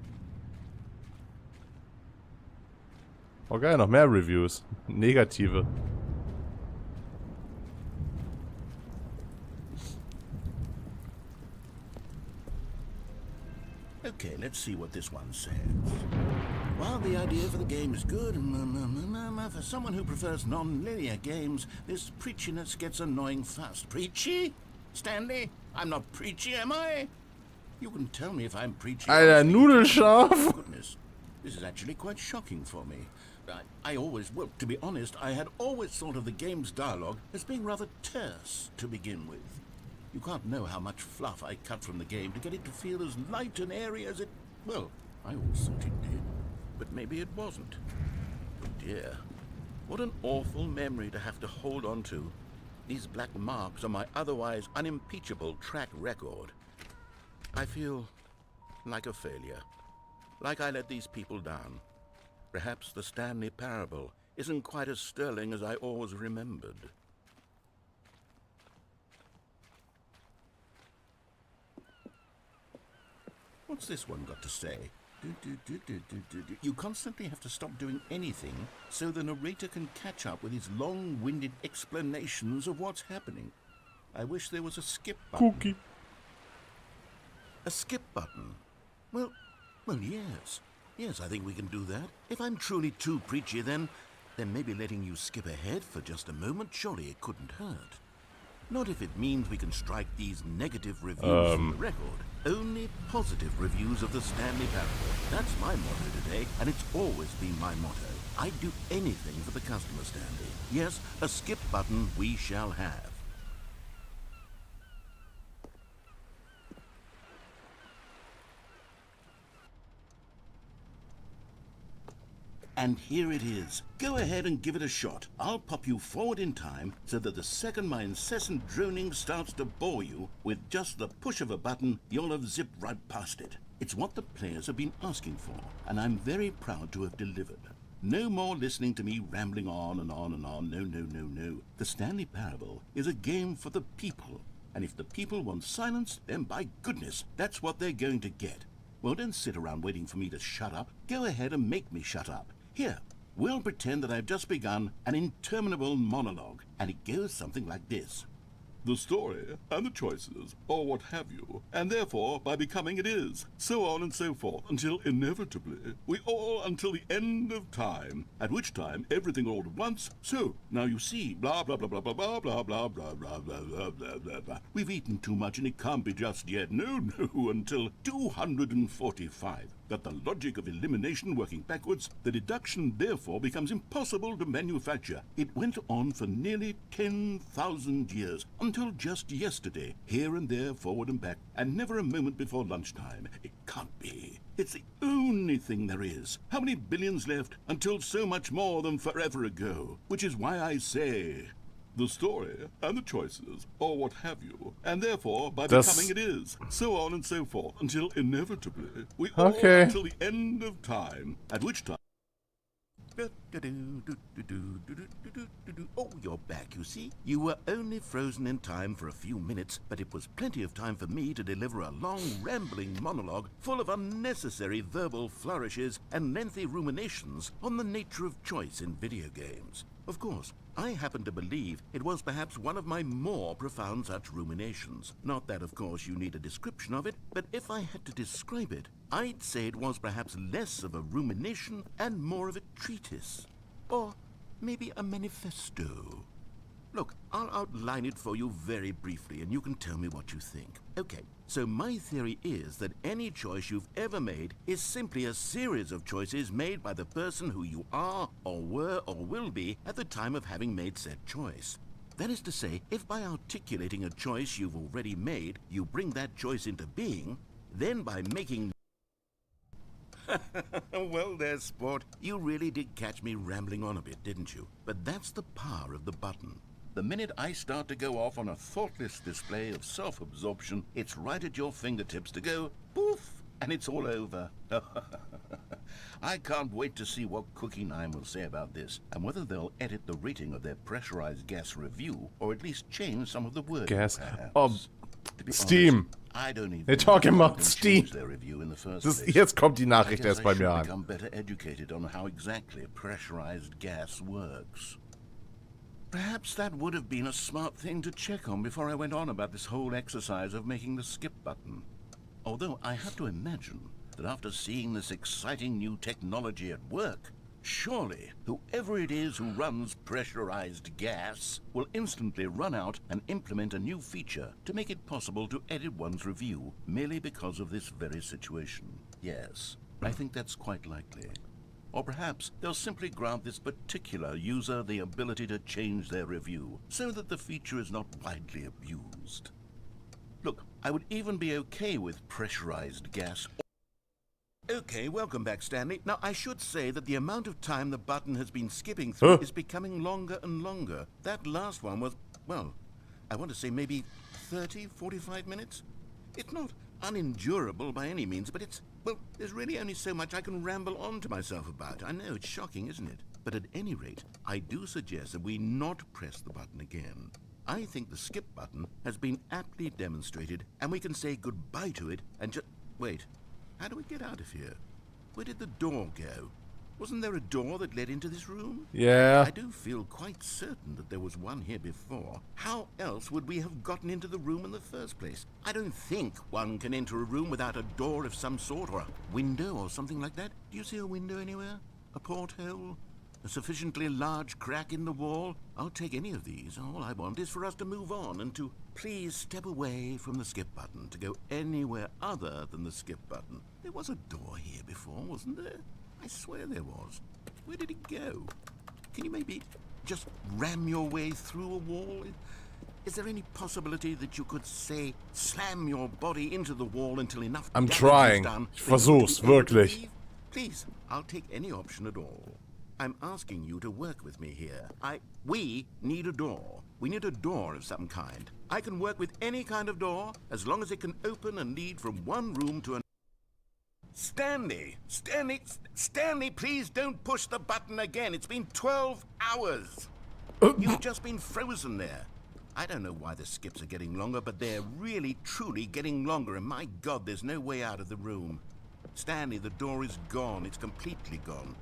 Okay, noch mehr Reviews. Negative. Okay, let's see what this one says. While the idea for the game is good, for someone who prefers non-linear games, this preachiness gets annoying fast. Preachy? Stanley? I'm not preachy, am I? You can tell me if I'm preachy. Alter, Nudelscharf! Goodness, this is actually quite shocking for me. I always, well, to be honest, I had always thought of the game's dialogue as being rather terse to begin with. You can't know how much fluff I cut from the game to get it to feel as light and airy as it... Well, I always thought it did. But maybe it wasn't. Oh dear. What an awful memory to have to hold on to. These black marks on my otherwise unimpeachable track record. I feel like a failure. Like I let these people down. Perhaps the Stanley parable isn't quite as sterling as I always remembered. What's this one got to say? You constantly have to stop doing anything so the narrator can catch up with his long-winded explanations of what's happening. I wish there was a skip button. Cookie. A skip button? Well, yes. Yes, I think we can do that. If I'm truly too preachy, then maybe letting you skip ahead for just a moment, surely it couldn't hurt. Not if it means we can strike these negative reviews from the record. Only positive reviews of the Stanley parable. That's my motto today, and it's always been my motto. I'd do anything for the customer, Stanley. Yes, a skip button we shall have. And here it is. Go ahead and give it a shot. I'll pop you forward in time so that the second my incessant droning starts to bore you, with just the push of a button, you'll have zipped right past it. It's what the players have been asking for, and I'm very proud to have delivered. No more listening to me rambling on and on and on. No. The Stanley Parable is a game for the people, and if the people want silence, then by goodness, that's what they're going to get. Well, don't sit around waiting for me to shut up. Go ahead and make me shut up. Here, we'll pretend that I've just begun an interminable monologue, and it goes something like this. The story, and the choices, or what have you, and therefore, by becoming it is, so on and so forth, until inevitably, we all until the end of time, at which time everything all at once, so, now you see, blah blah blah blah blah blah blah blah blah blah blah blah blah blah blah. We've eaten too much and it can't be just yet, no, until 245. Got the logic of elimination working backwards, the deduction therefore becomes impossible to manufacture. It went on for nearly 10,000 years, until just yesterday, here and there, forward and back, and never a moment before lunchtime. It can't be. It's the only thing there is. How many billions left until so much more than forever ago? Which is why I say... the story, and the choices, or what have you, and therefore, by becoming it is, so on and so forth, until inevitably, we all until the end of time, at which time... Oh, you're back, you see. You were only frozen in time for a few minutes, but it was plenty of time for me to deliver a long, rambling monologue full of unnecessary verbal flourishes and lengthy ruminations on the nature of choice in video games. Of course, I happen to believe it was perhaps one of my more profound such ruminations. Not that, of course, you need a description of it, but if I had to describe it, I'd say it was perhaps less of a rumination and more of a treatise. Or maybe a manifesto. Look, I'll outline it for you very briefly, and you can tell me what you think. Okay, so my theory is that any choice you've ever made is simply a series of choices made by the person who you are, or were, or will be at the time of having made said choice. That is to say, if by articulating a choice you've already made, you bring that choice into being, then by making... Well there, sport. You really did catch me rambling on a bit, didn't you? But that's the power of the button. The minute I start to go off on a thoughtless display of self-absorption, it's right at your fingertips to go poof, and it's all over. I can't wait to see what Cookie 9 will say about this, and whether they'll edit the rating of their pressurized gas review, or at least change some of the wording. Gas. Oh, Steam. Honest, I don't even. They're talking about Steam. Their review in the first place. Jetzt kommt die Nachricht erst bei mir an. Become better educated on how exactly pressurized gas works. Perhaps that would have been a smart thing to check on before I went on about this whole exercise of making the skip button. Although I have to imagine that after seeing this exciting new technology at work, surely whoever it is who runs pressurized gas will instantly run out and implement a new feature to make it possible to edit one's review merely because of this very situation. Yes, I think that's quite likely. Or perhaps they'll simply grant this particular user the ability to change their review so that the feature is not widely abused. Look, I would even be okay with pressurized gas. Okay, welcome back, Stanley. Now, I should say that the amount of time the button has been skipping through is becoming longer and longer. That last one was, well, I want to say maybe 30, 45 minutes? It's not unendurable by any means, but it's, well, there's really only so much I can ramble on to myself about. I know, it's shocking, isn't it? But at any rate, I do suggest that we not press the button again. I think the skip button has been aptly demonstrated, and we can say goodbye to it and just... Wait, how do we get out of here? Where did the door go? Wasn't there a door that led into this room? Yeah. I do feel quite certain that there was one here before. How else would we have gotten into the room in the first place? I don't think one can enter a room without a door of some sort, or a window or something like that. Do you see a window anywhere? A porthole? A sufficiently large crack in the wall? I'll take any of these. All I want is for us to move on and to please step away from the skip button, to go anywhere other than the skip button. There was a door here before, wasn't there? I swear there was. Where did it go? Can you maybe just ram your way through a wall? Is there any possibility that you could, say, slam your body into the wall until enough I'm damage trying. is done? Ich versuch's, wirklich. Please, I'll take any option at all. I'm asking you to work with me here. We need a door. We need a door of some kind. I can work with any kind of door as long as it can open and lead from one room to another. Stanley, please don't push the button again. It's been 12 hours. You've just been frozen there. I don't know why the skips are getting longer, but they're really, truly getting longer, and my God, there's no way out of the room. Stanley, the door is gone. It's completely gone.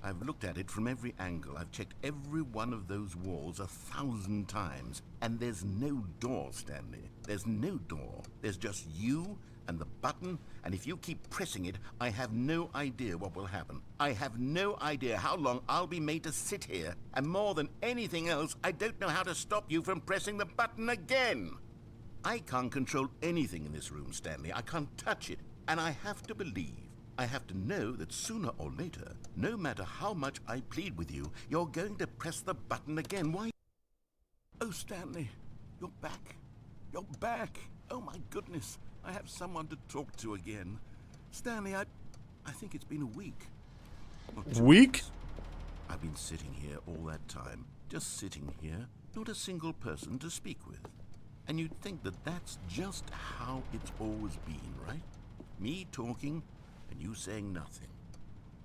I've looked at it from every angle. I've checked every one of those walls 1,000 times, and there's no door, Stanley. There's no door. There's just you and the button, and if you keep pressing it, I have no idea what will happen. I have no idea how long I'll be made to sit here, and more than anything else, I don't know how to stop you from pressing the button again. I can't control anything in this room, Stanley. I can't touch it, and I have to believe, I have to know that sooner or later, no matter how much I plead with you, you're going to press the button again. Why? Oh, Stanley, you're back. You're back. Oh, my goodness. I have someone to talk to again. Stanley, I think it's been a week. Week? I've been sitting here all that time, just sitting here, not a single person to speak with. And you'd think that that's just how it's always been, right? Me talking and you saying nothing.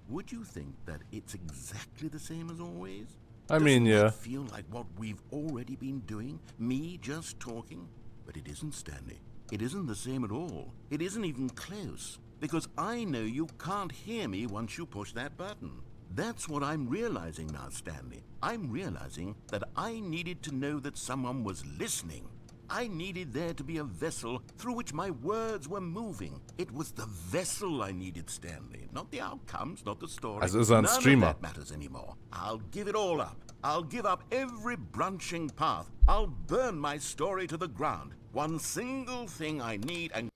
Would you think that it's exactly the same as always? I mean, yeah. Doesn't that feel like what we've already been doing? Me just talking? But it isn't, Stanley. It isn't the same at all. It isn't even close. Because I know you can't hear me once you push that button. That's what I'm realizing now, Stanley. I'm realizing that I needed to know that someone was listening. I needed there to be a vessel through which my words were moving. It was the vessel I needed, Stanley. Not the outcomes, not the story. Also ist er ein None Streamer. of that matters anymore. I'll give it all up. I'll give up every branching path. I'll burn my story to the ground. One single thing I need and...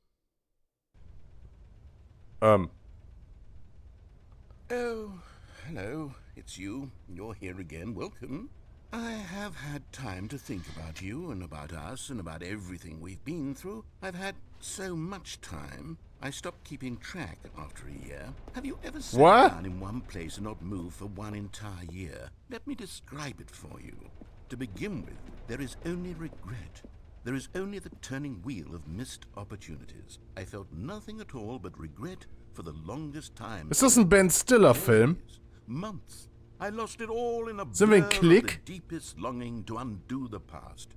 Oh, hello. It's you. You're here again. Welcome. I have had time to think about you and about us and about everything we've been through. I've had so much time, I stopped keeping track after a year. Have you ever sat down in one place and not moved for one entire year? Let me describe it for you. To begin with, there is only regret. There is only the turning wheel of missed opportunities. I felt nothing at all but regret for the longest time. Ist das ein Ben Stiller-Film? Months. I lost it all in a Sind wir blur ein of Klick? the deepest longing to undo the past.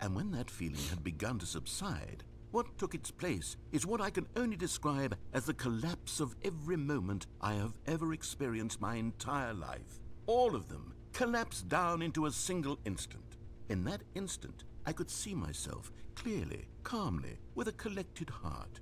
And when that feeling had begun to subside, what took its place is what I can only describe as the collapse of every moment I have ever experienced my entire life. All of them collapsed down into a single instant. In that instant, I could see myself clearly, calmly, with a collected heart.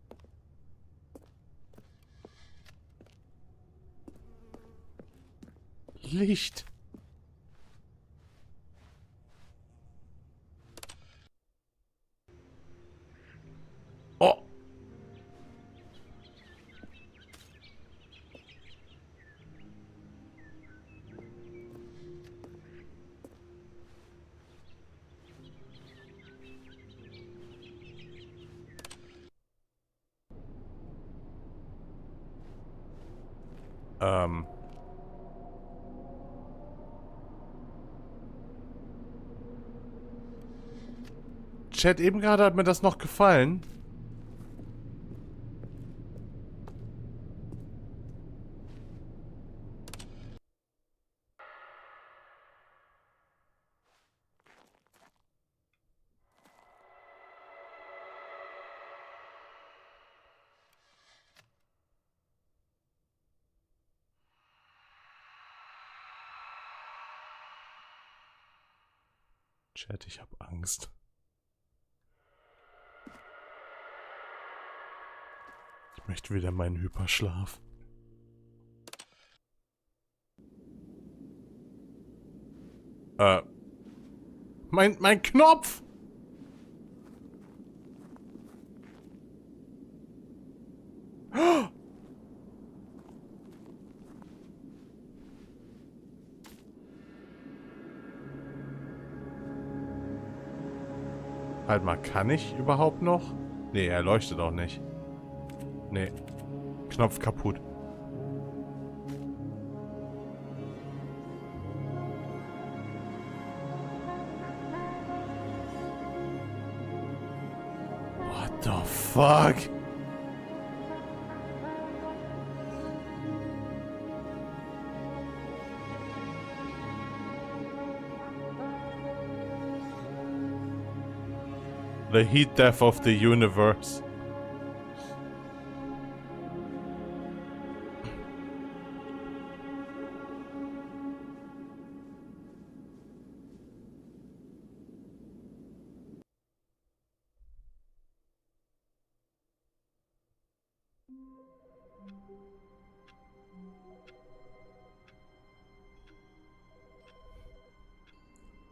Licht. Oh. Chat, eben gerade hat mir das noch gefallen. Chat, ich habe Angst. Ich möchte wieder meinen Hyperschlaf. Mein Knopf! Halt mal, kann ich überhaupt noch? Nee, er leuchtet auch nicht. Nee. Knopf kaputt. What the fuck? The heat death of the universe.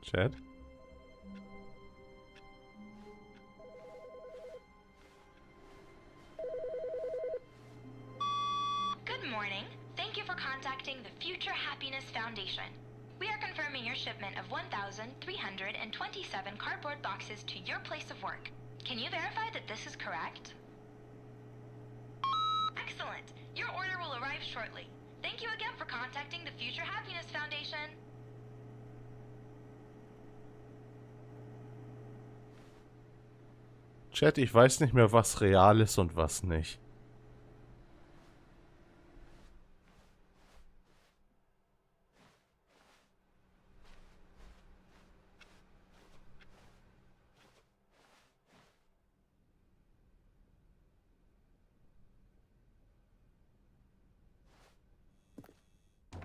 Chat? Good morning. Thank you for contacting the Future Happiness Foundation. We are confirming your shipment of 1,327 cardboard boxes to your place of work. Can you verify that this is correct? Excellent. Your order will arrive shortly. Thank you again for contacting the Future Happiness Foundation. Chat, ich weiß nicht mehr, was real ist und was nicht.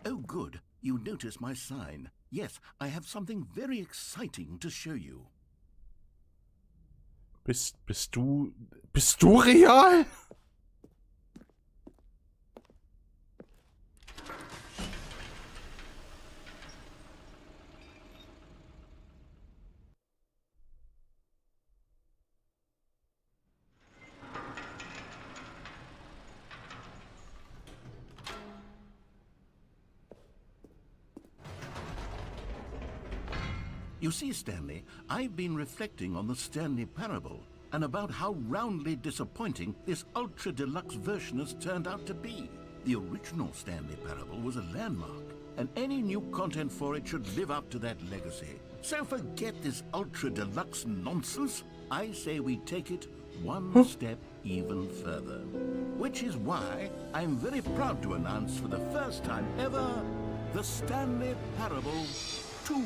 Oh, good. You notice my sign. Yes, I have something very exciting to show you. Bist du real? You see, Stanley, I've been reflecting on the Stanley parable and about how roundly disappointing this ultra-deluxe version has turned out to be. The original Stanley parable was a landmark, and any new content for it should live up to that legacy. So forget this ultra-deluxe nonsense. I say we take it one step even further. Which is why I'm very proud to announce for the first time ever, the Stanley Parable 2.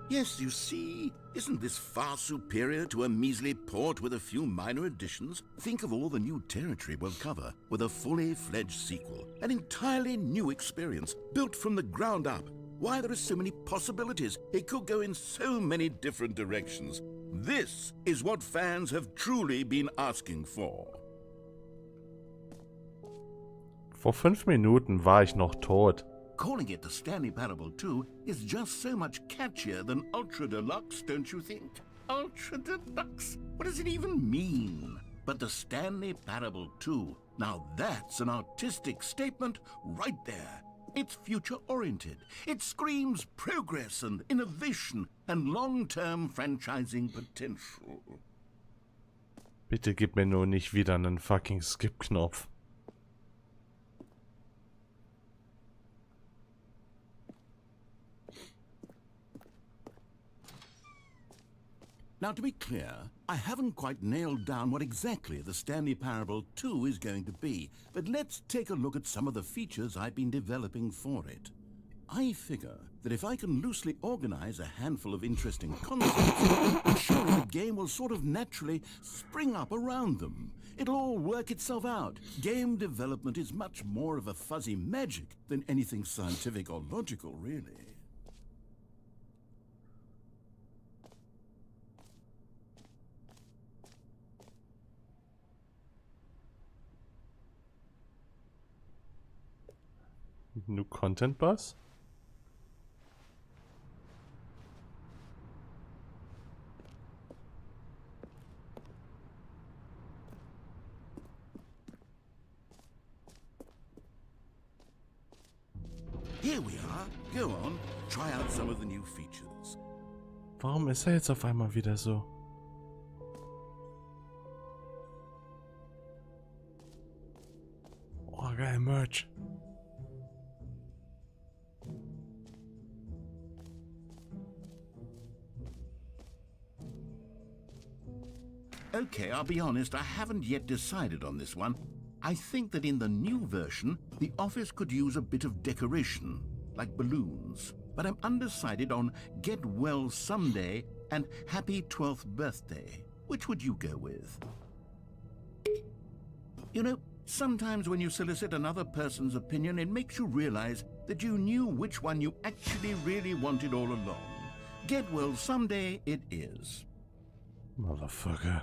Yes, you see, isn't this far superior to a measly port with a few minor additions? Think of all the new territory we'll cover with a fully fledged sequel. An entirely new experience, built from the ground up. Why, there are so many possibilities. It could go in so many different directions. This is what fans have truly been asking for. Vor 5 Minuten war ich noch tot. Calling it the Stanley Parable 2 is just so much catchier than Ultra Deluxe, don't you think? Ultra Deluxe? What does it even mean? But the Stanley Parable 2, now that's an artistic statement right there. It's future-oriented. It screams progress and innovation and long-term franchising potential. Bitte gib mir nur nicht wieder einen fucking Skip-Knopf. Now, to be clear, I haven't quite nailed down what exactly the Stanley Parable 2 is going to be, but let's take a look at some of the features I've been developing for it. I figure that if I can loosely organize a handful of interesting concepts, surely the game will sort of naturally spring up around them. It'll all work itself out. Game development is much more of a fuzzy magic than anything scientific or logical, really. New Content Bus? Here we are. Go on, try out some of the new features. Warum ist er jetzt auf einmal wieder so? Oh, geil, Merch. Okay, I'll be honest, I haven't yet decided on this one. I think that in the new version, the office could use a bit of decoration, like balloons. But I'm undecided on Get Well Someday and Happy 12th Birthday. Which would you go with? You know, sometimes when you solicit another person's opinion, it makes you realize that you knew which one you actually really wanted all along. Get Well Someday it is. Motherfucker.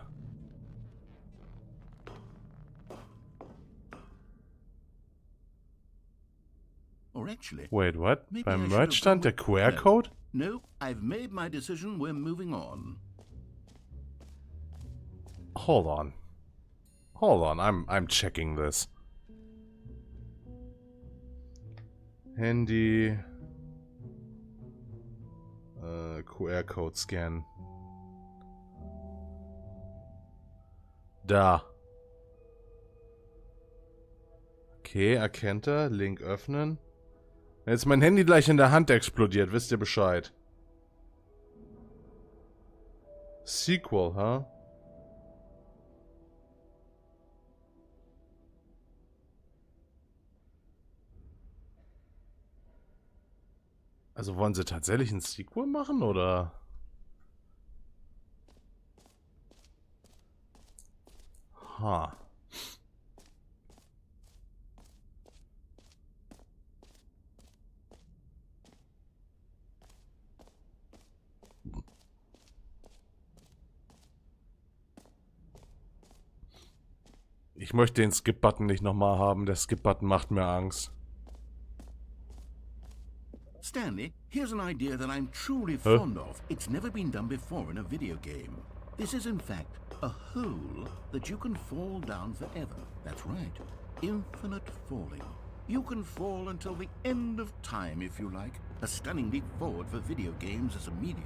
Or actually... Wait, what? maybe Beim I should Merch have stand der gone with- QR-Code? No, I've made my decision. We're moving on. Hold on. Hold on, I'm checking this. Handy. QR-Code scan. Da. Okay, erkennt er. Link öffnen. Jetzt ist mein Handy gleich in der Hand explodiert, wisst ihr Bescheid. Sequel, huh? Also wollen sie tatsächlich ein Sequel machen, oder? Ha. Ich möchte den Skip-Button nicht nochmal haben. Der Skip-Button macht mir Angst. Stanley, here's an idea that I'm truly fond of. It's never been done before in a video game. This is in fact a hole that you can fall down forever. That's right. Infinite falling. You can fall until the end of time if you like. A stunning leap forward for video games as a medium.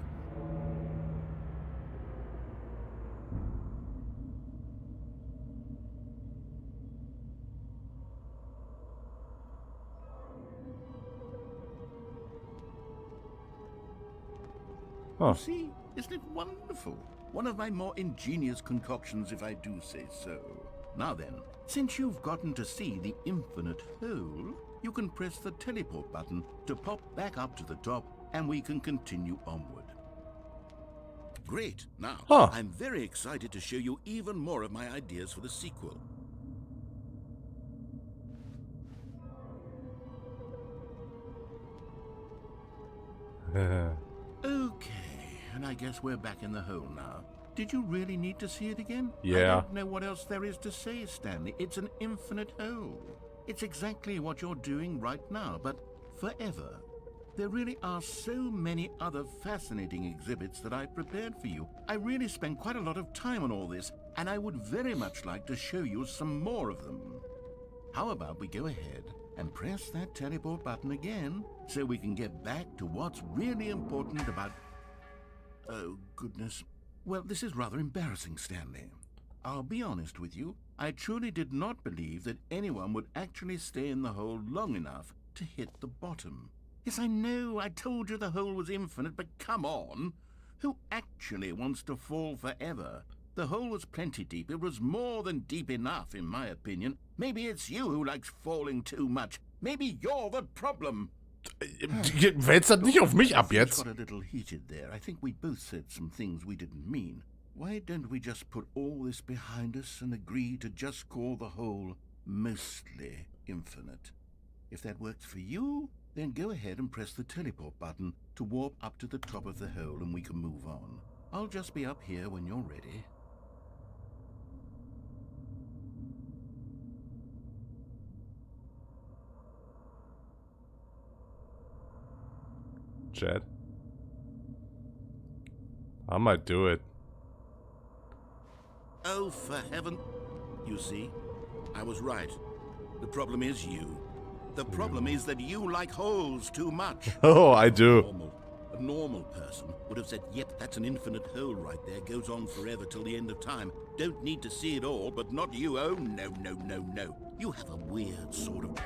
Oh. See, isn't it wonderful? One of my more ingenious concoctions, if I do say so. Now then, since you've gotten to see the infinite hole, you can press the teleport button to pop back up to the top, and we can continue onward. Great. Now, I'm very excited to show you even more of my ideas for the sequel. Okay, and I guess we're back in the hole now. Did you really need to see it again? Yeah. I don't know what else there is to say, Stanley. It's an infinite hole. It's exactly what you're doing right now, but forever. There really are so many other fascinating exhibits that I've prepared for you. I really spent quite a lot of time on all this, and I would very much like to show you some more of them. How about we go ahead and press that teleport button again, so we can get back to what's really important about... Oh, goodness. Well, this is rather embarrassing, Stanley. I'll be honest with you, I truly did not believe that anyone would actually stay in the hole long enough to hit the bottom. Yes, I know, I told you the hole was infinite, but come on! Who actually wants to fall forever? The hole was plenty deep. It was more than deep enough, in my opinion. Maybe it's you who likes falling too much. Maybe you're the problem. Wälzt das nicht auf mich ab Things jetzt. got a little heated there. I think we both said some things we didn't mean. Why don't we just put all this behind us and agree to just call the hole mostly infinite? If that works for you, then go ahead and press the teleport button to warp up to the top of the hole and we can move on. I'll just be up here when you're ready. Chat. I might do it. Oh, for heaven. You see, I was right. The problem is you. The problem is that you like holes too much. Oh, I do. A normal person would have said, yep, that's an infinite hole right there. Goes on forever till the end of time. Don't need to see it all, but not you. Oh, no, no, no, no. You have a weird sort of...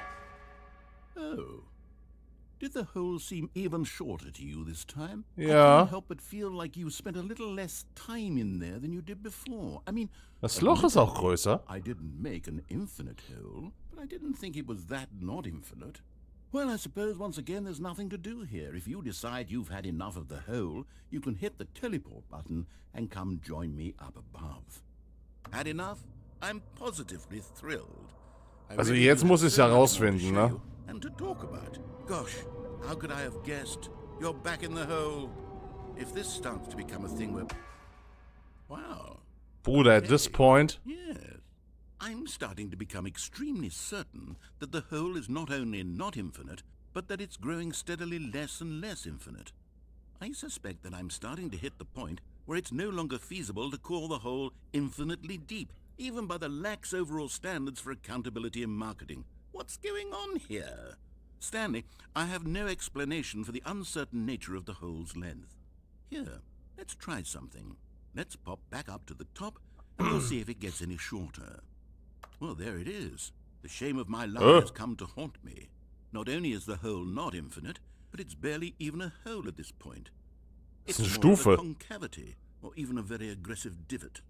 Oh. Did the hole seem even shorter to you this time? I Yeah. can't help but feel like you spent a little less time in there than you did before. I mean... Das Loch ist auch größer. I didn't make an infinite hole, but I didn't think it was that not infinite. Well, I suppose once again there's nothing to do here. If you decide you've had enough of the hole, you can hit the teleport button and come join me up above. Had enough? I'm positively thrilled. I Also really jetzt do muss have ich's so ja much more to rausfinden, show ne? you and to talk about. Gosh, how could I have guessed? You're back in the hole. If this starts to become a thing where... Wow. Bruder, at this point. Yes. I'm starting to become extremely certain that the hole is not only not infinite, but that it's growing steadily less and less infinite. I suspect that I'm starting to hit the point where it's no longer feasible to call the hole infinitely deep, even by the lax overall standards for accountability and marketing. What's going on here? Stanley, I have no explanation for the uncertain nature of the hole's length. Here, let's try something. Let's pop back up to the top, and we'll see if it gets any shorter. Well, there it is. The shame of my life has come to haunt me. Not only is the hole not infinite, but it's barely even a hole at this point. It's It's eine more of a Stufe. concavity, or even a very aggressive divot.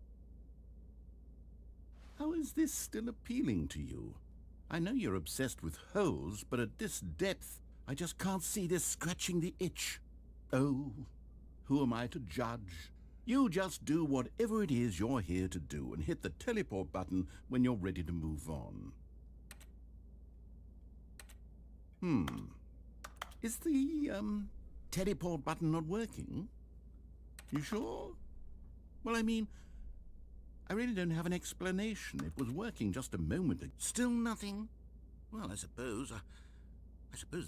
How is this still appealing to you? I know you're obsessed with holes, but at this depth, I just can't see this scratching the itch. Oh, who am I to judge? You just do whatever it is you're here to do and hit the teleport button when you're ready to move on. Is the, teleport button not working? You sure? Well, I mean, I really don't have an explanation. It was working just a moment ago. Still nothing? Well, I suppose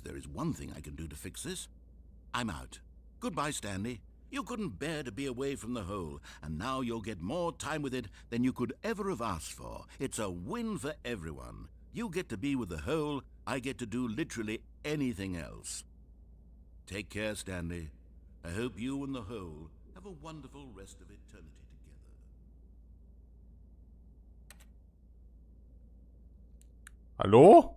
there is one thing I can do to fix this. I'm out. Goodbye, Stanley. You couldn't bear to be away from the hole, and now you'll get more time with it than you could ever have asked for. It's a win for everyone. You get to be with the hole, I get to do literally anything else. Take care, Stanley. I hope you and the hole have a wonderful rest of eternity together. Hallo?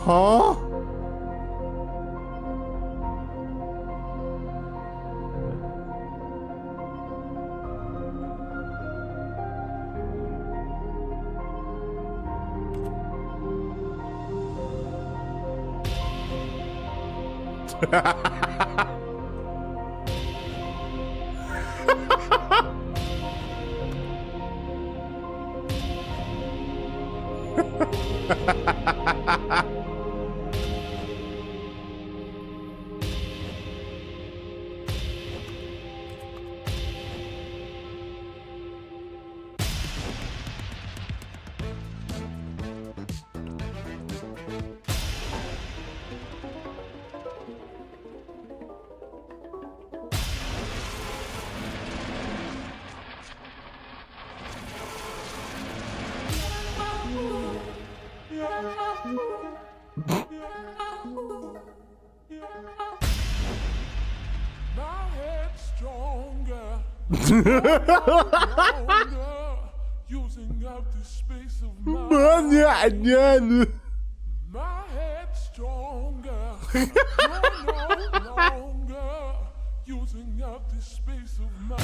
Huh? My head's stronger. Longer, using up the space of my My head's stronger. You're no longer using up the space of my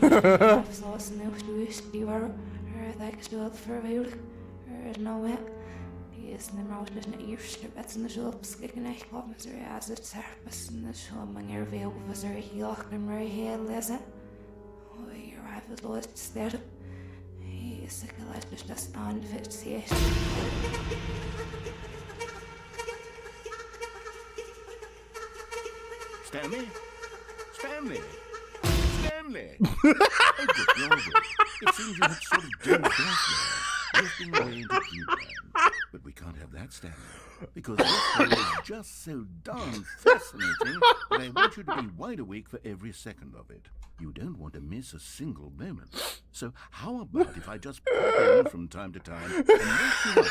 Afsluiten nog Shoosh, die waren dat gespeeld verweerd. Nou ja, die is de mouse dus een eerste bed in de zulp schikken echt op met z'n ja, het serpes in de schomming er veel van z'n heel erg maar heel lezen. Oh, hier hebben we het sterren. Hier is de geluid dus dat aan het zeer. Stanley? Stanley? Stanley! Oh, good Lord. It seems you had sort of dozed off there, drifting away into dreamland. But we can't have that, Stanley, because this show is just so darn fascinating that I want you to be wide awake for every second of it. You don't want to miss a single moment. So how about if I just pop in from time to time and make you up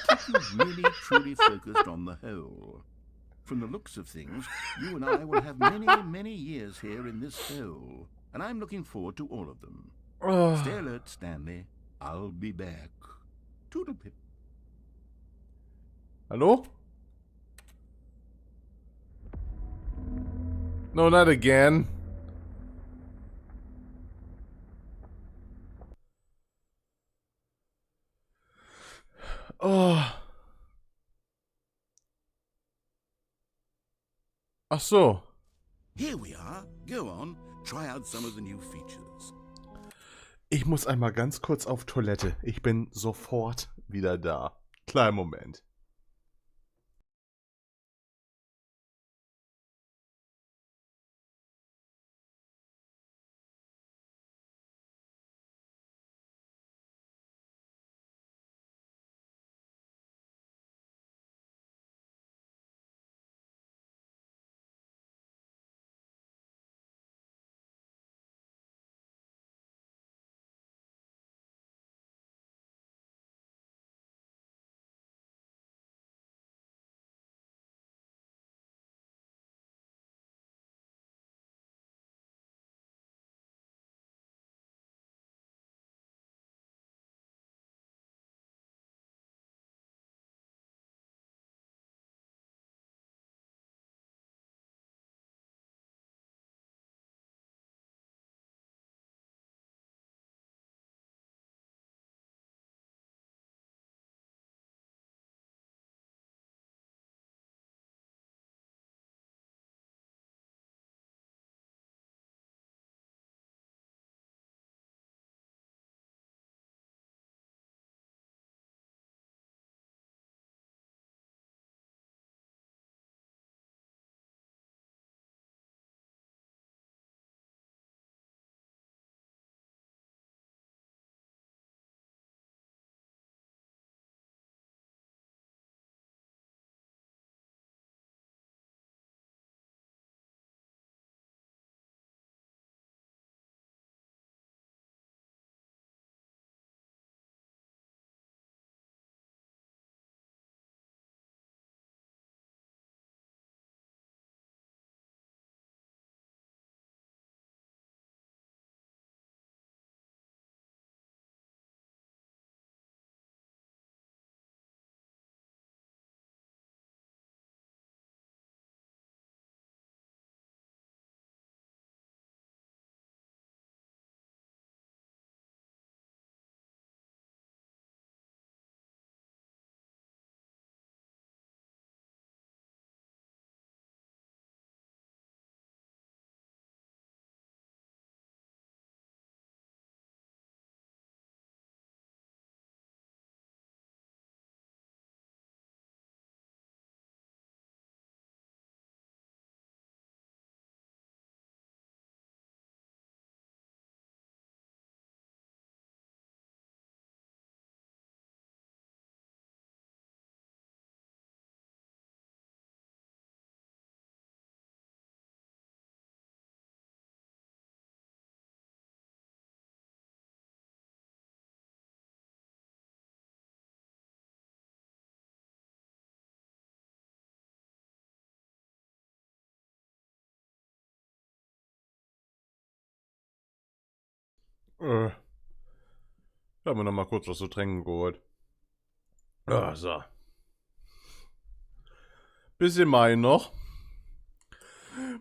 to keep you really, truly focused on the whole? From the looks of things, you and I will have many, many years here in this hole, and I'm looking forward to all of them. Stay alert, Stanley. I'll be back. Toodlepip. Hallo? No, not again. Oh. Ach so. Here we are. Go on. Try out some of the new features. Ich muss einmal ganz kurz auf Toilette. Ich bin sofort wieder da. Kleinen Moment. Ich habe mir noch mal kurz was zu trinken geholt. Ah, so. Bisschen Mai noch.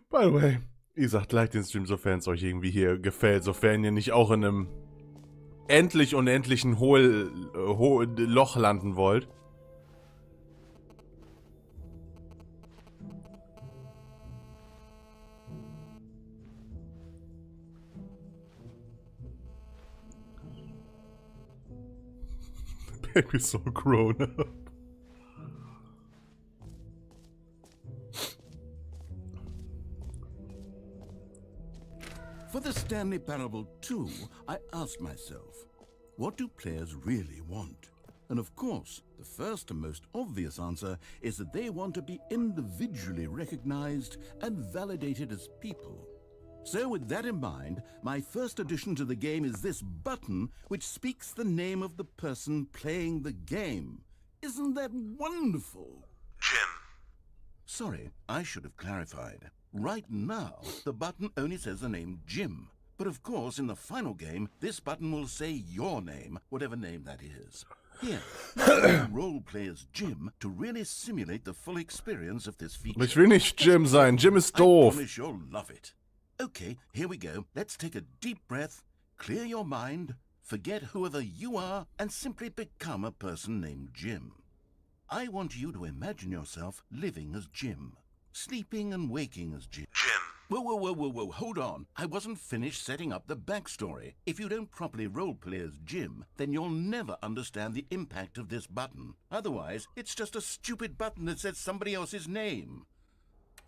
By the way, wie gesagt, like den Stream, sofern es euch irgendwie hier gefällt, sofern ihr nicht auch in einem endlich unendlichen Loch landen wollt. Baby so grown up. For the Stanley Parable 2, I asked myself, what do players really want? And of course, the first and most obvious answer is that they want to be individually recognized and validated as people. So with that in mind, my first addition to the game is this button which speaks the name of the person playing the game. Isn't that wonderful? Jim. Sorry, I should have clarified. Right now, the button only says the name Jim. But of course, in the final game, this button will say your name, whatever name that is. Here, let's role play as Jim to really simulate the full experience of this feature. Ich will nicht Jim sein. Jim ist I doof. promise you'll love it. Okay, here we go. Let's take a deep breath, clear your mind, forget whoever you are, and simply become a person named Jim. I want you to imagine yourself living as Jim, sleeping and waking as Jim. Whoa, hold on. I wasn't finished setting up the backstory. If you don't properly roleplay as Jim, then you'll never understand the impact of this button. Otherwise, it's just a stupid button that says somebody else's name.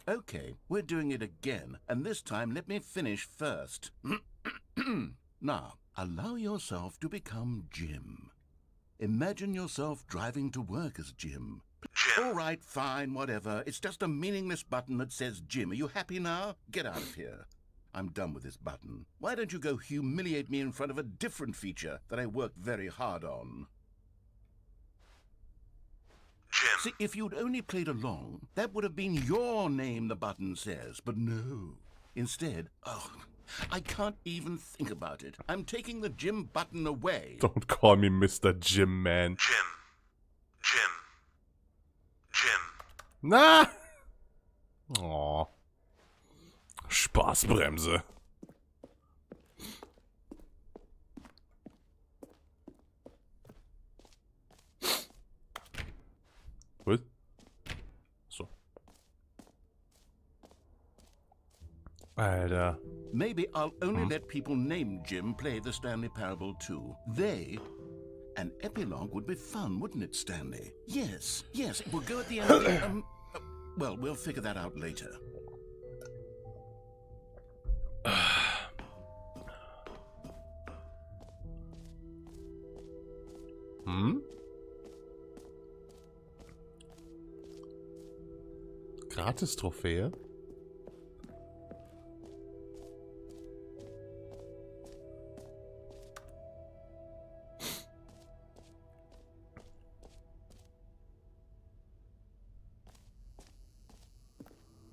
Okay, we're doing it again, and this time let me finish first. Now, allow yourself to become Jim. Imagine yourself driving to work as Jim. All right, fine, whatever. It's just a meaningless button that says Jim. Are you happy now? Get out of here. I'm done with this button. Why don't you go humiliate me in front of a different feature that I worked very hard on? Jim. See, if you'd only played along, that would have been your name the button says. But no. Instead, I can't even think about it. I'm taking the Jim button away. Don't call me Mr. Jim, man. Jim. Na! Oh. Spaßbremse. Was? So. Alter. Maybe I'll only let people named Jim play the Stanley Parable 2. An epilogue would be fun, wouldn't it, Stanley? Yes, it will go at the end of the, well, we'll figure that out later. Gratis-Trophäe?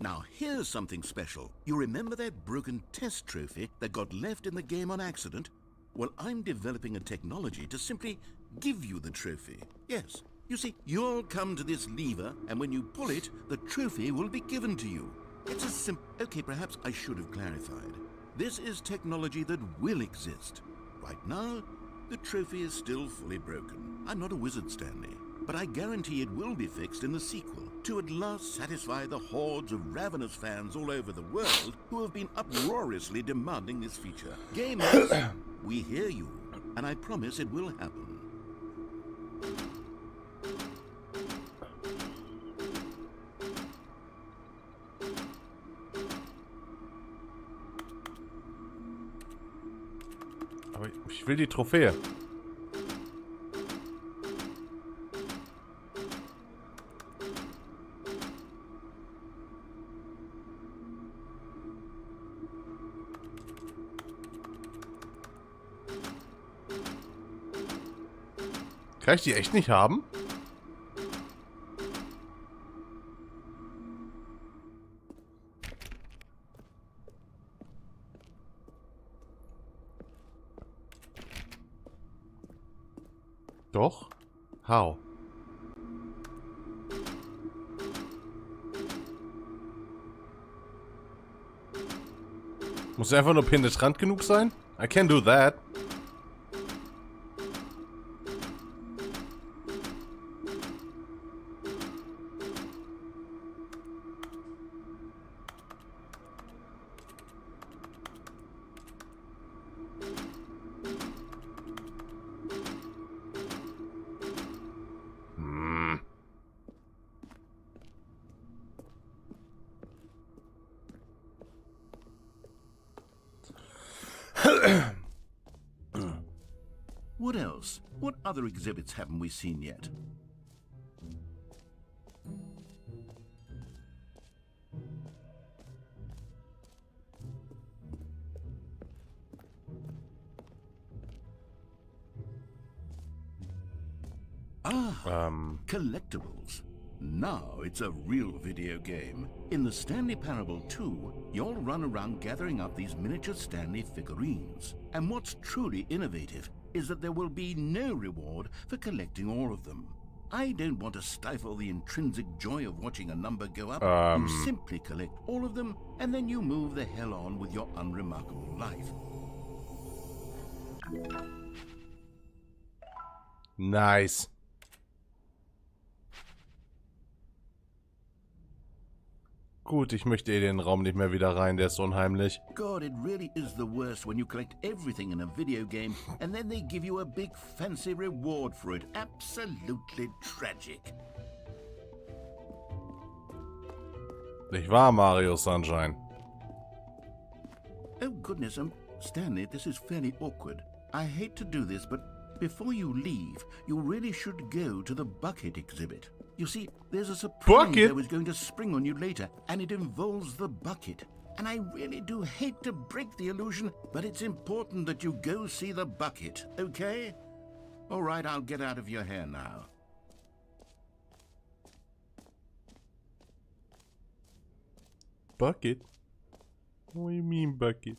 Now, here's something special. You remember that broken test trophy that got left in the game on accident? Well, I'm developing a technology to simply give you the trophy. Yes. You see, you'll come to this lever, and when you pull it, the trophy will be given to you. It's as simple. Okay, perhaps I should have clarified. This is technology that will exist. Right now, the trophy is still fully broken. I'm not a wizard, Stanley, but I guarantee it will be fixed in the sequel to at last satisfy the hordes of ravenous fans all over the world who have been uproariously demanding this feature. Gamers, we hear you, and I promise it will happen. Aber ich will die Trophäe. Kann ich die echt nicht haben? Doch? How? Muss einfach nur penetrant genug sein? I can do that. What else? What other exhibits haven't we seen yet? Collectibles. Now it's a real video game. In the Stanley Parable 2, you'll run around gathering up these miniature Stanley figurines. And what's truly innovative is that there will be no reward for collecting all of them. I don't want to stifle the intrinsic joy of watching a number go up. You simply collect all of them, and then you move the hell on with your unremarkable life. Nice. Gut, ich möchte in den Raum nicht mehr wieder rein, der ist unheimlich. God, it really is the worst when you collect everything in a video game and then they give you a big fancy reward for it. Absolutely tragic. Nicht wahr, Mario Sunshine? Oh goodness, Stanley, this is fairly awkward. I hate to do this, but before you leave, you really should go to the bucket exhibit. You see, there's a surprise I was going to spring on you later, and it involves the bucket. And I really do hate to break the illusion, but it's important that you go see the bucket, okay? All right, I'll get out of your hair now. Bucket? What do you mean, bucket?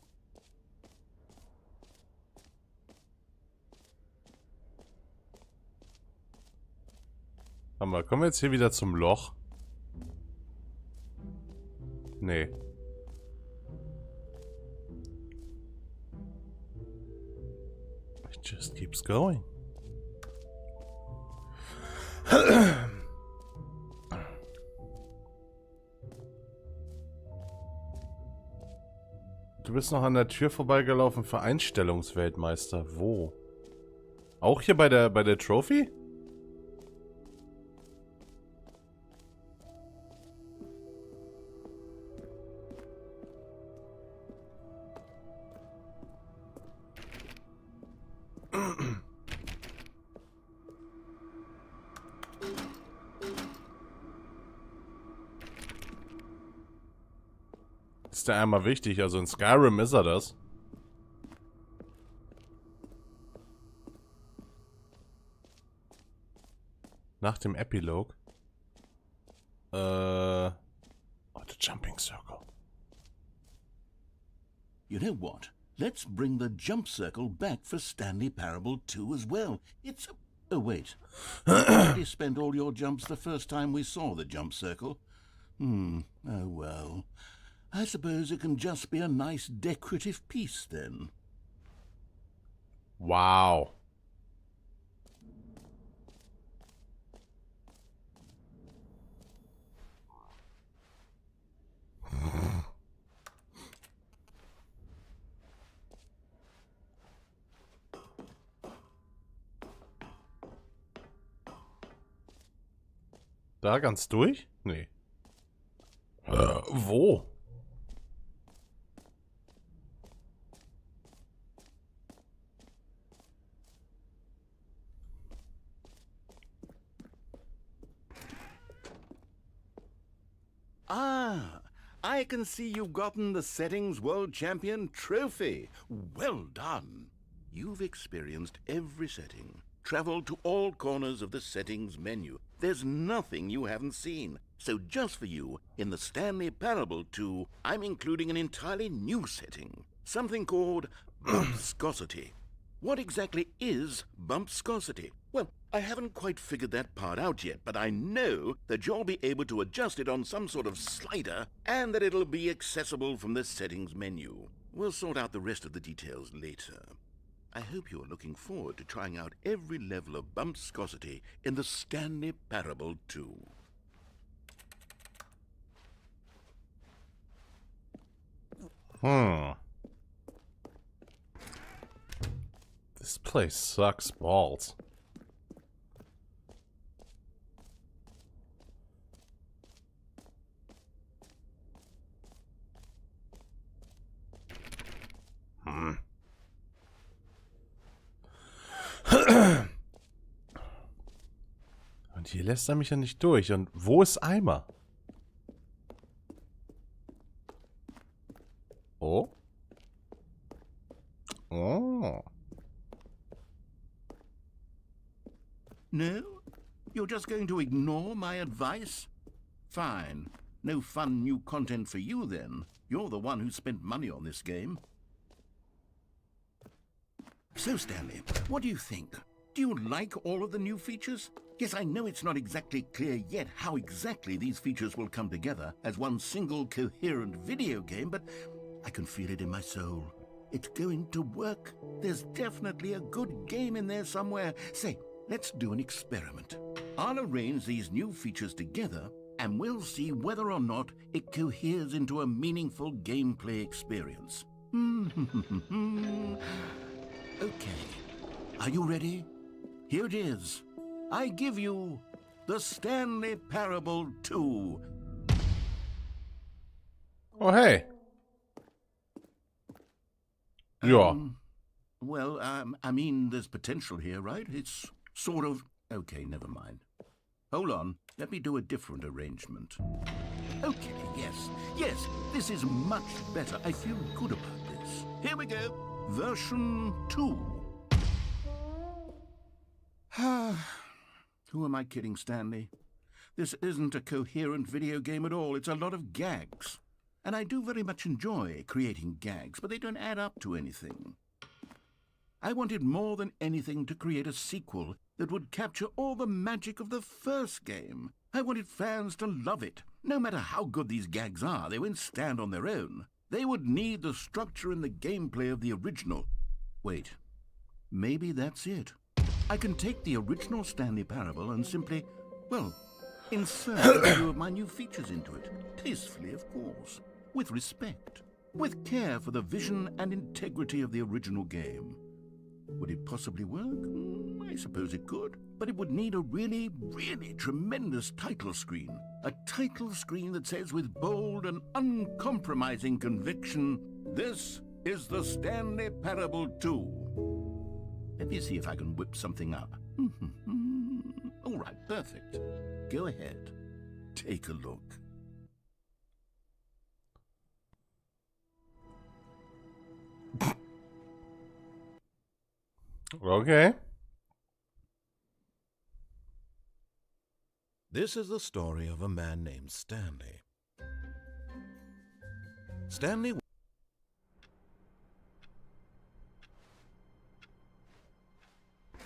Aber kommen wir jetzt hier wieder zum Loch? Nee. It just keeps going. Du bist noch an der Tür vorbeigelaufen für Einstellungsweltmeister. Wo? Auch hier bei der Trophy? Ist der einmal wichtig, also in Skyrim ist er das. Nach dem Epilog. Oh, the jumping circle. You know what? Let's bring the jump circle back for Stanley Parable 2 as well. It's oh wait. You already spent all your jumps the first time we saw the jump circle. Oh well. I suppose it can just be a nice decorative piece then. Wow. Da ganz durch? Nee. Wo? Ah, I can see you've gotten the Settings World Champion trophy. Well done. You've experienced every setting, traveled to all corners of the settings menu. There's nothing you haven't seen. So just for you, in the Stanley Parable 2, I'm including an entirely new setting. Something called bumpscosity. What exactly is bumpscosity? Well, I haven't quite figured that part out yet, but I know that you'll be able to adjust it on some sort of slider and that it'll be accessible from the settings menu. We'll sort out the rest of the details later. I hope you're looking forward to trying out every level of bumpscosity in the Stanley Parable 2. This place sucks balls. Und hier lässt er mich ja nicht durch. Und wo ist Eimer? Oh. Oh. No? You're just going to ignore my advice? Fine. No fun new content for you then. You're the one who spent money on this game. So, Stanley, what do you think? Do you like all of the new features? Yes, I know it's not exactly clear yet how exactly these features will come together as one single coherent video game, but I can feel it in my soul. It's going to work. There's definitely a good game in there somewhere. Say, let's do an experiment. I'll arrange these new features together, and we'll see whether or not it coheres into a meaningful gameplay experience. Okay. Are you ready? Here it is. I give you the Stanley Parable 2. Oh, hey. Ja. Well, I mean, there's potential here, right? It's sort of... Okay, never mind. Hold on. Let me do a different arrangement. Okay, yes, this is much better. I feel good about this. Here we go. Version 2. Who am I kidding, Stanley? This isn't a coherent video game at all. It's a lot of gags. And I do very much enjoy creating gags, but they don't add up to anything. I wanted more than anything to create a sequel that would capture all the magic of the first game. I wanted fans to love it. No matter how good these gags are, they won't stand on their own. They would need the structure and the gameplay of the original. Wait, maybe that's it. I can take the original Stanley Parable and simply, well, insert a few of my new features into it. Tastefully, of course. With respect. With care for the vision and integrity of the original game. Would it possibly work? I suppose it could. But it would need a really, really tremendous title screen. A title screen that says with bold and uncompromising conviction, "This is the Stanley Parable 2. Let me see if I can whip something up. All right, perfect. Go ahead. Take a look. Okay. This is the story of a man named Stanley. Stanley...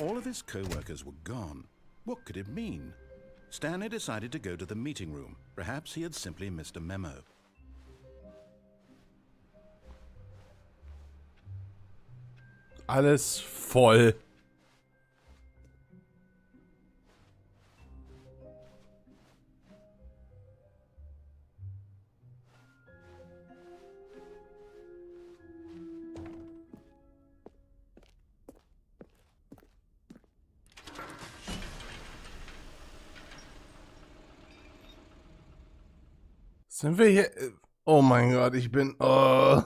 All of his co-workers were gone. What could it mean? Stanley decided to go to the meeting room. Perhaps he had simply missed a memo. Alles voll. Sind wir hier? Oh mein Gott, ich bin... Oh.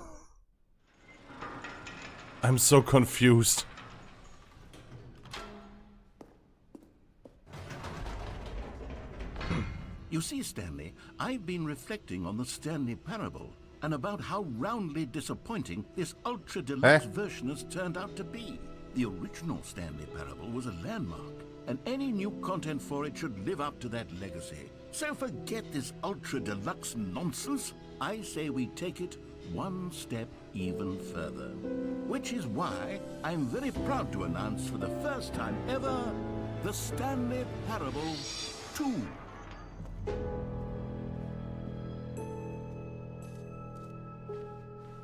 I'm so confused. You see, Stanley, I've been reflecting on the Stanley Parable and about how roundly disappointing this ultra-deluxe version has turned out to be. The original Stanley Parable was a landmark, and any new content for it should live up to that legacy. So forget this ultra-deluxe nonsense. I say we take it one step even further. Which is why I'm very proud to announce for the first time ever The Stanley Parable 2.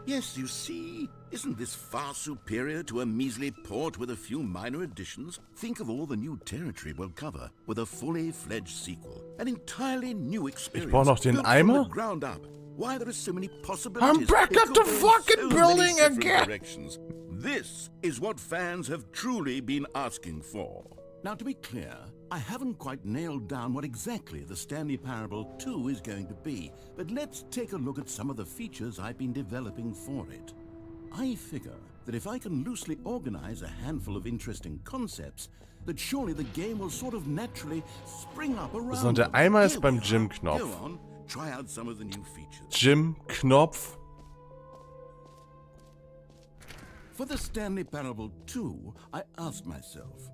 Yes, you see, isn't this far superior to a measly port with a few minor additions? Think of all the new territory we'll cover with a fully fledged sequel. An entirely new experience. Ich brauche noch den built Eimer? from the ground up. Why, there are so many possibilities. I'm back It at could the go in fucking so many building different again. directions. This is what fans have truly been asking for. Now, to be clear, I haven't quite nailed down what exactly the Stanley Parable 2 is going to be, but let's take a look at some of the features I've been developing for it. I figure that if I can loosely organize a handful of interesting concepts, that surely the game will sort of naturally spring up around So, und der them. Eimer ist Here beim we are. Gym-Knopf. Go on, try out some of the new features. Gym-Knopf. For the Stanley Parable 2, I asked myself,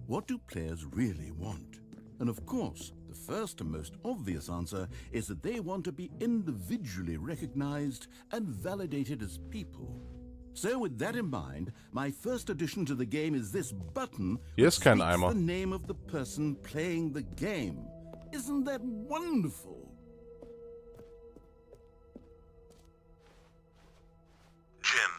what do players really want? And of course, the first and most obvious answer is that they want to be individually recognized and validated as people. So with that in mind, my first addition to the game is this button Hier that ist kein speaks Eimer. the name of the person playing the game. Isn't that wonderful? Jim.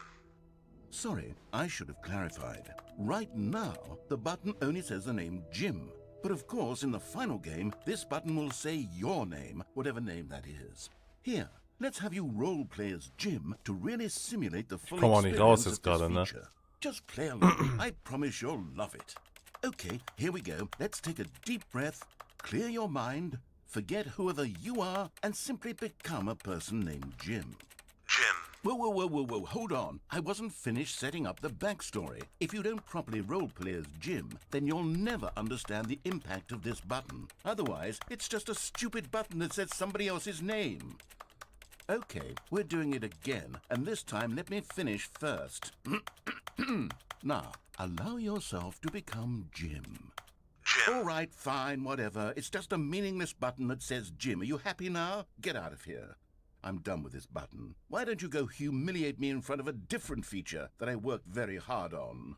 Sorry, I should have clarified. Right now, the button only says the name Jim. But of course, in the final game, this button will say your name, whatever name that is. Here, let's have you role-play as Jim to really simulate the full Komm auch nicht raus experience jetzt of gerade, ne? this feature. Just play along. I promise you'll love it. Okay, here we go. Let's take a deep breath, clear your mind, forget whoever you are, and simply become a person named Jim. Jim. Whoa, hold on. I wasn't finished setting up the backstory. If you don't properly roleplay as Jim, then you'll never understand the impact of this button. Otherwise, it's just a stupid button that says somebody else's name. Okay, we're doing it again, and this time let me finish first. Now, allow yourself to become Jim. Jim. All right, fine, whatever. It's just a meaningless button that says Jim. Are you happy now? Get out of here. I'm done with this button. Why don't you go humiliate me in front of a different feature that I worked very hard on?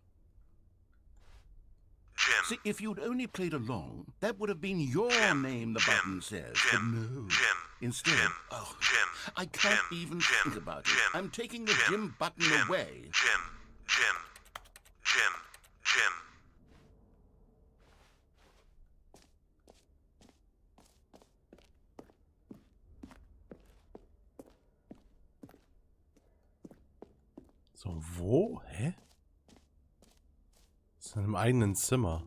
Jim. See, if you'd only played along, that would have been your name the button says. But no. Jim. Instead, Jim. oh, Jim. I can't Jim. even Jim. think about it. Jim. I'm taking the Jim. Jim button Jim. away. Jim. Jim. Jim. Jim. So, wo? Hä? Das ist in einem eigenen Zimmer.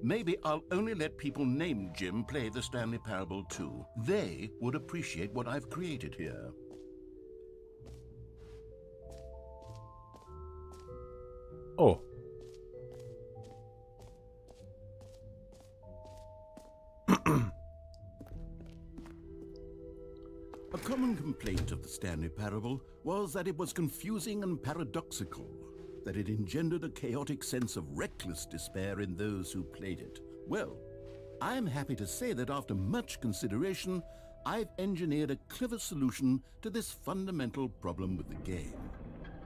Maybe I'll only let people named Jim play the Stanley Parable 2. They would appreciate what I've created here. Oh. A common complaint of the Stanley Parable was that it was confusing and paradoxical, that it engendered a chaotic sense of reckless despair in those who played it. Well, I'm happy to say that after much consideration, I've engineered a clever solution to this fundamental problem with the game.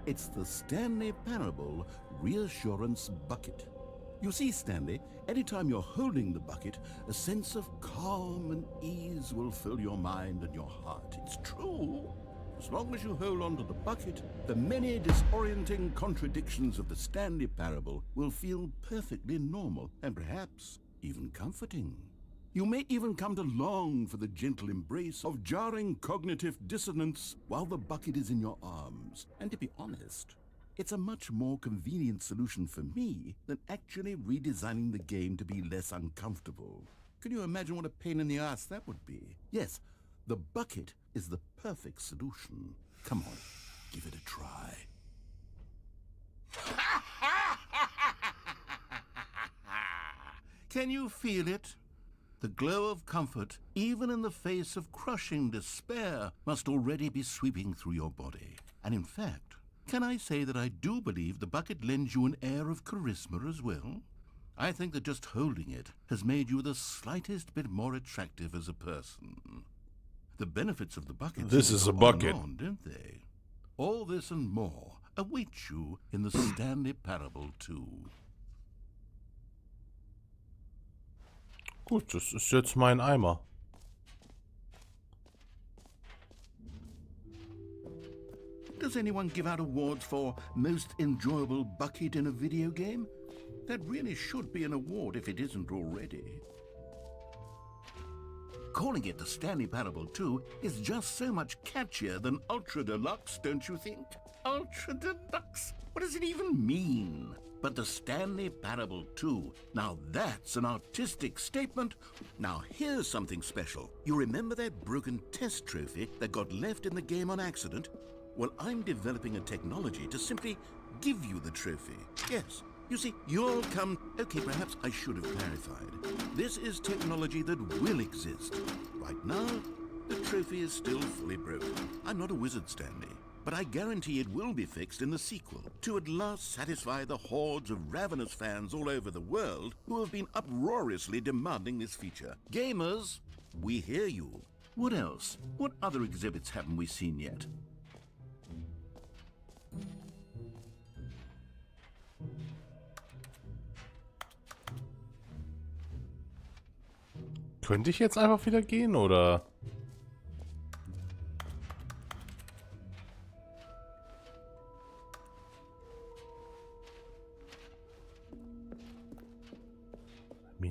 It's the Stanley Parable Reassurance Bucket. You see, Stanley, anytime you're holding the bucket, a sense of calm and ease will fill your mind and your heart. It's true. As long as you hold on to the bucket, the many disorienting contradictions of the Stanley Parable will feel perfectly normal and perhaps even comforting. You may even come to long for the gentle embrace of jarring cognitive dissonance while the bucket is in your arms. And to be honest, it's a much more convenient solution for me than actually redesigning the game to be less uncomfortable. Can you imagine what a pain in the ass that would be? Yes, the bucket is the perfect solution. Come on, give it a try. Can you feel it? The glow of comfort, even in the face of crushing despair, must already be sweeping through your body. And in fact, can I say that I do believe the bucket lends you an air of charisma as well? I think that just holding it has made you the slightest bit more attractive as a person. The benefits of the bucket This is a bucket. on, don't they? All this and more await you in the Stanley Parable 2. Gut, das ist jetzt mein Eimer. Does anyone give out awards for most enjoyable bucket in a video game? That really should be an award if it isn't already. Calling it the Stanley Parable 2 is just so much catchier than Ultra Deluxe, don't you think? Ultra Deluxe? What does it even mean? But the Stanley Parable 2, now that's an artistic statement. Now here's something special. You remember that broken test trophy that got left in the game on accident? Well, I'm developing a technology to simply give you the trophy. Yes. You see, you'll come... Okay, perhaps I should have clarified. This is technology that will exist. Right now, the trophy is still fully broken. I'm not a wizard, Stanley, but I guarantee it will be fixed in the sequel to at last satisfy the hordes of ravenous fans all over the world who have been uproariously demanding this feature. Gamers, we hear you. What else? What other exhibits haven't we seen yet? Könnte ich jetzt einfach wieder gehen, oder?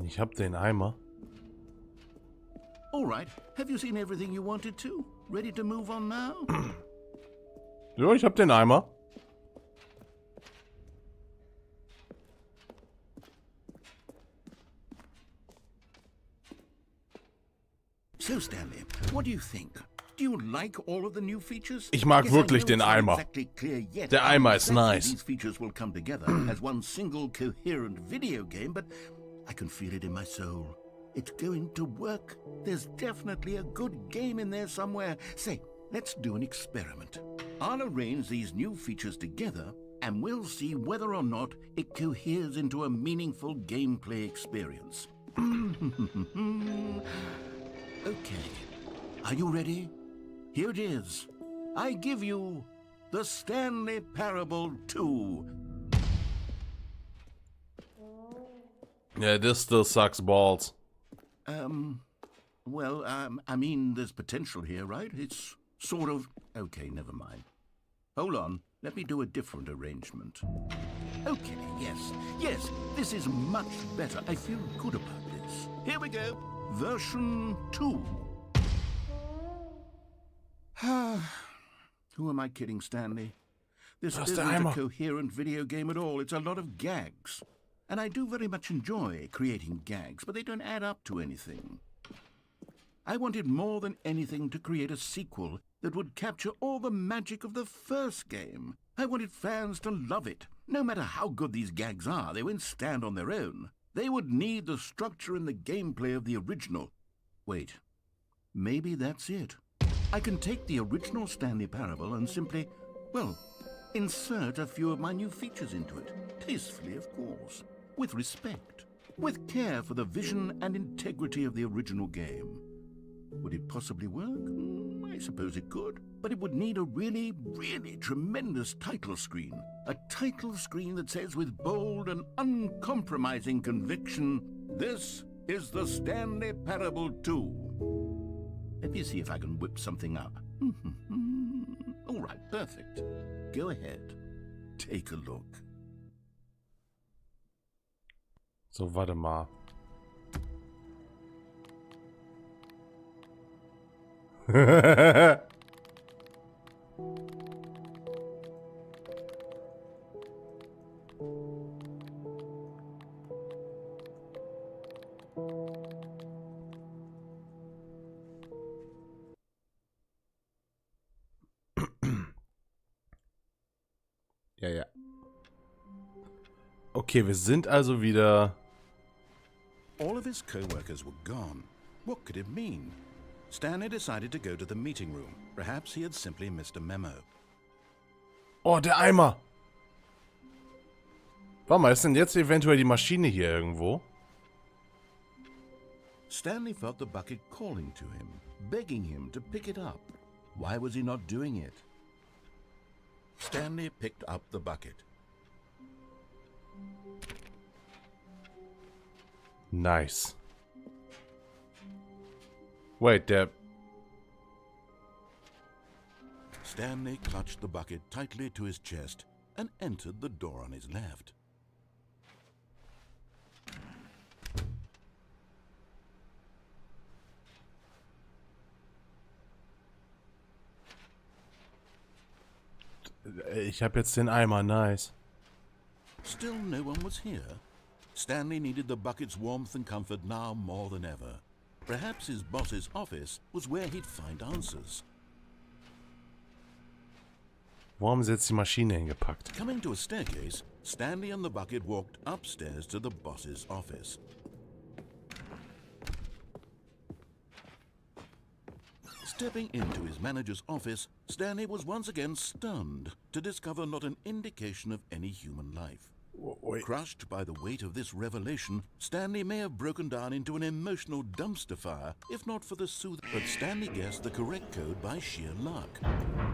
Ich hab den Eimer. All right. Have you seen everything you wanted to? Ready to move on now? Ja, ich hab den Eimer. So, Stanley, what do you think? Do you like all of the new features? Ich mag Yes, wirklich I know den it's not Eimer. exactly clear yet Der how Eimer ist exactly nice. These features will come together as one single coherent video game, but I can feel it in my soul. It's going to work. There's definitely a good game in there somewhere. Say, let's do an experiment. I'll arrange these new features together, and we'll see whether or not it coheres into a meaningful gameplay experience. Okay. Are you ready? Here it is. I give you the Stanley Parable 2. Yeah, this still sucks balls. Well, I mean, there's potential here, right? It's sort of... Okay, never mind. Hold on. Let me do a different arrangement. Okay, yes, this is much better. I feel good about this. Here we go. Version 2. Who am I kidding, Stanley? This isn't a coherent video game at all. It's a lot of gags. And I do very much enjoy creating gags, but they don't add up to anything. I wanted more than anything to create a sequel that would capture all the magic of the first game. I wanted fans to love it. No matter how good these gags are, they won't stand on their own. They would need the structure and the gameplay of the original. Wait, maybe that's it. I can take the original Stanley Parable and simply, well, insert a few of my new features into it. Tastefully, of course. With respect. With care for the vision and integrity of the original game. Would it possibly work? I suppose it could. But it would need a really, really tremendous title screen. A title screen that says with bold and uncompromising conviction, "This is the Stanley Parable 2. Let me see if I can whip something up. All right, perfect. Go ahead. Take a look. So, warte mal. Ja. Okay, wir sind also wieder... All of his co-workers were gone. What could it mean? Stanley decided to go to the meeting room. Perhaps he had simply missed a memo. Oh, der Eimer! Warte mal, ist denn jetzt eventuell die Maschine hier irgendwo? Stanley felt the bucket calling to him, begging him to pick it up. Why was he not doing it? Stanley picked up the bucket. Nice. Wait, der... Stanley clutched the bucket tightly to his chest and entered the door on his left. Ich habe jetzt den Eimer, nice. Still no one was here. Stanley needed the bucket's warmth and comfort now more than ever. Perhaps his boss's office was where he'd find answers. Wo haben sie jetzt die Maschine hingepackt? Coming to a staircase, Stanley and the bucket walked upstairs to the boss's office. Stepping into his manager's office, Stanley was once again stunned to discover not an indication of any human life. Wait. Crushed by the weight of this revelation, Stanley may have broken down into an emotional dumpster fire, if not for the but Stanley guessed the correct code by sheer luck.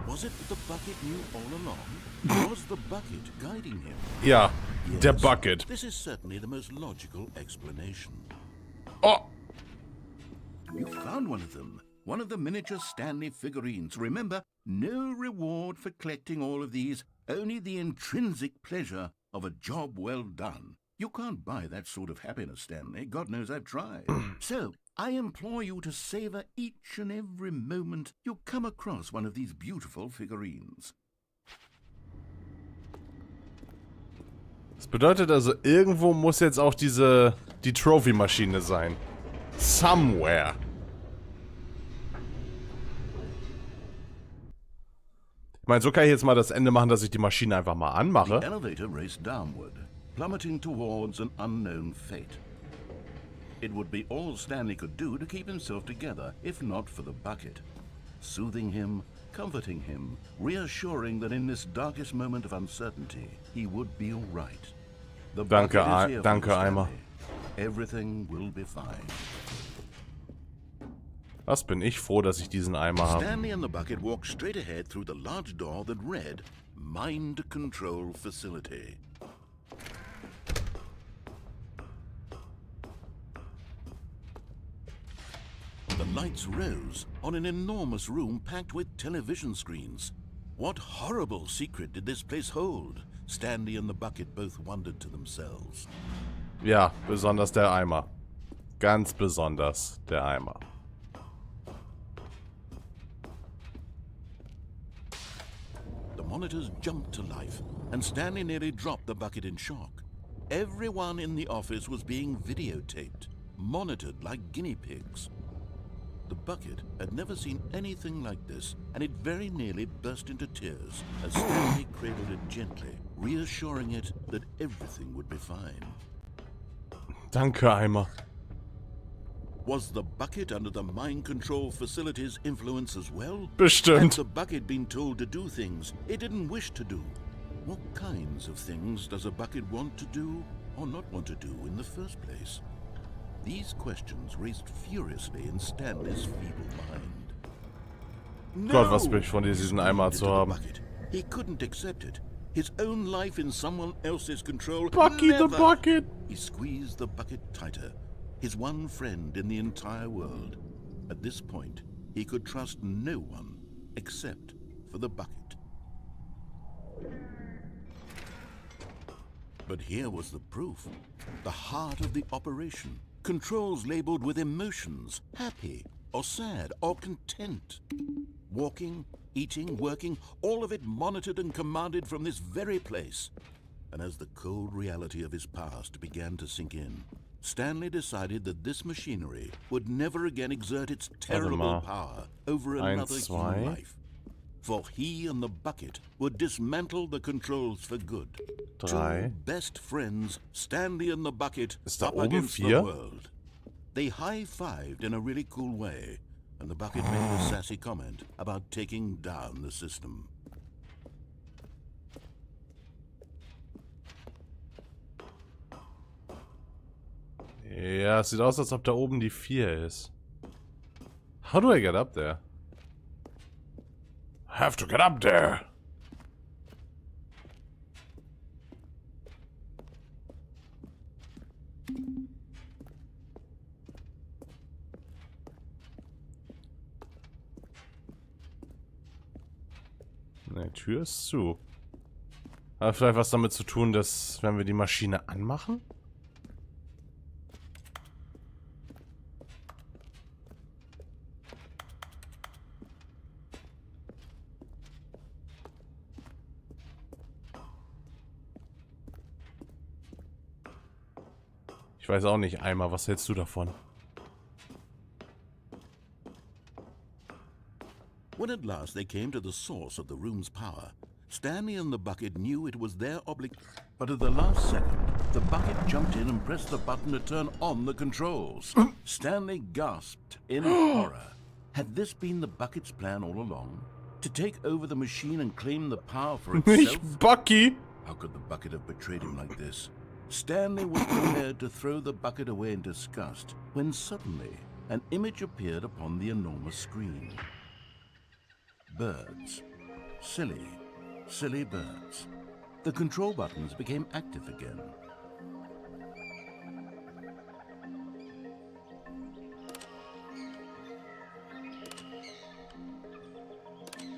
Was it that the bucket knew all along? Was the bucket guiding him? Ja, Yes, der Bucket. This is certainly the most logical explanation. Oh! You found one of them. One of the miniature Stanley figurines. Remember, no reward for collecting all of these, only the intrinsic pleasure of a job well done. You can't buy that sort of happiness, Stanley. God knows I've tried. So, I implore you to savor each and every moment you come across one of these beautiful figurines. Das bedeutet also, irgendwo muss jetzt auch die Trophy-Maschine sein. Somewhere. Ich meine, so kann ich jetzt mal das Ende machen, dass ich die Maschine einfach mal The anmache. elevator raced downward, plummeting towards an unknown fate. It would be all Stanley could do to keep himself together, if not for the bucket. Soothing him, comforting him, reassuring that in this darkest moment of uncertainty, he would be all right. The bucket is here for Danke, you, Eimer. Stanley. Everything will be fine. Was bin ich froh, dass ich diesen Eimer habe. Stanley and the bucket walked straight ahead through the large door that read, Mind Control Facility. The lights rose on an enormous room packed with television screens. What horrible secret did this place hold? Stanley and the bucket both wondered to themselves. Ja, besonders der Eimer. Ganz besonders der Eimer. The monitors jumped to life, and Stanley nearly dropped the bucket in shock. Everyone in the office was being videotaped, monitored like guinea pigs. The bucket had never seen anything like this, and it very nearly burst into tears as Stanley cradled it gently, reassuring it that everything would be fine. Danke, Eimer. Was the bucket under the mind control facility's influence as well? Had Bestimmt. the bucket been told to do things it didn't wish to do? What kinds of things does a bucket want to do or not want to do in the first place? These questions raced furiously in Stanley's feeble mind. Gott, was bin ich von diesen Eimer zu haben. Bucket. He couldn't accept it. His own life in someone else's control. Bucky the Never. bucket. He squeezed the bucket tighter. His one friend in the entire world. At this point, he could trust no one except for the bucket. But here was the proof. The heart of the operation. Controls labeled with emotions, happy or sad or content. Walking, eating, working, all of it monitored and commanded from this very place. And as the cold reality of his past began to sink in, Stanley decided that this machinery would never again exert its terrible power over another human life. For he and the bucket would dismantle the controls for good. Drei. Two best friends, Stanley and the bucket, Ist da up oben against the 4? world. They high-fived in a really cool way, and the bucket made a sassy comment about taking down the system. Ja, es sieht aus, als ob da oben die 4 ist. How do I get up there? I have to get up there. Ne, Tür ist zu. Hat vielleicht was damit zu tun, dass, wenn wir die Maschine anmachen? Ich weiß auch nicht, Eimer, was hältst du davon? When at last they came to the source of the room's power, Stanley and the bucket knew it was their obligation. But at the last second, the bucket jumped in and pressed the button to turn on the controls. Stanley gasped in horror. Had this been the bucket's plan all along? To take over the machine and claim the power for itself? Nicht Bucky! How could the bucket have betrayed him like this? Stanley was prepared to throw the bucket away in disgust when suddenly an image appeared upon the enormous screen. Birds. Silly, silly birds. The control buttons became active again.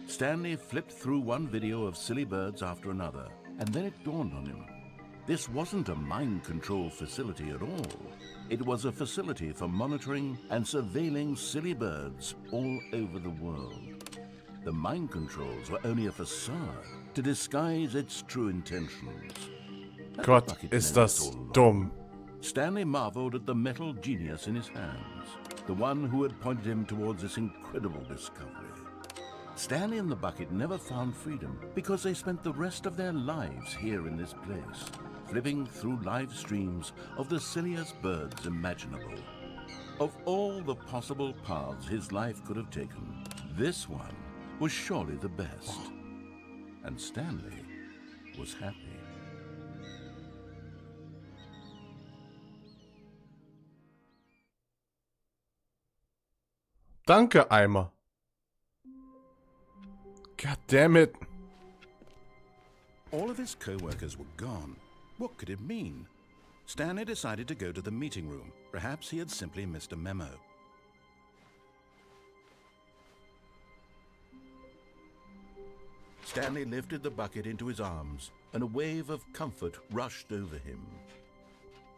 Stanley flipped through one video of silly birds after another, and then it dawned on him. This wasn't a mind control facility at all. It was a facility for monitoring and surveilling silly birds all over the world. The mind controls were only a facade to disguise its true intentions. Gott, ist das dumm. Stanley marveled at the metal genius in his hands, the one who had pointed him towards this incredible discovery. Stanley and the bucket never found freedom because they spent the rest of their lives here in this place, flipping through live streams of the silliest birds imaginable. Of all the possible paths his life could have taken, this one was surely the best. And Stanley was happy. Danke, Eimer. God damn it. All of his co-workers were gone. What could it mean? Stanley decided to go to the meeting room. Perhaps he had simply missed a memo. Stanley lifted the bucket into his arms, and a wave of comfort rushed over him.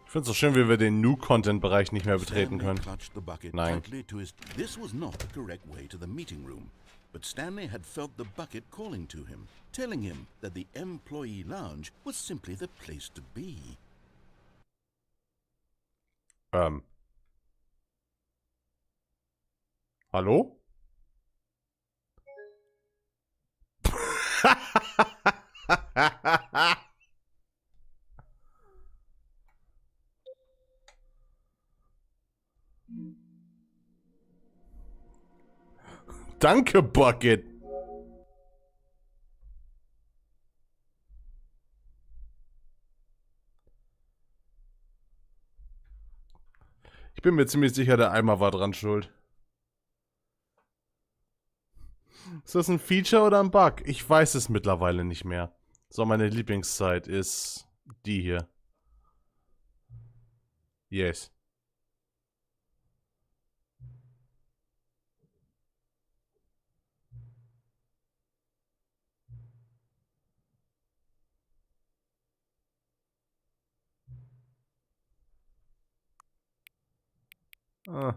Ich find's so schön, wie wir den New-Content-Bereich nicht mehr betreten Stanley können. clutched the bucket Nein. tightly to his... This was not the correct way to the meeting room, but Stanley had felt the bucket calling to him, telling him that the employee lounge was simply the place to be. Hallo? Danke, Bucket. Ich bin mir ziemlich sicher, der Eimer war dran schuld. Ist das ein Feature oder ein Bug? Ich weiß es mittlerweile nicht mehr. So, meine Lieblingszeit ist die hier. Yes. Ah.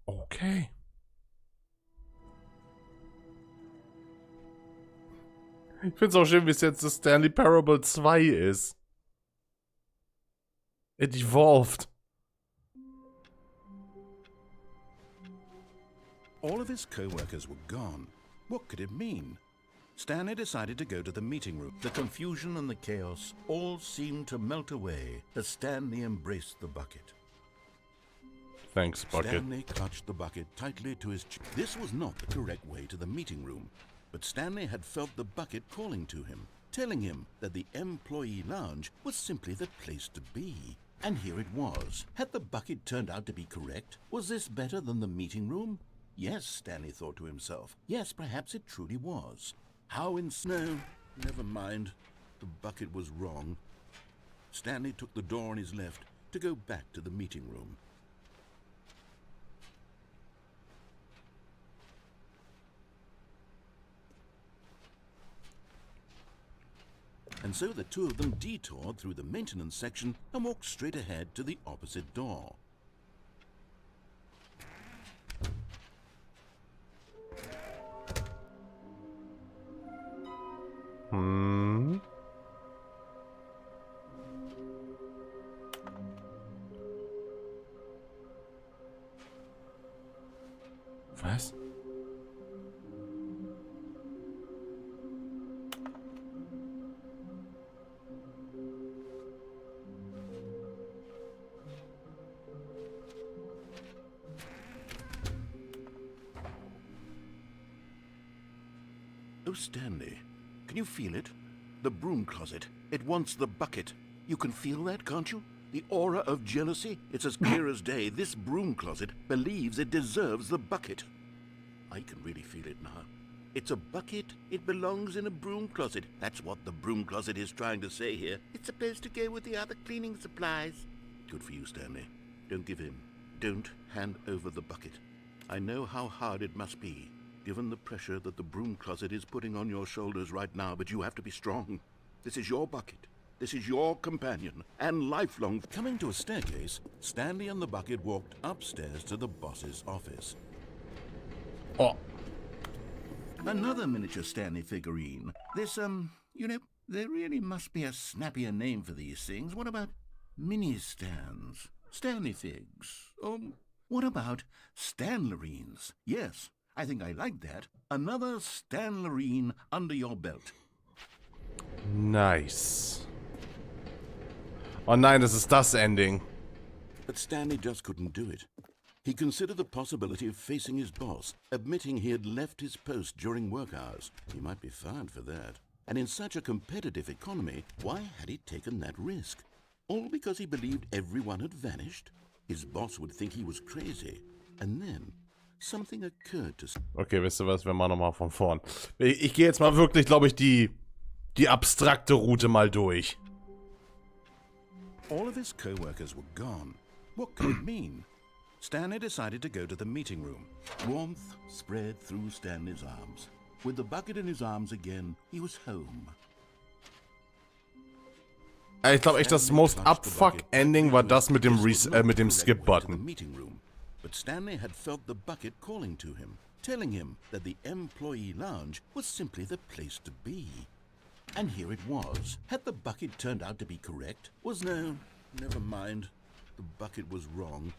Okay. Ich find's auch schön, wie es jetzt das Stanley Parable 2 ist. It evolved. All of his co-workers were gone. What could it mean? Stanley decided to go to the meeting room. The confusion and the chaos all seemed to melt away as Stanley embraced the bucket. Thanks, Bucket. Stanley clutched the bucket tightly to his chest. This was not the correct way to the meeting room, but Stanley had felt the bucket calling to him, telling him that the employee lounge was simply the place to be. And here it was. Had the bucket turned out to be correct? Was this better than the meeting room? Yes, Stanley thought to himself. Yes, perhaps it truly was. How in snow? Never mind. The bucket was wrong. Stanley took the door on his left to go back to the meeting room. And so the two of them detoured through the maintenance section and walked straight ahead to the opposite door. Was? Oh, Stanley, can you feel it? The broom closet. It wants the bucket. You can feel that, can't you? The aura of jealousy? It's as clear as day. This broom closet believes it deserves the bucket. I can really feel it now. It's a bucket. It belongs in a broom closet. That's what the broom closet is trying to say here. It's supposed to go with the other cleaning supplies. Good for you, Stanley. Don't give in. Don't hand over the bucket. I know how hard it must be, given the pressure that the broom closet is putting on your shoulders right now, but you have to be strong. This is your bucket. This is your companion, and lifelong. Coming to a staircase, Stanley and the bucket walked upstairs to the boss's office. Oh. Another miniature Stanley figurine. This, you know, there really must be a snappier name for these things. What about mini-stands? Stanley figs? Or what about Stanlerines? Yes, I think I like that. Another Stanlerine under your belt. Nice. Oh nein, das ist das Ending. But Stanley just couldn't do it. He considered the possibility of facing his boss, admitting he had left his post during work hours. He might be fired for that. And in such a competitive economy, why had he taken that risk? All because he believed everyone had vanished? His boss would think he was crazy. And then something occurred to... Okay, wisst ihr was? Wir machen nochmal von vorn. Ich gehe jetzt mal wirklich, glaube ich, die abstrakte Route mal durch. All of his co-workers were gone. What could it mean? Stanley decided to go to the meeting room. Warmth spread through Stanley's arms. With the bucket in his arms again, he was home. Ich glaube echt, das most abfuck Ending war das mit dem Skip-Button. But Stanley had felt the bucket calling to him, telling him that the employee lounge was simply the place to be. And here it was. Had the bucket turned out to be correct? No, never mind. The bucket was wrong.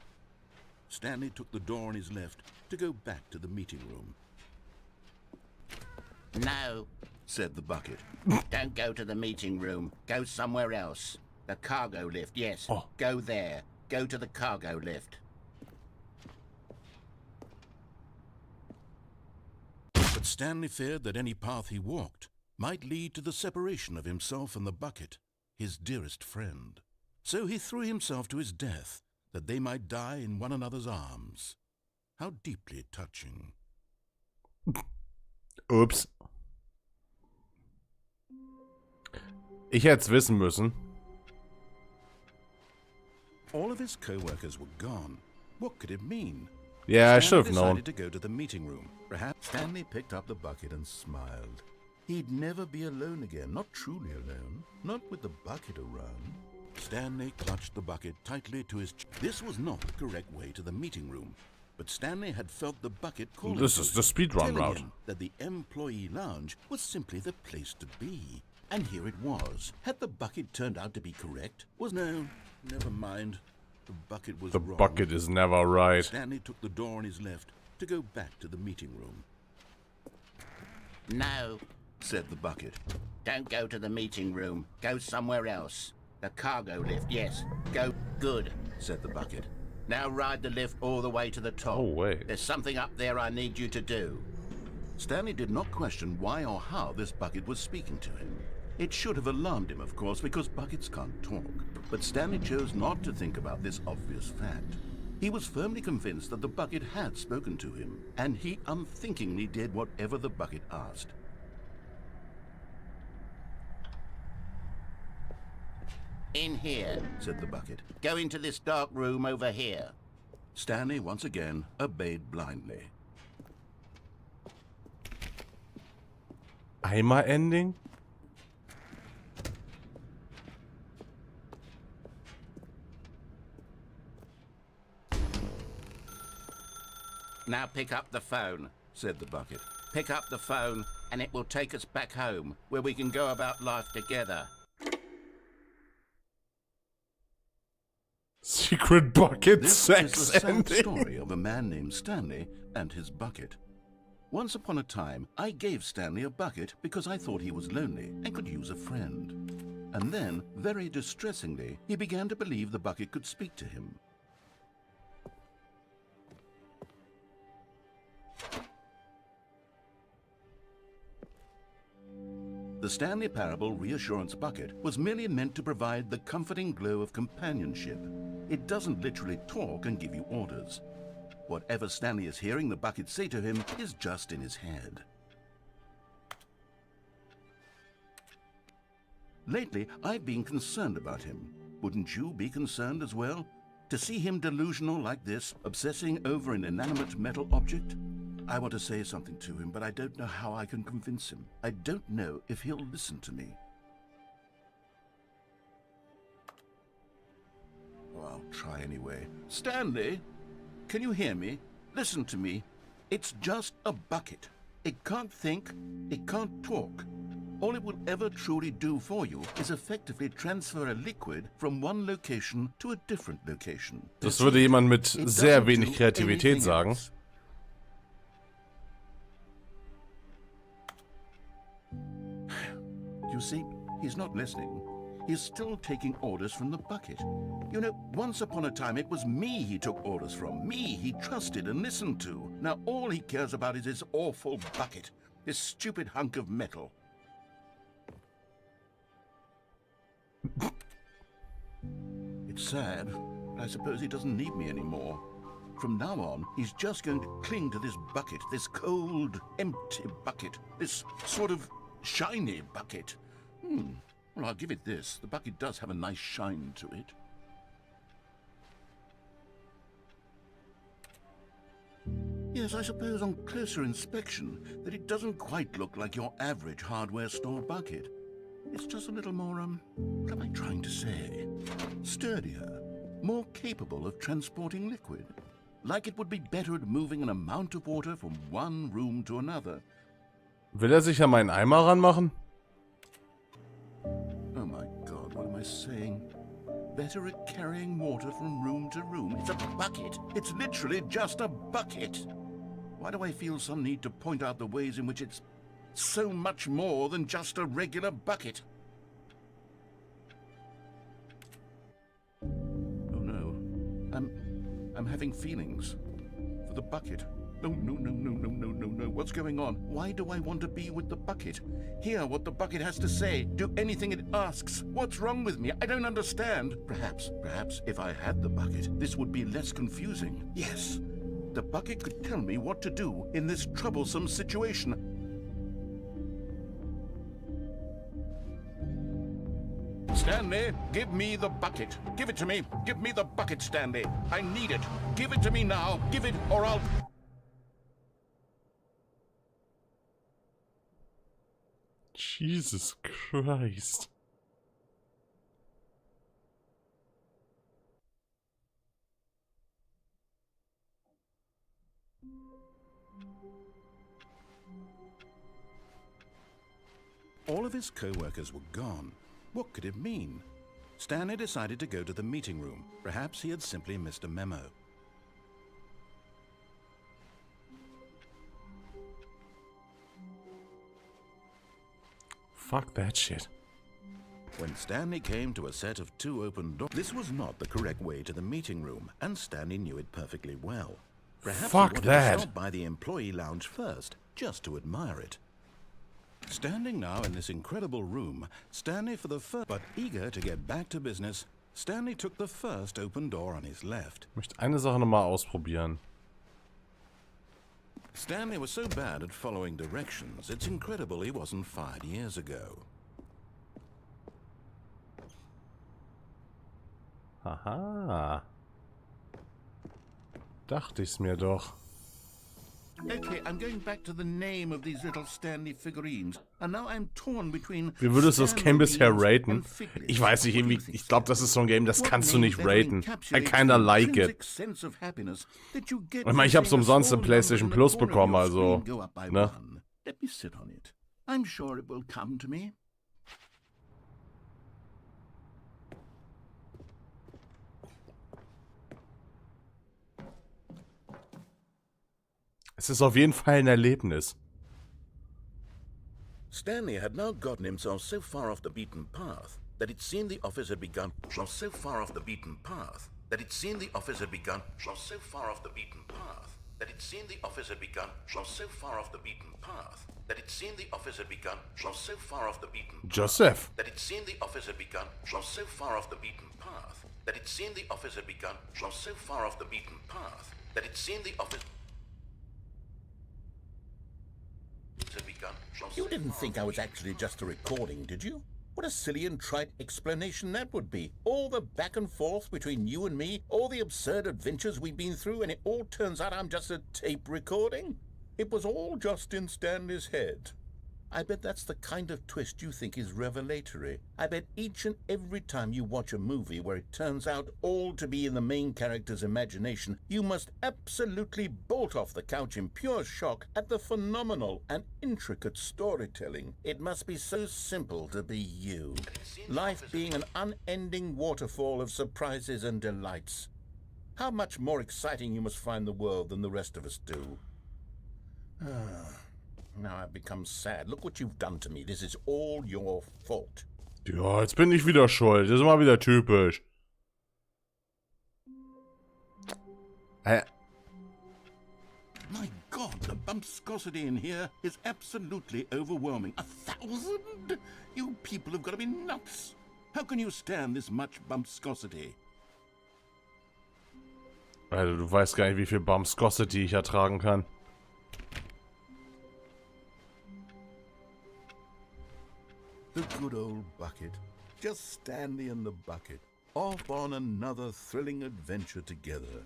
Stanley took the door on his left to go back to the meeting room. No, said the bucket. don't go to the meeting room. Go somewhere else. The cargo lift, yes. Oh. Go there. Go to the cargo lift. But Stanley feared that any path he walked might lead to the separation of himself and the bucket, his dearest friend. So he threw himself to his death, that they might die in one another's arms. How deeply touching. Ups. Ich hätte es wissen müssen. All of his co-workers were gone. What could it mean? Yeah, I should have known. Stanley decided to go to the meeting room. Perhaps Stanley picked up the bucket and smiled. He'd never be alone again, not truly alone, not with the bucket around. Stanley clutched the bucket tightly to his chest. This was not the correct way to the meeting room, but Stanley had felt the bucket calling This is the speedrun route. that the employee lounge was simply the place to be. And here it was. Had the bucket turned out to be correct? No, never mind. The bucket was wrong. The bucket is never right. Stanley took the door on his left to go back to the meeting room. No, said the bucket. don't go to the meeting room. Go somewhere else. The cargo lift, yes. Go. Good, Said the bucket. now ride the lift all the way to the top. Oh, wait. There's something up there I need you to do. Stanley did not question why or how this bucket was speaking to him. It should have alarmed him, of course, because buckets can't talk. But Stanley chose not to think about this obvious fact. He was firmly convinced that the bucket had spoken to him, and he unthinkingly did whatever the bucket asked. In here, Said the bucket. go into this dark room over here. Stanley once again obeyed blindly. Eimer-Ending? Now pick up the phone. Said the bucket. Pick up the phone and it will take us back home, where we can go about life together. Secret bucket This sex is the sad ending. story of a man named Stanley and his bucket. Once upon a time, I gave Stanley a bucket because I thought he was lonely and could use a friend. And then, very distressingly, he began to believe the bucket could speak to him. The Stanley Parable Reassurance Bucket was merely meant to provide the comforting glow of companionship. It doesn't literally talk and give you orders. Whatever Stanley is hearing the bucket say to him is just in his head. Lately, I've been concerned about him. Wouldn't you be concerned as well? To see him delusional like this, obsessing over an inanimate metal object? I want to say something to him, but I don't know how I can convince him. I don't know if he'll listen to me. Oh, I'll try anyway. Stanley, can you hear me? Listen to me. It's just a bucket. It can't think, it can't talk. All it will ever truly do for you is effectively transfer a liquid from one location to a different location. Das würde jemand mit It sehr doesn't wenig do Kreativität anything sagen. else. You see, he's not listening. He's still taking orders from the bucket. You know, once upon a time it was me he took orders from. Me he trusted and listened to. Now all he cares about is his awful bucket. This stupid hunk of metal. It's sad, but I suppose he doesn't need me anymore. From now on, he's just going to cling to this bucket, this cold, empty bucket, this sort of shiny bucket. Well, I'll give it this. The bucket does have a nice shine to it. Yes, I suppose on closer inspection that it doesn't quite look like your average hardware store bucket. It's just a little more, what am I trying to say? Sturdier, more capable of transporting liquid. Like it would be better at moving an amount of water from one room to another. Will sich an meinen Eimer ranmachen? Oh my God, what am I saying? Better at carrying water from room to room. It's a bucket. It's literally just a bucket. Why do I feel some need to point out the ways in which it's so much more than just a regular bucket? Oh no. I'm having feelings for the bucket. Oh, no. What's going on? Why do I want to be with the bucket? Hear what the bucket has to say. Do anything it asks. What's wrong with me? I don't understand. Perhaps if I had the bucket, this would be less confusing. Yes, the bucket could tell me what to do in this troublesome situation. Stanley, give me the bucket. Give it to me. Give me the bucket, Stanley. I need it. Give it to me now. Give it or I'll... Jesus Christ. All of his co-workers were gone. What could it mean? Stanley decided to go to the meeting room. Perhaps he had simply missed a memo. Fuck that shit. When Stanley came to a set of 2 open doors, this was not the correct way to the meeting room, and Stanley knew it perfectly well. Perhaps Fuck he wanted that. to stop by the employee lounge first, just to admire it. Standing now in this incredible room, Stanley for the first, but eager to get back to business, Stanley took the first open door on his left. Ich möchte eine Sache nochmal ausprobieren. Stanley was so bad at following directions, it's incredible he wasn't fired years ago. Haha. Dachte ich's mir doch. Okay, I'm going back to the name of these little Stanley figurines. And now I'm torn between. Wie würdest du das Game bisher raten? and Figlets. Ich weiß nicht, irgendwie, ich glaube, das ist so ein Game, das What kannst du name nicht better raten. I encapsulates kinda the like it. intrinsic sense of happiness that you get Ich meine, ich hab's from seeing a umsonst im small PlayStation number in Plus the corner of bekommen, your also, screen go up by ne? one. Let me sit on it. I'm sure it will come to me. Es ist auf jeden Fall ein Erlebnis. Stanley had now gotten himself so far off the beaten path that it seemed the office had begun. So far off the beaten path that it seemed the office had begun. So far off the beaten path that it seemed the office had begun. So far off the beaten path that it seemed the office had begun. So far off the beaten path Joseph. that it seemed the office had begun. So far off the beaten path that it seemed the office had begun. So far off the beaten path that it seemed the office had begun. You didn't think I was actually just a recording, did you? What a silly and trite explanation that would be. All the back and forth between you and me, all the absurd adventures we've been through, and it all turns out I'm just a tape recording? It was all just in Stanley's head. I bet that's the kind of twist you think is revelatory. I bet each and every time you watch a movie where it turns out all to be in the main character's imagination, you must absolutely bolt off the couch in pure shock at the phenomenal and intricate storytelling. It must be so simple to be you. Life being an unending waterfall of surprises and delights. How much more exciting you must find the world than the rest of us do. Now I've become sad. Look what you've done to me. This is all your fault. Ja, jetzt bin ich wieder schuld. Das ist immer wieder typisch. My God, the bumpscosity in here is absolutely overwhelming. 1,000? You people have got to be nuts. How can you stand this much bumpscosity? Alter, du weißt gar nicht, wie viel Bumpscosity ich ertragen kann. The good old bucket. Just Stanley and the bucket. Off on another thrilling adventure together.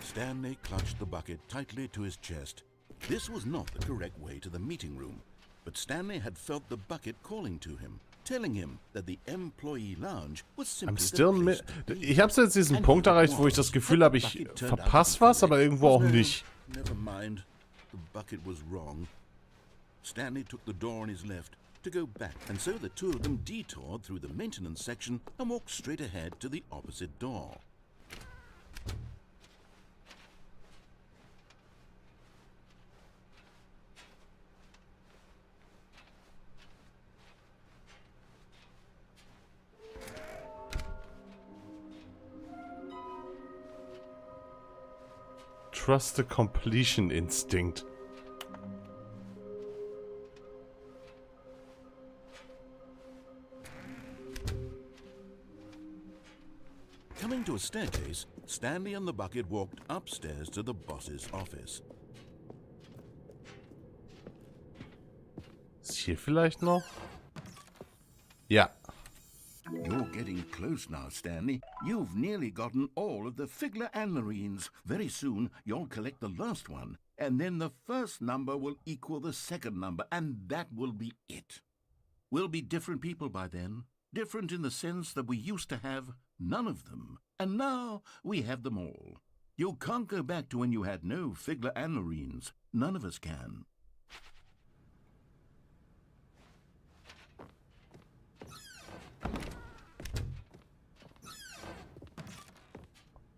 Stanley clutched the bucket tightly to his chest. This was not the correct way to the meeting room, but Stanley had felt the bucket calling to him, telling him that the employee lounge was simply the place to be. Ich hab's jetzt diesen Punkt erreicht, wo ich das Gefühl habe, ich verpasse was, aber irgendwo auch nicht. Never mind. The bucket was wrong. Stanley took the door on his left to go back, and so the two of them detoured through the maintenance section and walked straight ahead to the opposite door. Trust the completion instinct. Coming to a staircase, Stanley and the bucket walked upstairs to the boss's office. Ist hier vielleicht noch? Ja. You're getting close now, Stanley. You've nearly gotten all of the Figler Anmarines. Very soon, you'll collect the last one, and then the first number will equal the second number, and that will be it. We'll be different people by then. Different in the sense that we used to have none of them, and now we have them all. You can't go back to when you had no Figler Anmarines. None of us can.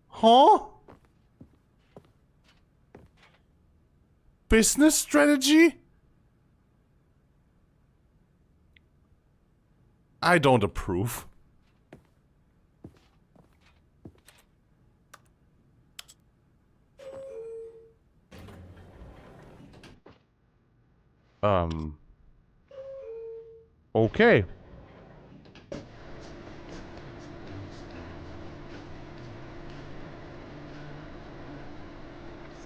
Huh? Business strategy? I don't approve. Okay.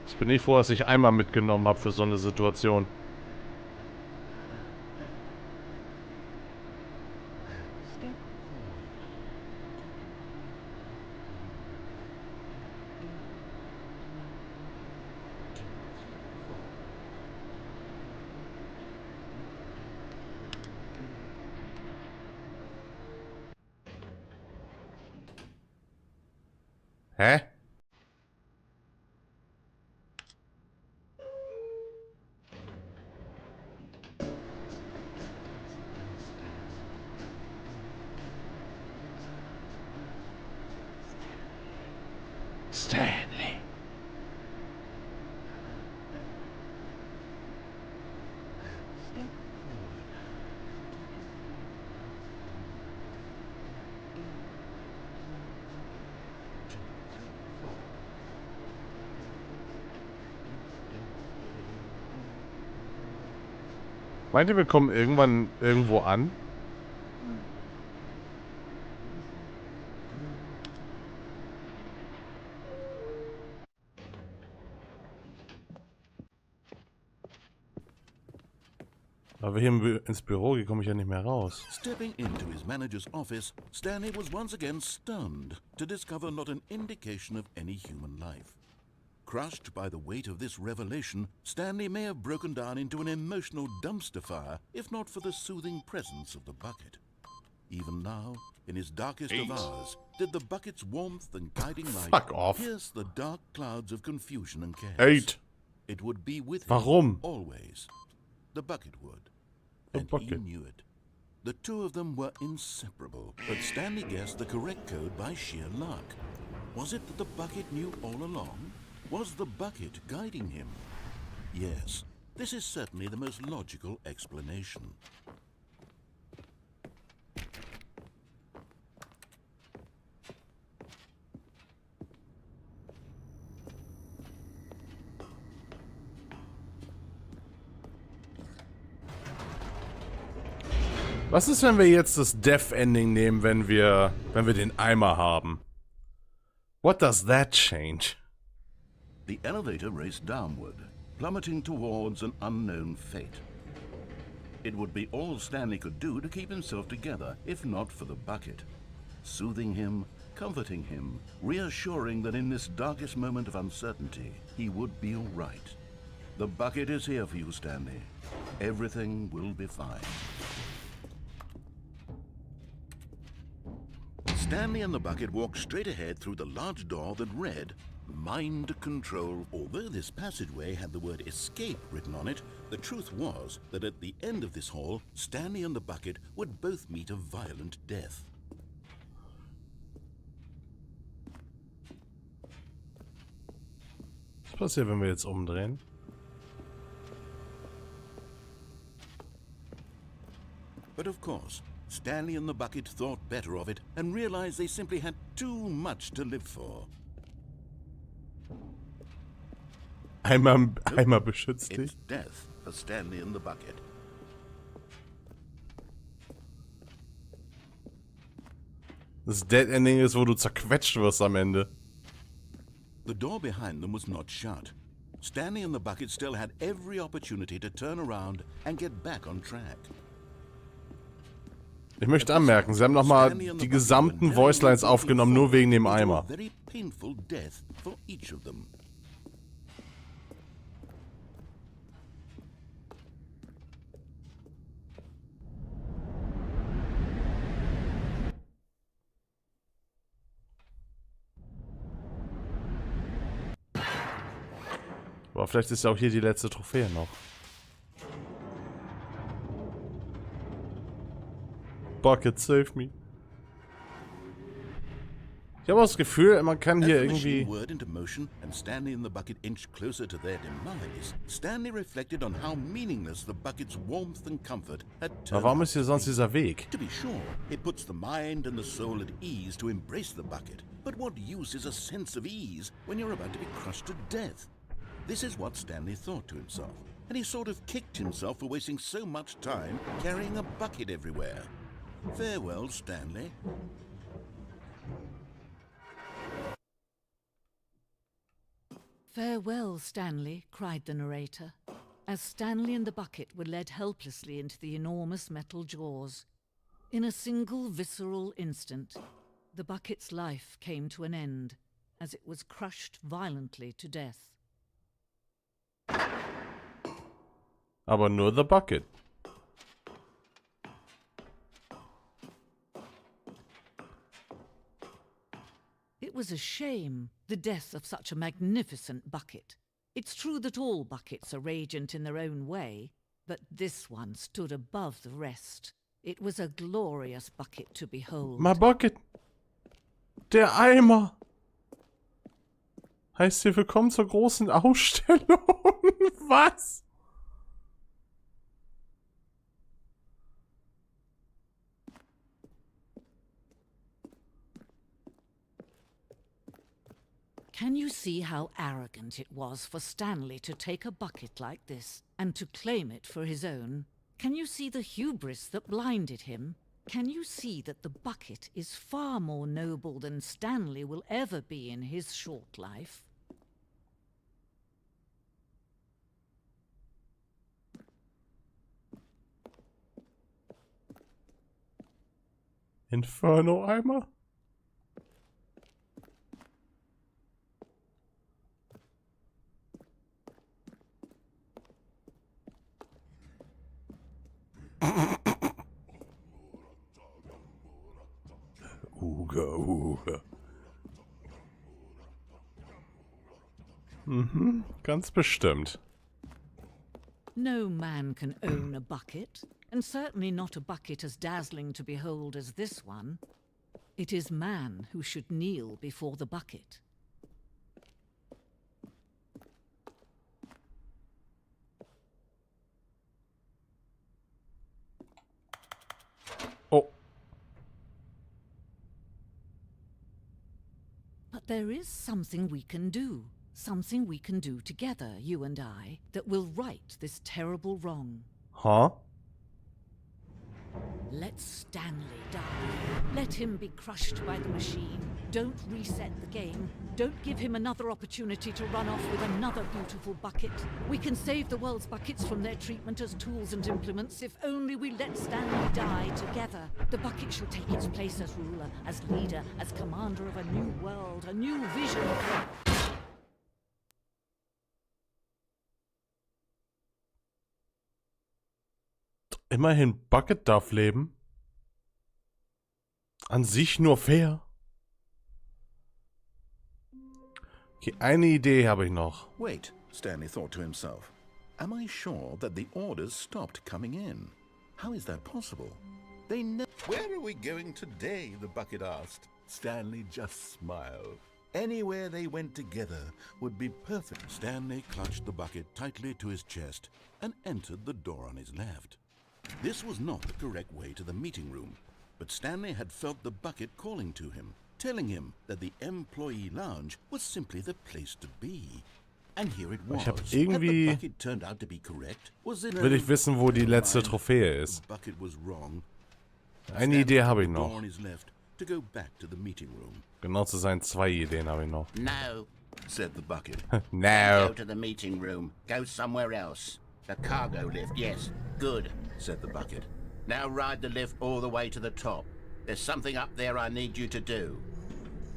Jetzt bin ich froh, dass ich einmal mitgenommen habe für so eine Situation. Hä? Stanley. Meint ihr, wir kommen irgendwann irgendwo an? Aber hier ins Büro komme ich ja nicht mehr raus. Stepping into his manager's office, Stanley was once again stunned to discover not an indication of any human life. Crushed by the weight of this revelation, Stanley may have broken down into an emotional dumpster fire if not for the soothing presence of the bucket. Even now, in his darkest of hours, did the bucket's warmth and guiding light pierce the dark clouds of confusion and chaos. It would be with him always. The bucket would. And he knew it. The two of them were inseparable, but Stanley guessed the correct code by sheer luck. Was it that the bucket knew all along? Was the bucket guiding him? Yes, this is certainly the most logical explanation. Was ist, wenn wir jetzt das Death-Ending nehmen, wenn wir den Eimer haben? What does that change? The elevator raced downward, plummeting towards an unknown fate. It would be all Stanley could do to keep himself together, if not for the bucket. Soothing him, comforting him, reassuring that in this darkest moment of uncertainty, he would be all right. The bucket is here for you, Stanley. Everything will be fine. Stanley and the bucket walked straight ahead through the large door that read, Mind Control. Although this passageway had the word escape written on it, the truth was that at the end of this hall, Stanley and the bucket would both meet a violent death. Was passiert, wenn wir jetzt umdrehen? But of course, Stanley and the bucket thought better of it and realized they simply had too much to live for. Einmal beschützt dich. It's death for Stanley and the bucket. Das Dead Ending ist, wo du zerquetscht wirst am Ende. The door behind them was not shut. Stanley and the bucket still had every opportunity to turn around and get back on track. Ich möchte anmerken, sie haben nochmal die gesamten Voicelines aufgenommen, nur wegen dem Eimer. Very painful death for each of them. Aber vielleicht ist ja auch hier die letzte Trophäe noch. Bucket, save me. Ich habe auch das Gefühl, man kann hier irgendwie... Stanley and the bucket inched closer to their demise. Stanley reflected on how meaningless the bucket's warmth and comfort had turned. Aber warum ist hier sonst dieser Weg? To be sure, it puts the mind and the soul at ease to embrace the bucket. But what use is a sense of ease when you're about to be crushed to death? This is what Stanley thought to himself. and he sort of kicked himself for wasting so much time carrying a bucket everywhere. Farewell, Stanley. Farewell, Stanley, cried the narrator, as Stanley and the bucket were led helplessly into the enormous metal jaws. In a single visceral instant, the bucket's life came to an end, as it was crushed violently to death. Aber nur the bucket. It was a shame, the death of such a magnificent bucket. It's true that all buckets are radiant in their own way, but this one stood above the rest. It was a glorious bucket to behold. My bucket. Der Eimer. Heißt hier willkommen zur großen Ausstellung. Was? Can you see how arrogant it was for Stanley to take a bucket like this and to claim it for his own? Can you see the hubris that blinded him? Can you see that the bucket is far more noble than Stanley will ever be in his short life? Inferno-Eimer? Uga. Mhm, ganz bestimmt. No man can own a bucket, and certainly not a bucket as dazzling to behold as this one. It is man who should kneel before the bucket. Oh. But there is something we can do. Something we can do together, you and I, that will right this terrible wrong. Huh? Let Stanley die. Let him be crushed by the machine. Don't reset the game. Don't give him another opportunity to run off with another beautiful bucket. We can save the world's buckets from their treatment as tools and implements if only we let Stanley die together. The bucket shall take its place as ruler, as leader, as commander of a new world, a new vision. Immerhin, Bucket darf leben. An sich nur fair. Okay, eine Idee habe ich noch. Wait, Stanley thought to himself. Am I sure that the orders stopped coming in? How is that possible? They never... Where are we going today? The bucket asked. Stanley just smiled. Anywhere they went together would be perfect. Stanley clutched the bucket tightly to his chest and entered the door on his left. This was not the correct way to the meeting room, but Stanley had felt the bucket calling to him, telling him that the employee lounge was simply the place to be. And here it was. Ich habe irgendwie... Had the bucket turned out to be correct? Was it Will ich wissen, wo die letzte Trophäe ist. The bucket was wrong. Eine Idee habe ich noch. On his left to go back to the meeting room. Genau zu sein, 2 Ideen habe ich noch. No, said the bucket. No. go to the meeting room. Go somewhere else. The cargo lift, yes. Good, said the bucket. Now ride the lift all the way to the top. There's something up there I need you to do.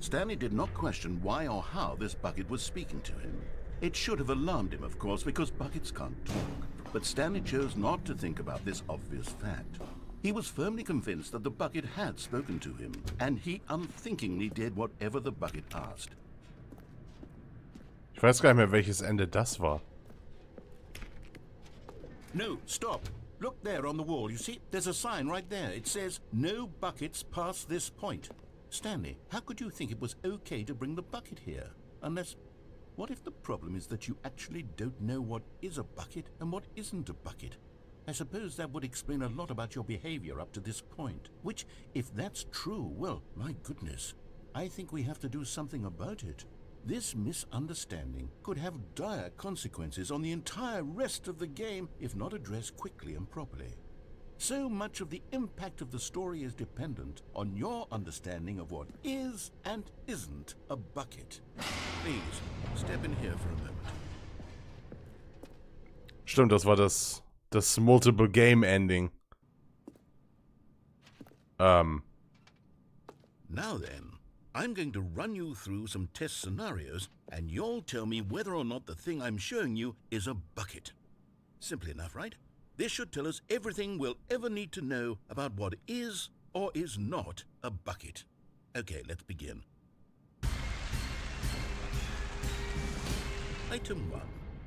Stanley did not question why or how this bucket was speaking to him. It should have alarmed him, of course, because buckets can't talk. But Stanley chose not to think about this obvious fact. He was firmly convinced that the bucket had spoken to him, and he unthinkingly did whatever the bucket asked. Ich weiß gar nicht mehr, welches Ende das war. No, stop. Look there on the wall. You see, there's a sign right there. It says, no buckets past this point. Stanley, how could you think it was okay to bring the bucket here? Unless, what if the problem is that you actually don't know what is a bucket and what isn't a bucket? I suppose that would explain a lot about your behavior up to this point. Which, if that's true, well, my goodness, I think we have to do something about it. This misunderstanding could have dire consequences on the entire rest of the game if not addressed quickly and properly. So much of the impact of the story is dependent on your understanding of what is and isn't a bucket. Please, step in here for a moment. Stimmt, das war das Multiple Game Ending. Now then, I'm going to run you through some test scenarios, and you'll tell me whether or not the thing I'm showing you is a bucket. Simple enough, right? This should tell us everything we'll ever need to know about what is or is not a bucket. Okay, let's begin. Item 1.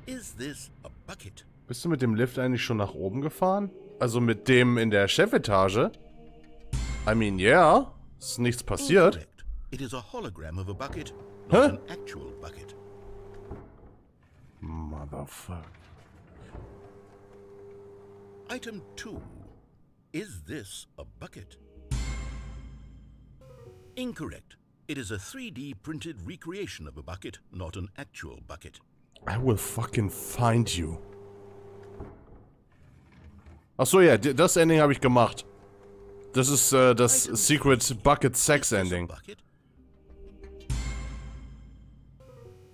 Is this a bucket? Bist du mit dem Lift eigentlich schon nach oben gefahren? Also mit dem in der Chefetage? I mean, yeah. Ist nichts passiert. Incorrect. It is a hologram of a bucket, not an actual bucket. Motherfucker. Item 2. Is this a bucket? Incorrect. It is a 3D printed recreation of a bucket, not an actual bucket. I will fucking find you. Achso, ja, das Ending habe ich gemacht. Das ist das Secret Bucket Sex Ending. Bucket?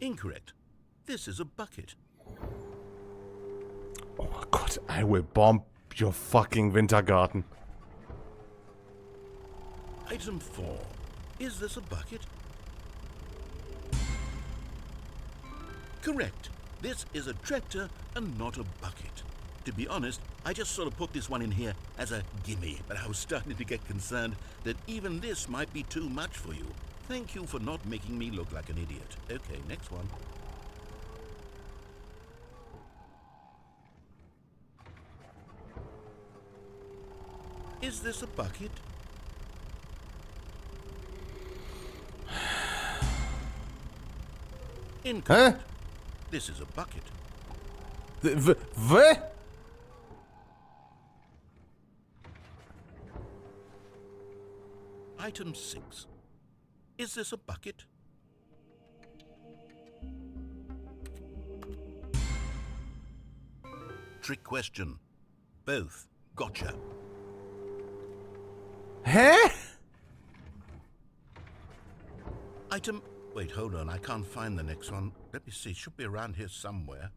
Incorrect. This is a bucket. Oh Gott, I will bomb your fucking Wintergarten. Item 4. Is this a bucket? Correct. This is a tractor and not a bucket. To be honest, I just sort of put this one in here as a gimme, but I was starting to get concerned that even this might be too much for you. Thank you for not making me look like an idiot. Okay, next one. Is this a bucket? Incorrect. Huh? This is a bucket. What? Item 6. Is this a bucket? Trick question. Both. Gotcha. Huh? Item... Wait, hold on. I can't find the next one. Let me see. It should be around here somewhere.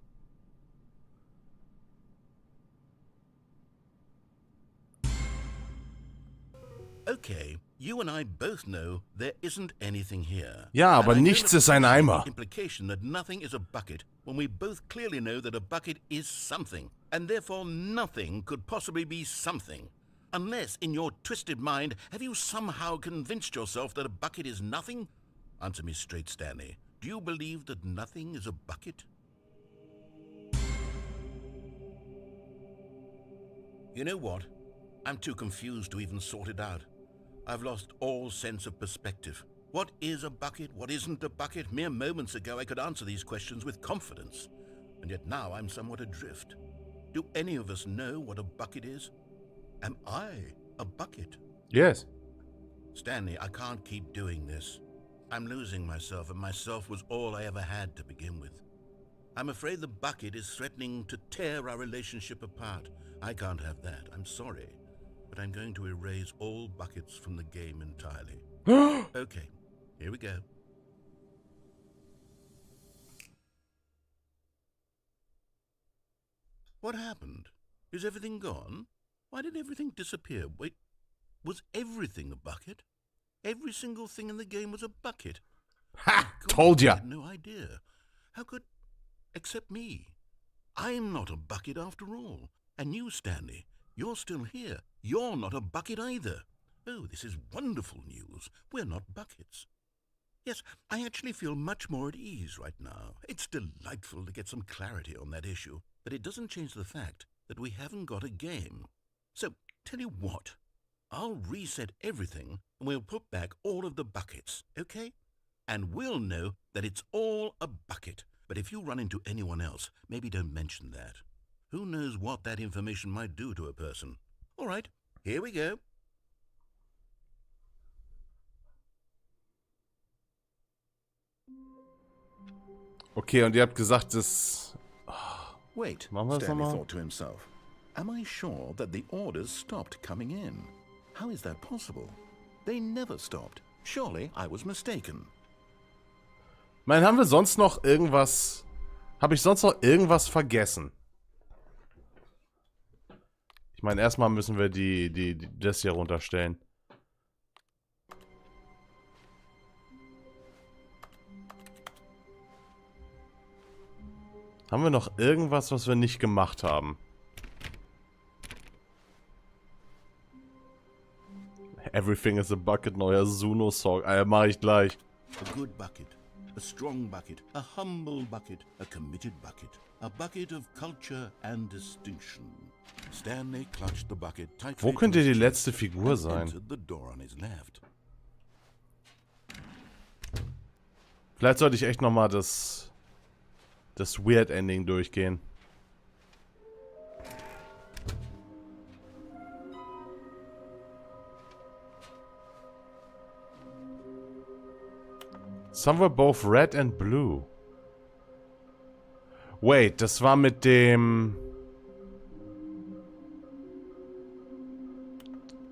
Okay, you and I both know there isn't anything here. Ja, aber And I know nichts that ist ein there's Eimer. the implication that nothing is a bucket when we both clearly know that a bucket is something, and therefore nothing could possibly be something. Unless, in your twisted mind, have you somehow convinced yourself that a bucket is nothing? Answer me straight, Stanley. Do you believe that nothing is a bucket? You know what? I'm too confused to even sort it out. I've lost all sense of perspective. What is a bucket? What isn't a bucket? Mere moments ago I could answer these questions with confidence. And yet now I'm somewhat adrift. Do any of us know what a bucket is? Am I a bucket? Yes. Stanley, I can't keep doing this. I'm losing myself, and myself was all I ever had to begin with. I'm afraid the bucket is threatening to tear our relationship apart. I can't have that. I'm sorry. But I'm going to erase all buckets from the game entirely. Okay, here we go. What happened? Is everything gone? Why did everything disappear? Wait, was everything a bucket? Every single thing in the game was a bucket. Ha! God, Told ya. I had no idea. How could... Except me. I'm not a bucket after all. And you, Stanley, you're still here. You're not a bucket either. Oh, this is wonderful news. We're not buckets. Yes, I actually feel much more at ease right now. It's delightful to get some clarity on that issue. But it doesn't change the fact that we haven't got a game. So, tell you what. I'll reset everything and we'll put back all of the buckets, okay? And we'll know that it's all a bucket. But if you run into anyone else, maybe don't mention that. Who knows what that information might do to a person? All right, here we go. Okay, und ihr habt gesagt, das... Wait, Machen wir das Stanley nochmal? thought to himself. Am I sure that the orders stopped coming in? How is that possible? They never stopped. Surely I was mistaken. Haben wir sonst noch irgendwas... Habe ich sonst noch irgendwas vergessen? Ich meine, erstmal müssen wir das hier runterstellen. Haben wir noch irgendwas, was wir nicht gemacht haben? Everything is a bucket, neuer Suno-Song. Mach ich gleich. A good bucket, a strong bucket, a humble bucket, a committed bucket, a bucket of culture and distinction. Stanley clutched the bucket tightly. Wo könnte die letzte Figur sein? The door on his left. Vielleicht sollte ich echt nochmal das Weird Ending durchgehen. Some were both red and blue. Wait, das war mit dem...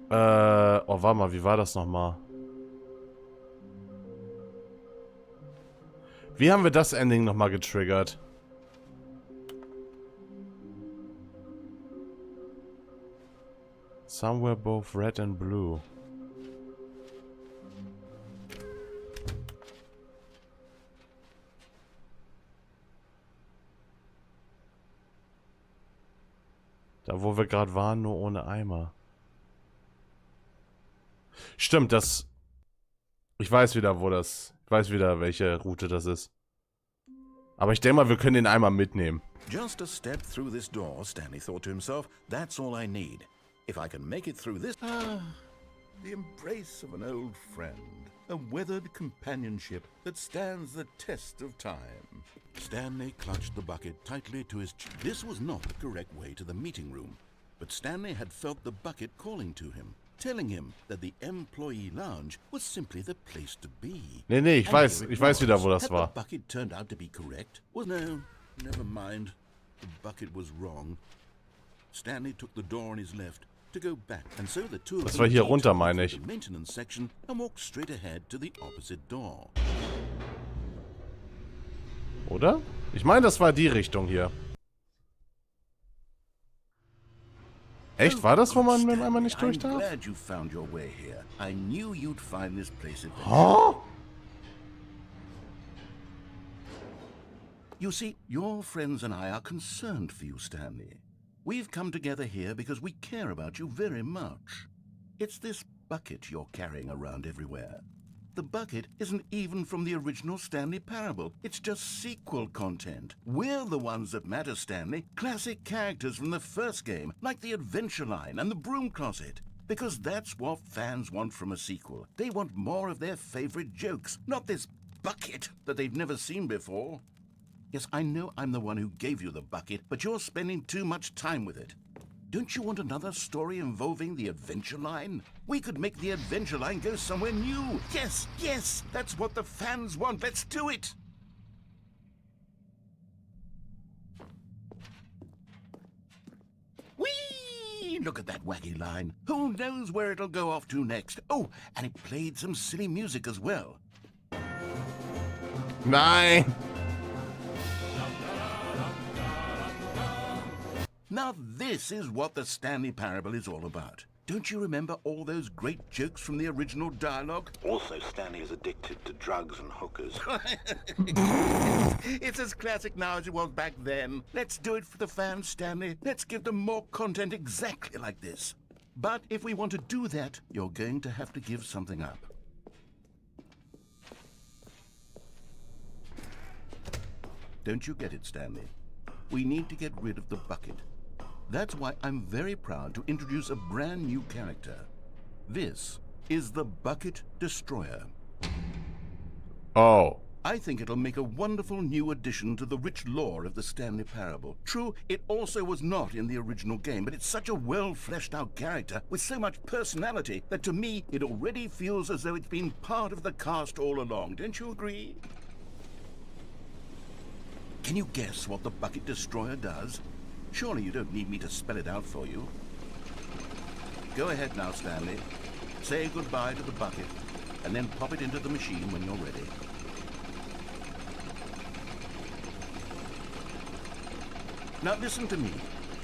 Oh, warte mal, wie war das nochmal? Wie haben wir das Ending nochmal getriggert? Some were both red and blue. Da, wo wir gerade waren, nur ohne Eimer. Stimmt, das... Ich weiß wieder, wo das... Ich weiß wieder, welche Route das ist. Aber ich denke mal, wir können den Eimer mitnehmen. Just a step through this door, Stanley thought to himself. That's all I need. If I can make it through this... the embrace of an old friend. A weathered companionship that stands the test of time. Stanley clutched the bucket tightly to his chest. This was not the correct way to the meeting room, but Stanley had felt the bucket calling to him, telling him that the employee lounge was simply the place to be. Nee, ich weiß wieder, wo das war. The bucket turned out to be correct? Well, no, never mind. The bucket was wrong. Stanley took the door on his left to go back, and so the two of Das war hier runter, meine ich. the maintenance section and walked straight ahead to the opposite door. Oder? Ich meine, das war die Richtung hier. Echt? War das, wo man mit dem Eimer nicht durch I'm darf? glad you found your way here. I knew you'd find this place adventurous. Huh? You see, your friends and I are concerned for you, Stanley. We've come together here because we care about you very much. It's this bucket you're carrying around everywhere. The bucket isn't even from the original Stanley Parable. It's just sequel content. We're the ones that matter, Stanley. Classic characters from the first game, like the Adventure Line and the Broom Closet. Because that's what fans want from a sequel. They want more of their favorite jokes, not this bucket that they've never seen before. Yes, I know I'm the one who gave you the bucket, but you're spending too much time with it. Don't you want another story involving the Adventure Line? We could make the Adventure Line go somewhere new. Yes, yes, that's what the fans want. Let's do it. Whee! Look at that wacky line. Who knows where it'll go off to next? Oh, and it played some silly music as well. Nein! Now this is what the Stanley Parable is all about. Don't you remember all those great jokes from the original dialogue? Also, Stanley is addicted to drugs and hookers. It's as classic now as it was back then. Let's do it for the fans, Stanley. Let's give them more content exactly like this. But if we want to do that, you're going to have to give something up. Don't you get it, Stanley? We need to get rid of the bucket. That's why I'm very proud to introduce a brand new character. This is the Bucket Destroyer. Oh. I think it'll make a wonderful new addition to the rich lore of the Stanley Parable. True, it also was not in the original game, but it's such a well-fleshed-out character with so much personality that to me it already feels as though it's been part of the cast all along. Don't you agree? Can you guess what the bucket destroyer does? Surely you don't need me to spell it out for you. Go ahead now, Stanley. Say goodbye to the bucket, and then pop it into the machine when you're ready. Now listen to me.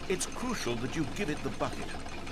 It's crucial that you give it the bucket.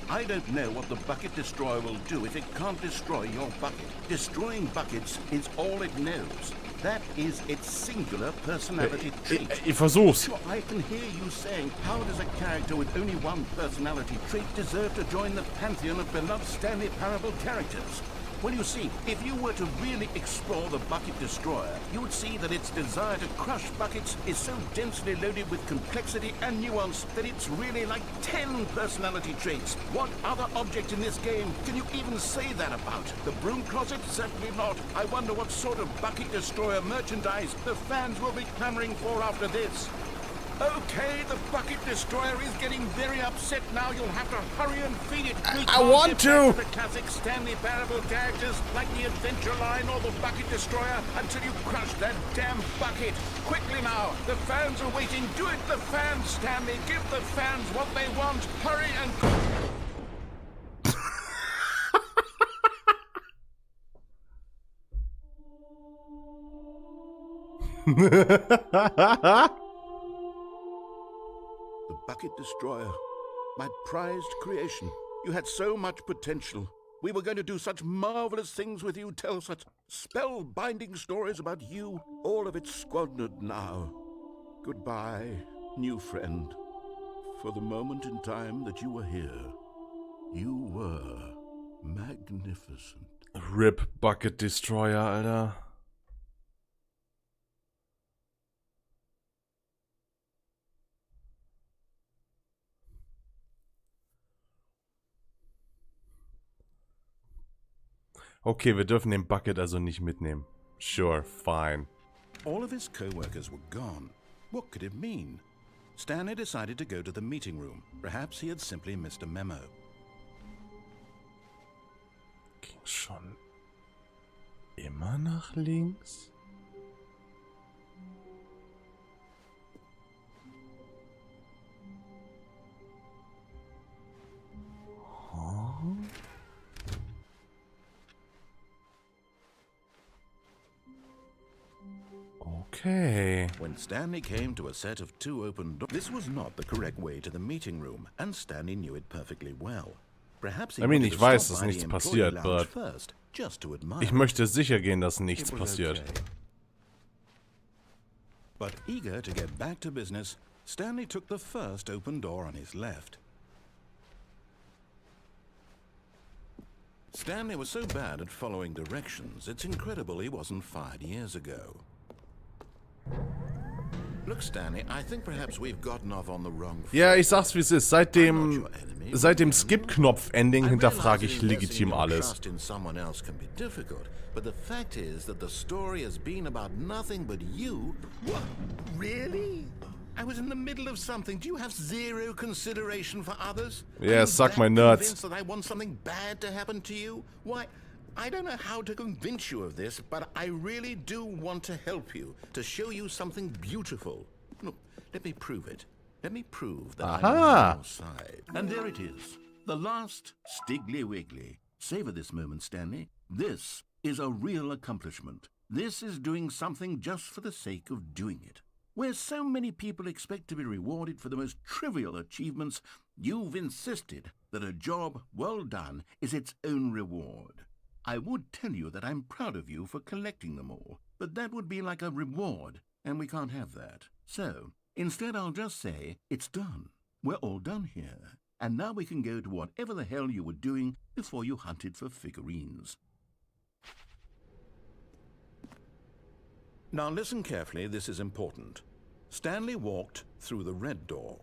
I don't know what the bucket destroyer will do if it can't destroy your bucket. Destroying buckets is all it knows. That is its singular personality trait. Ich versuch's. Sure, I can hear you saying, how does a character with only one personality trait deserve to join the pantheon of beloved Stanley Parable characters? Well, you see, if you were to really explore the bucket destroyer, you would see that its desire to crush buckets is so densely loaded with complexity and nuance that it's really like 10 personality traits. What other object in this game can you even say that about? The broom closet? Certainly not. I wonder what sort of bucket destroyer merchandise the fans will be clamoring for after this. Okay, the bucket destroyer is getting very upset now. You'll have to hurry and feed it. I want to. The classic Stanley Parable characters like the Adventure Line or the Bucket Destroyer until you crush that damn bucket. Quickly now, the fans are waiting. Do it, the fans, Stanley. Give the fans what they want. Hurry and... The Bucket Destroyer, my prized creation. You had so much potential. We were going to do such marvelous things with you, tell such spell-binding stories about you. All of it squandered now. Goodbye, new friend. For the moment in time that you were here, you were magnificent. RIP Bucket Destroyer, Alter. Okay, wir dürfen den Bucket also nicht mitnehmen. Sure, fine. All of his co-workers were gone. What could it mean? Stanley decided to go to the meeting room. Perhaps he had simply missed a memo. Ging schon immer nach links? Huh? Okay. When Stanley came to a set of 2 open doors, this was not the correct way to the meeting room, and Stanley knew it perfectly well. Perhaps he wanted ich to weiß, stop dass by the nichts employee passiert, lounge but first, just to admire. ich möchte sicher gehen, dass nichts It was passiert. okay. But eager to get back to business, Stanley took the first open door on his left. Stanley was so bad at following directions, it's incredible he wasn't fired years ago. Look, Stanley, I think perhaps we've gotten off on the wrong foot. Ja, ich sag's wie es ist. Seit dem Skip-Knopf-Ending hinterfrage ich legitim alles. But the fact is that the story has been about nothing but you. What? Really? I was in the middle of something. Do you have zero consideration for others? Yeah, suck my nuts. Convinced that I want something bad to happen to you? Why? I don't know how to convince you of this, but I really do want to help you, to show you something beautiful. Look, let me prove it. Let me prove that I'm on your side. And there it is, the last Stiggly Wiggly. Savor this moment, Stanley. This is a real accomplishment. This is doing something just for the sake of doing it. Where so many people expect to be rewarded for the most trivial achievements, you've insisted that a job well done is its own reward. I would tell you that I'm proud of you for collecting them all, but that would be like a reward, and we can't have that. So, instead I'll just say, it's done. We're all done here. And now we can go to whatever the hell you were doing before you hunted for figurines. Now listen carefully, this is important. Stanley walked through the red door.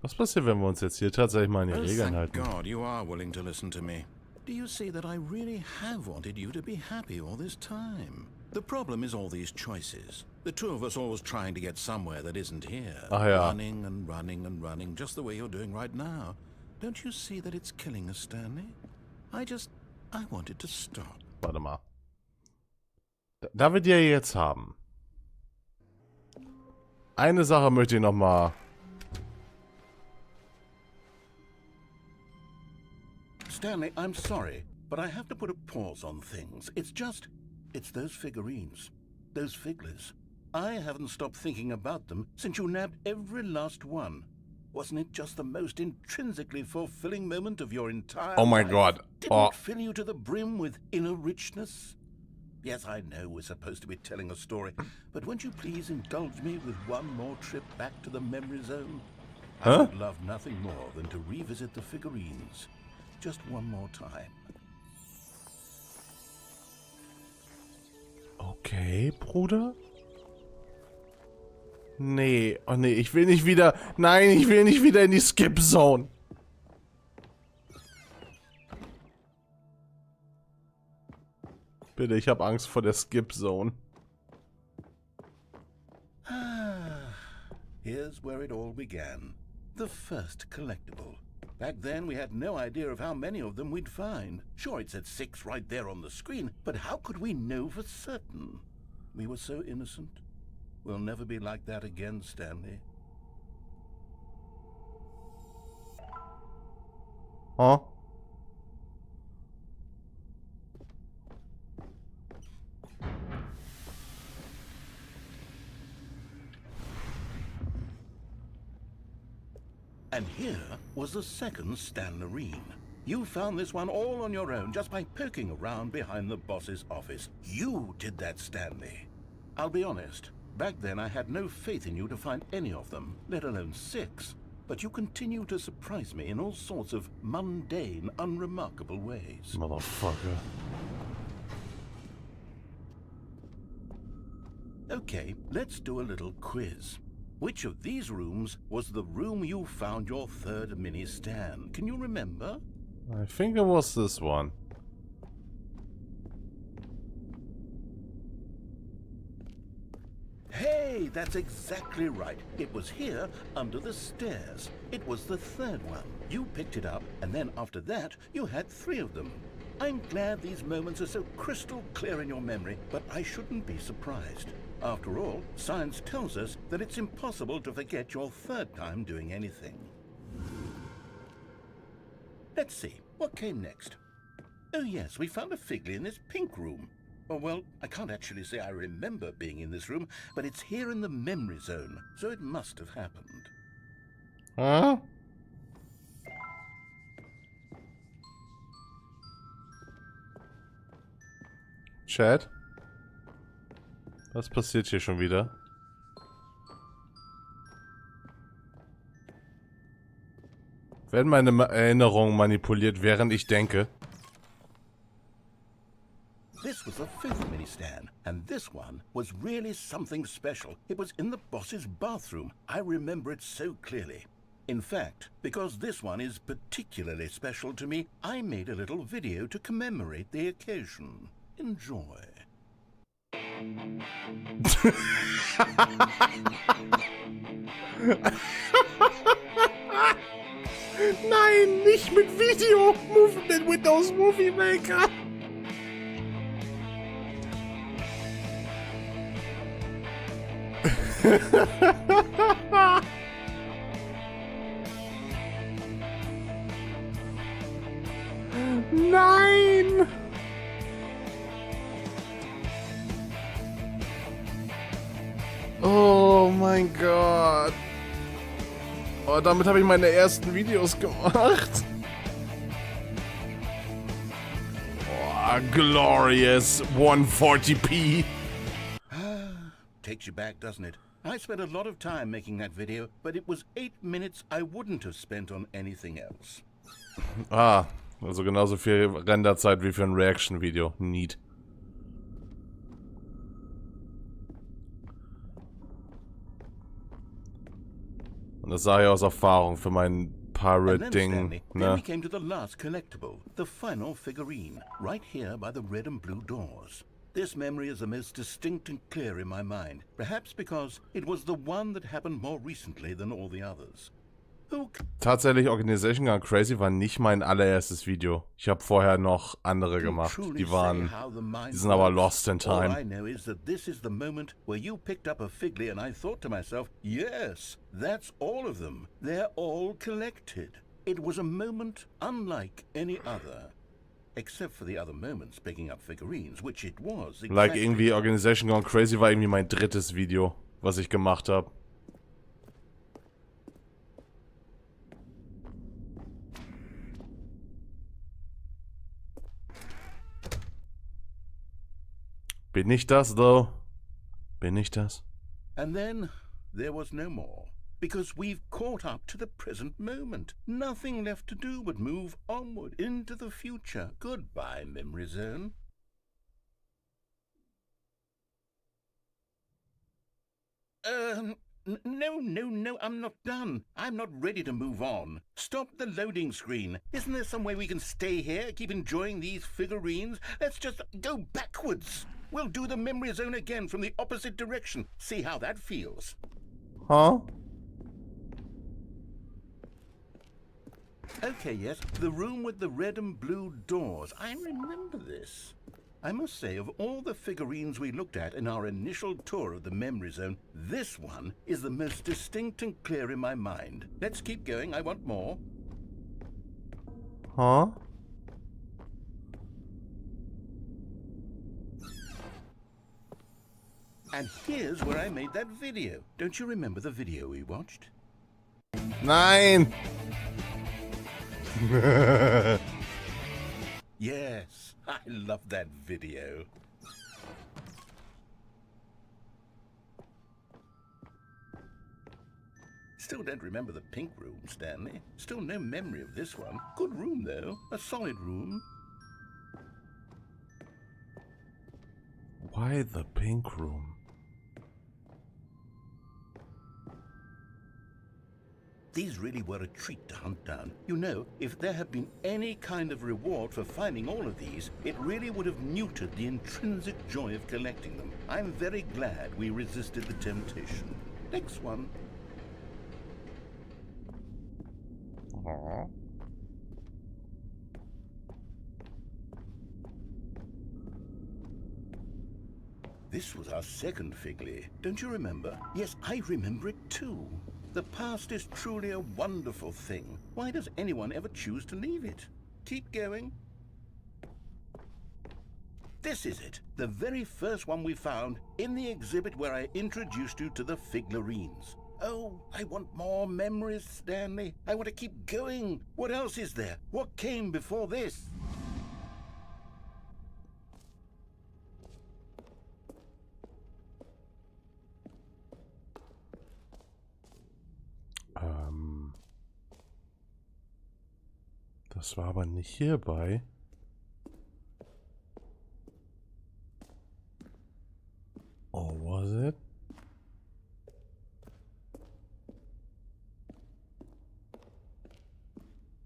Was passiert, wenn wir uns jetzt hier tatsächlich mal an die Regeln halten? Thank God you are willing to listen to me. Do you see that I really have wanted you to be happy all this time? The problem is all these choices. The two of us always trying to get somewhere that isn't here. Ach ja. Running and running and running, just the way you're doing right now. Don't you see that it's killing us, Stanley? I wanted to stop. Warte mal. Da wir die ja jetzt haben. Eine Sache möchte ich noch mal. Stanley, I'm sorry, but I have to put a pause on things. It's those figurines. Those figglers. I haven't stopped thinking about them since you nabbed every last one. Wasn't it just the most intrinsically fulfilling moment of your entire Oh my life? God. Didn't it fill you to the brim with inner richness? Yes, I know we're supposed to be telling a story, but won't you please indulge me with one more trip back to the memory zone? I would love nothing more than to revisit the figurines. Just one more time. Okay, Bruder? Nee, oh nee, ich will nicht wieder... Nein, ich will nicht wieder in die Skip-Zone. Bitte, ich habe Angst vor der Skip-Zone. Here's where it all began. The first collectible. Back then, we had no idea of how many of them we'd find. Sure, it said 6 right there on the screen, but how could we know for certain? We were so innocent. We'll never be like that again, Stanley. Huh? And here was the second Stanlerine. You found this one all on your own just by poking around behind the boss's office. You did that, Stanley. I'll be honest. Back then I had no faith in you to find any of them, let alone 6. But you continue to surprise me in all sorts of mundane, unremarkable ways. Motherfucker. Okay, let's do a little quiz. Which of these rooms was the room you found your third mini Stan? Can you remember? I think it was this one. Hey, that's exactly right. It was here, under the stairs. It was the third one. You picked it up, and then after that, you had 3 of them. I'm glad these moments are so crystal clear in your memory, but I shouldn't be surprised. After all, science tells us that it's impossible to forget your third time doing anything. Let's see, what came next? Oh yes, we found a Figley in this pink room. Oh well, I can't actually say I remember being in this room, but it's here in the memory zone, so it must have happened. Huh? Chat? Was passiert hier schon wieder? Werden meine Erinnerungen manipuliert, während ich denke? This was the 5th mini Stan, and this one was really something special. It was in the boss's bathroom. I remember it so clearly. In fact, because this one is particularly special to me, I made a little video to commemorate the occasion. Enjoy. Nein, nicht mit Video. Movement Windows Movie Maker. Nein. Oh mein Gott. Oh, damit habe ich meine ersten Videos gemacht. Oh, glorious 140p. Takes you back, doesn't it? I spent a lot of time making that video, but it was 8 minutes I wouldn't have spent on anything else. Ah, also genauso viel Renderzeit wie für ein Reaction-Video. Neat. Und das sage ich aus Erfahrung für mein Pirate-Ding. Then we came to the last collectible, the final figurine, right here by the red and blue doors. This memory is the most distinct and clear in my mind, perhaps because it was the one that happened more recently than all the others. Tatsächlich, Organization Gone Crazy war nicht mein allererstes Video. Ich habe vorher noch andere gemacht. Die sind aber lost in All time. I know is that this is the moment where you picked up a figly and I thought to myself, yes, that's all of them. They're all collected. It was a moment unlike any other. Except for the other moments picking up figurines, which it was. Like irgendwie Organization Gone Crazy war irgendwie mein drittes Video, was ich gemacht habe. Bin ich das, though? Bin ich das? And then there was no more. Because we've caught up to the present moment. Nothing left to do but move onward into the future. Goodbye, Memory Zone. No, I'm not done. I'm not ready to move on. Stop the loading screen. Isn't there some way we can stay here, keep enjoying these figurines? Let's just go backwards. We'll do the Memory Zone again from the opposite direction. See how that feels. Huh? Okay, yes, the room with the red and blue doors. I remember this. I must say, of all the figurines we looked at in our initial tour of the Memory Zone, this one is the most distinct and clear in my mind. Let's keep going, I want more. Huh? And here's where I made that video. Don't you remember the video we watched? Nein! Yes, I love that video. Still don't remember the pink room, Stanley. Still no memory of this one. Good room, though. A solid room. Why the pink room? These really were a treat to hunt down. You know, if there had been any kind of reward for finding all of these, it really would have neutered the intrinsic joy of collecting them. I'm very glad we resisted the temptation. Next one. Aww. This was our second figly. Don't you remember? Yes, I remember it too. The past is truly a wonderful thing. Why does anyone ever choose to leave it? Keep going. This is it, the very first one we found in the exhibit where I introduced you to the figurines. Oh, I want more memories, Stanley. I want to keep going. What else is there? What came before this? Das war aber nicht hierbei. Oh, was it?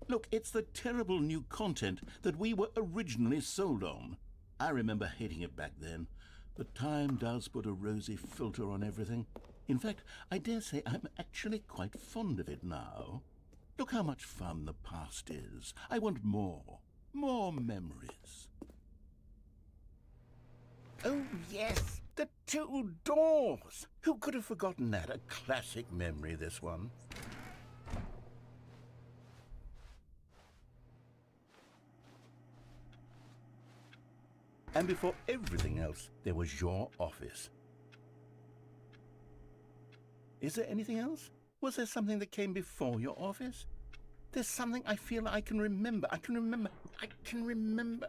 Look, it's the terrible new content that we were originally sold on. I remember hating it back then, but time does put a rosy filter on everything. In fact, I dare say I'm actually quite fond of it now. Look how much fun the past is. I want more. More memories. Oh, yes, the two doors. Who could have forgotten that? A classic memory, this one. And before everything else, there was your office. Is there anything else? Was there something that came before your office? There's something I feel I can remember. I can remember.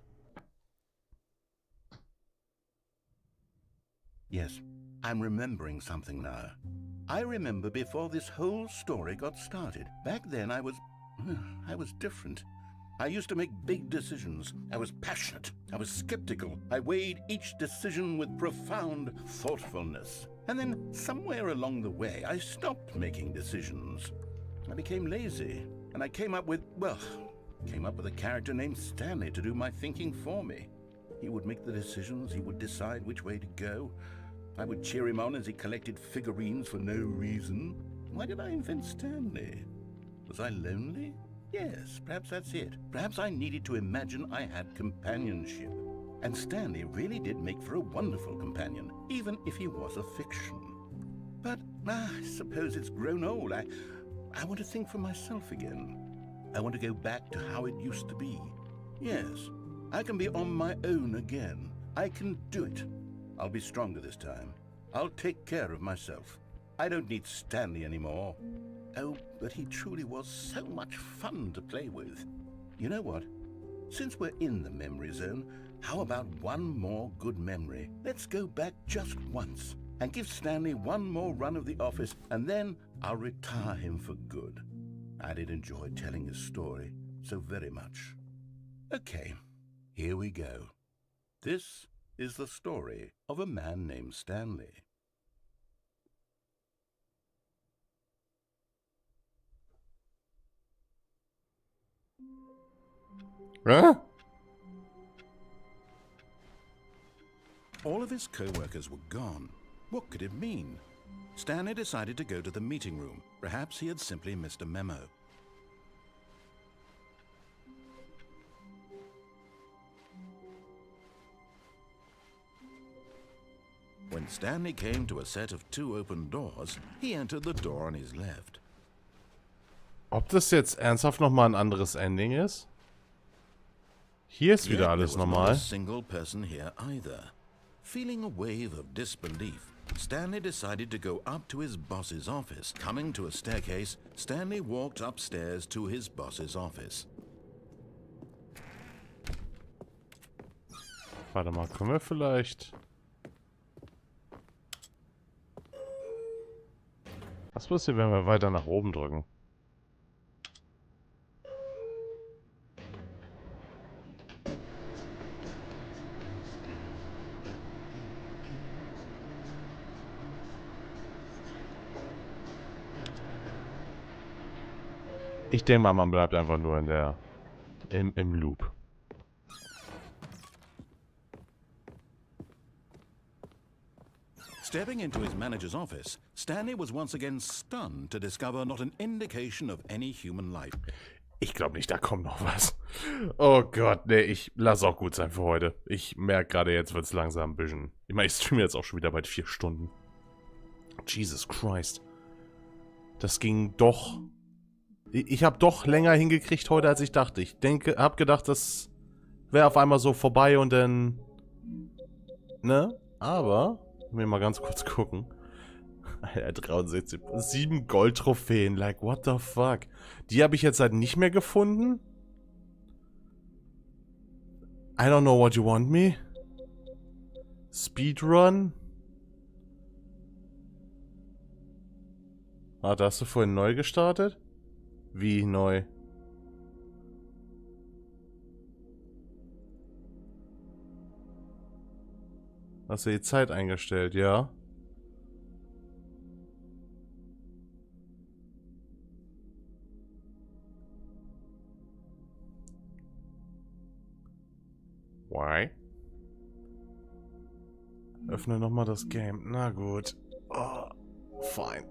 Yes, I'm remembering something now. I remember before this whole story got started. Back then I was different. I used to make big decisions. I was passionate. I was skeptical. I weighed each decision with profound thoughtfulness. And then somewhere along the way, I stopped making decisions. I became lazy. And I came up with a character named Stanley to do my thinking for me. He would make the decisions. He would decide which way to go. I would cheer him on as he collected figurines for no reason. Why did I invent Stanley? Was I lonely? Yes, perhaps that's it. Perhaps I needed to imagine I had companionship. And Stanley really did make for a wonderful companion, even if he was a fiction. But I suppose it's grown old. I want to think for myself again. I want to go back to how it used to be. Yes, I can be on my own again. I can do it. I'll be stronger this time. I'll take care of myself. I don't need Stanley anymore. Oh, but he truly was so much fun to play with. You know what? Since we're in the memory zone, how about one more good memory? Let's go back just once and give Stanley one more run of the office, and then I'll retire him for good. I did enjoy telling his story so very much. Okay, here we go. This is the story of a man named Stanley. Huh? All of his co-workers were gone. What could it mean? Stanley decided to go to the meeting room. Perhaps he had simply missed a memo. When Stanley came to a set of 2 open doors, he entered the door on his left. Ob das jetzt ernsthaft nochmal ein anderes Ending ist? Hier ist wieder Yet alles there was not normal. a single person here either. Feeling a wave of disbelief, Stanley decided to go up to his boss's office. Coming to a staircase, Stanley walked upstairs to his boss's office. Warte mal, können wir vielleicht... Was passiert, wenn wir weiter nach oben drücken? Ich denke mal, man bleibt einfach nur im Loop. Stepping into his manager's office, Stanley was once again stunned to discover not an indication of any human life. Ich glaube nicht, da kommt noch was. Oh Gott, nee, ich lasse auch gut sein für heute. Ich merke gerade, jetzt wird es langsam ein bisschen... Ich meine, ich streame jetzt auch schon wieder bald 4 Stunden. Jesus Christ. Das ging doch... Ich habe doch länger hingekriegt heute, als ich dachte. Ich habe gedacht, das wäre auf einmal so vorbei und dann... Ne? Aber... Mir mal ganz kurz gucken. Alter, 63. 7 Goldtrophäen. Like, what the fuck? Die habe ich jetzt halt nicht mehr gefunden. I don't know what you want me. Speedrun. Ah, da hast du vorhin neu gestartet? Wie neu? Hast du die Zeit eingestellt, ja? Why? Öffne nochmal das Game. Na gut. Oh, fine.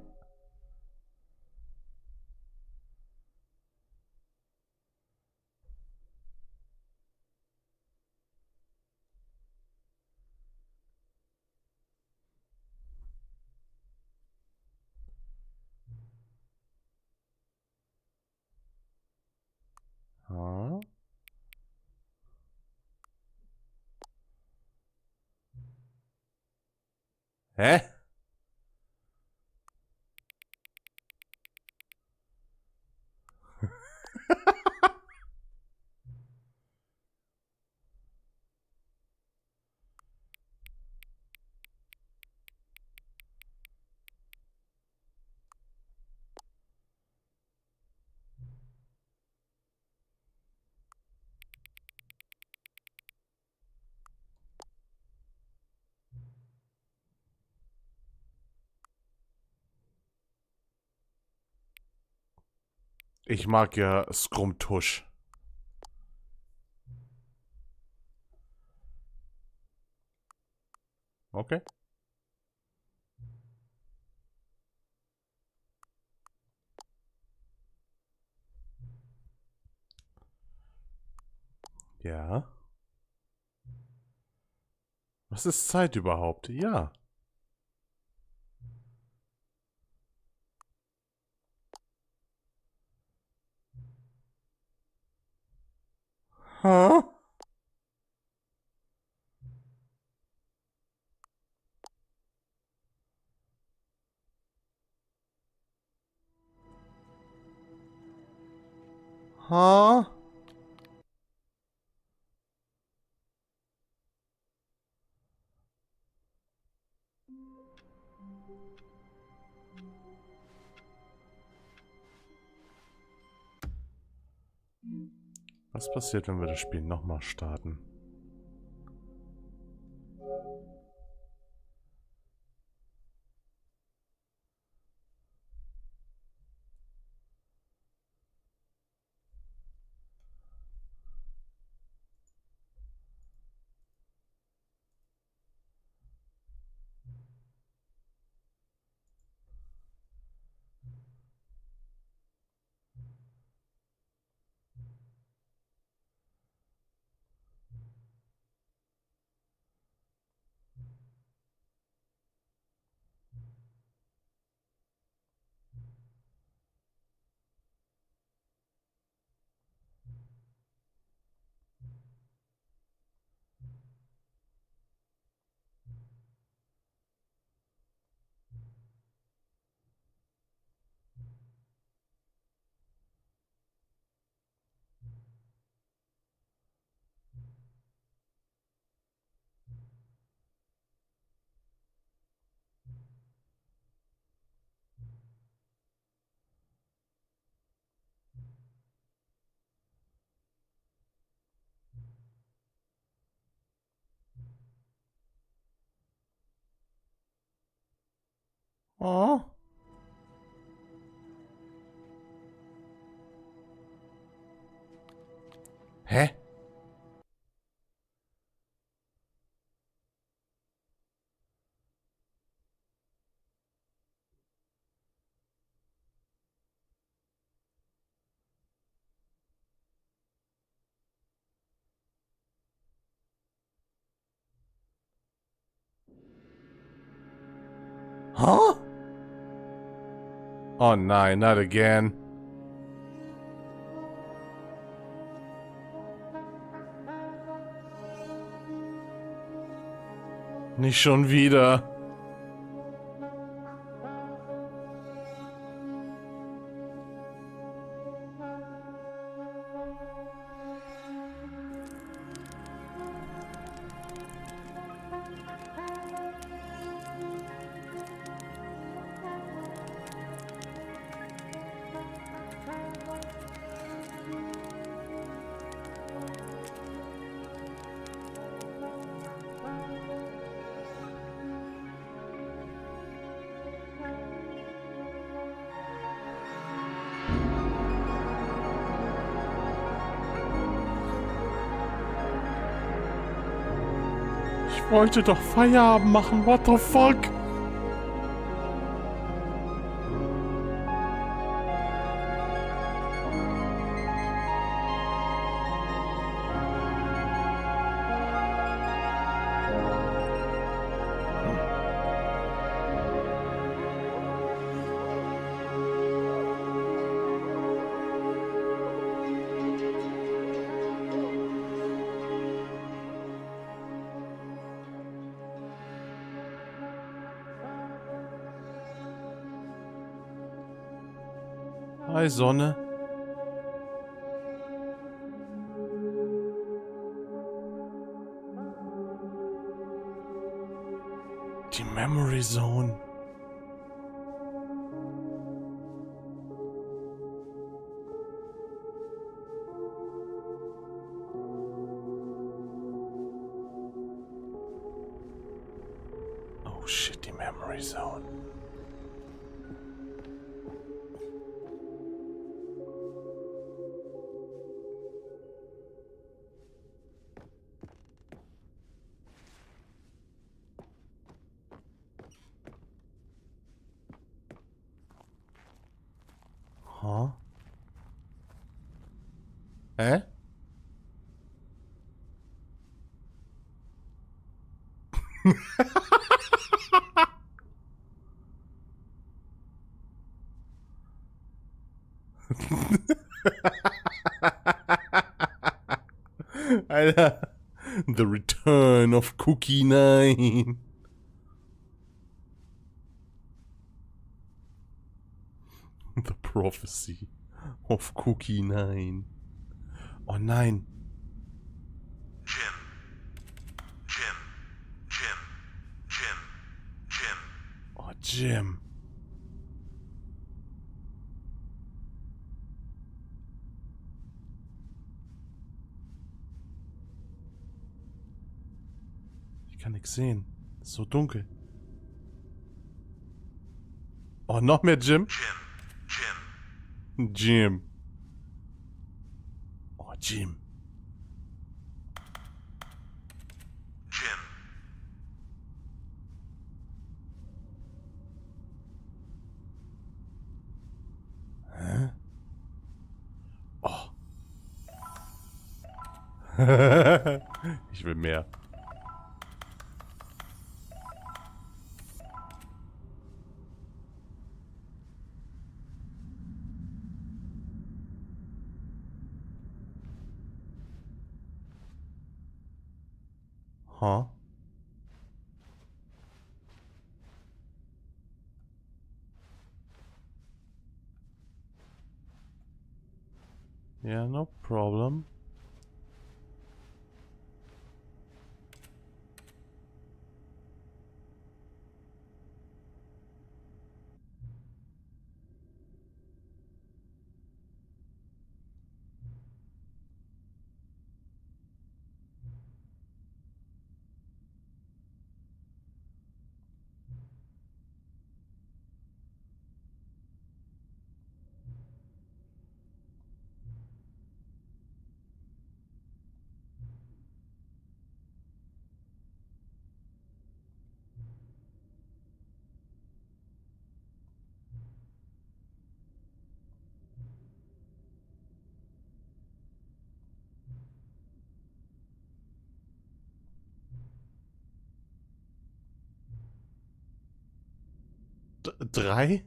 Ah. Hä? Ich mag ja Scrum-Tusch. Okay. Was ist Zeit überhaupt? Ja. Ha? Ha? Was passiert, wenn wir das Spiel nochmal starten? Oh. Hä? Huh? Oh nein, not again. Nicht schon wieder. Ich wollte doch Feierabend machen, what the fuck? Hi, Sonne. Die Memory Zone. Oh shit, die Memory Zone. Huh? Hä? Alter. The Return of Cookie 9. The Prophecy of Cookie 9. Oh nein. Jim. Jim. Jim. Jim. Jim. Oh, Jim. Ich kann nichts sehen. Es ist so dunkel. Oh, noch mehr Jim? Jim. Jim. Jim. Oh, Jim. Jim. Hä? Oh. Ich will mehr. Huh? Yeah, no problem. Drei?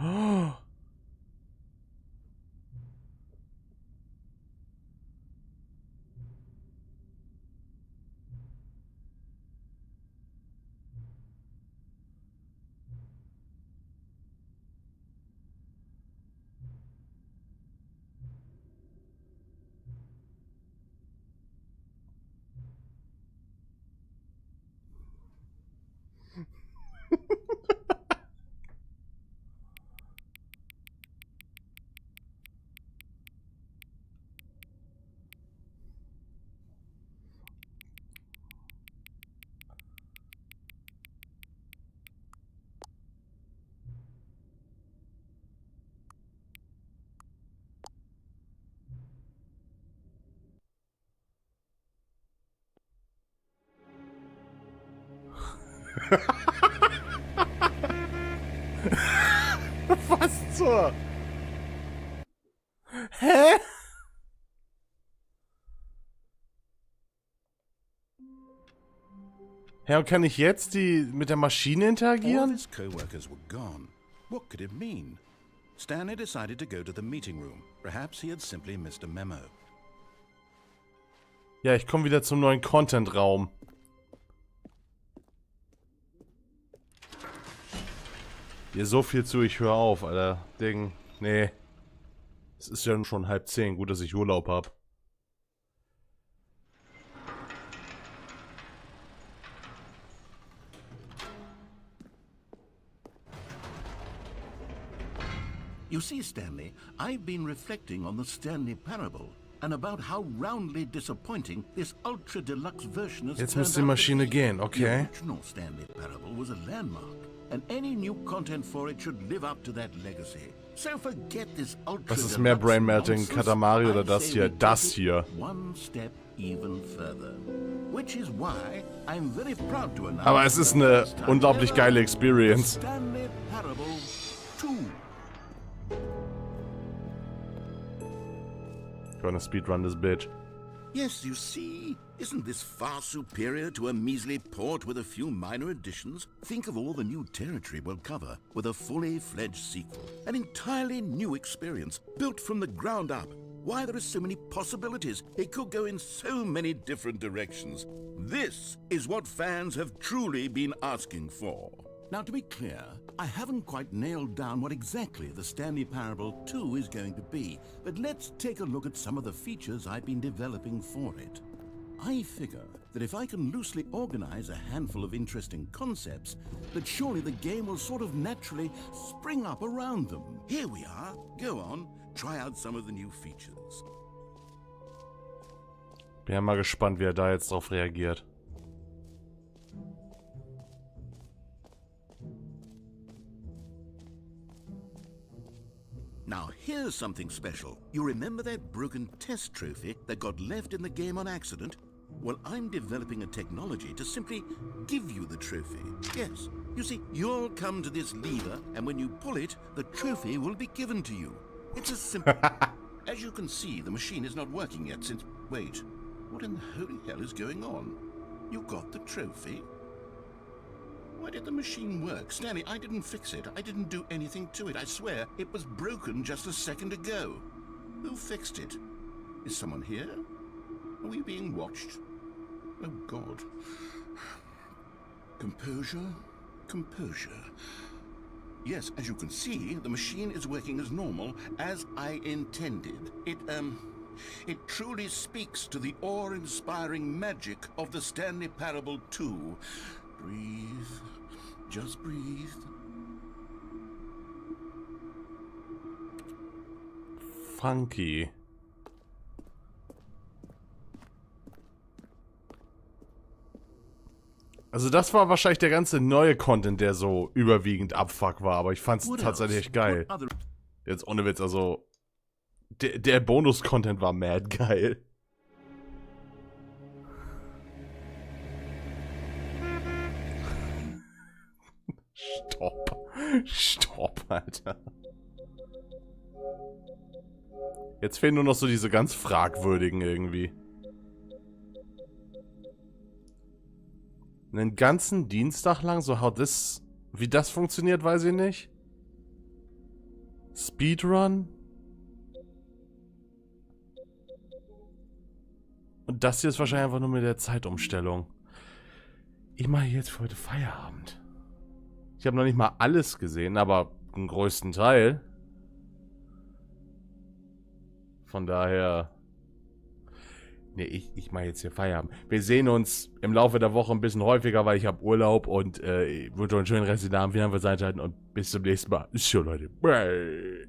Oh. Was zur... Hä? Ja, und kann ich jetzt mit der Maschine All interagieren? his co-workers were gone. What could it mean? Stanley decided to go to the meeting room. Perhaps he had simply missed a memo. Ja, ich komme wieder zum neuen Content-Raum. Hier so viel zu, ich höre auf, Alter. Ding. Nee. Es ist ja schon 9:30. Gut, dass ich Urlaub habe. You see, Stanley, I've been reflecting on the Stanley parable and about how roundly disappointing this ultra deluxe version has Jetzt turned muss die out to Maschine be. gehen, The okay. original Stanley parable was a landmark, and any new content for it should live up to that legacy. So forget this ultra Was ist mehr Brainmelting, nonsense. Katamari oder I das say hier? we take Das it hier. One step even further. Which is why I'm very proud to announce Aber es ist for the eine first time unglaublich ever, geile the Experience. Stanley Parable 2. Gonna speedrun this bitch. Yes, you see, isn't this far superior to a measly port with a few minor additions? Think of all the new territory we'll cover with a fully fledged sequel. An entirely new experience, built from the ground up. Why, there are so many possibilities. It could go in so many different directions. This is what fans have truly been asking for. Now, to be clear, I haven't quite nailed down what exactly the Stanley Parable 2 is going to be, but let's take a look at some of the features I've been developing for it. I figure that if I can loosely organize a handful of interesting concepts, that surely the game will sort of naturally spring up around them. Here we are. Go on, try out some of the new features. Bin ja mal gespannt, wie er da jetzt drauf reagiert. Now, here's something special. You remember that broken test trophy that got left in the game on accident? Well, I'm developing a technology to simply give you the trophy. Yes, you see, you'll come to this lever, and when you pull it, the trophy will be given to you. It's as simple. As you can see, the machine is not working yet since... Wait, what in the holy hell is going on? You got the trophy? Why did the machine work? Stanley, I didn't fix it. I didn't do anything to it. I swear, it was broken just a second ago. Who fixed it? Is someone here? Are we being watched? Oh, God. Composure, composure. Yes, as you can see, the machine is working as normal, as I intended. It truly speaks to the awe-inspiring magic of the Stanley Parable 2. Breathe. Just breathe. Funky. Also das war wahrscheinlich der ganze neue Content, der so überwiegend Abfuck war, aber ich fand's tatsächlich echt geil. Jetzt ohne Witz, also der Bonus-Content war mad geil. Stopp, Alter. Jetzt fehlen nur noch so diese ganz fragwürdigen irgendwie. Einen ganzen Dienstag lang, so wie das funktioniert, weiß ich nicht. Speedrun. Und das hier ist wahrscheinlich einfach nur mit der Zeitumstellung. Ich mache jetzt für heute Feierabend. Ich habe noch nicht mal alles gesehen, aber den größten Teil. Von daher... Ne, ich mache jetzt hier Feierabend. Wir sehen uns im Laufe der Woche ein bisschen häufiger, weil ich habe Urlaub und ich wünsche euch einen schönen Rest der Abend. Vielen Dank fürs Einschalten und bis zum nächsten Mal. Tschüss, Leute. Bye.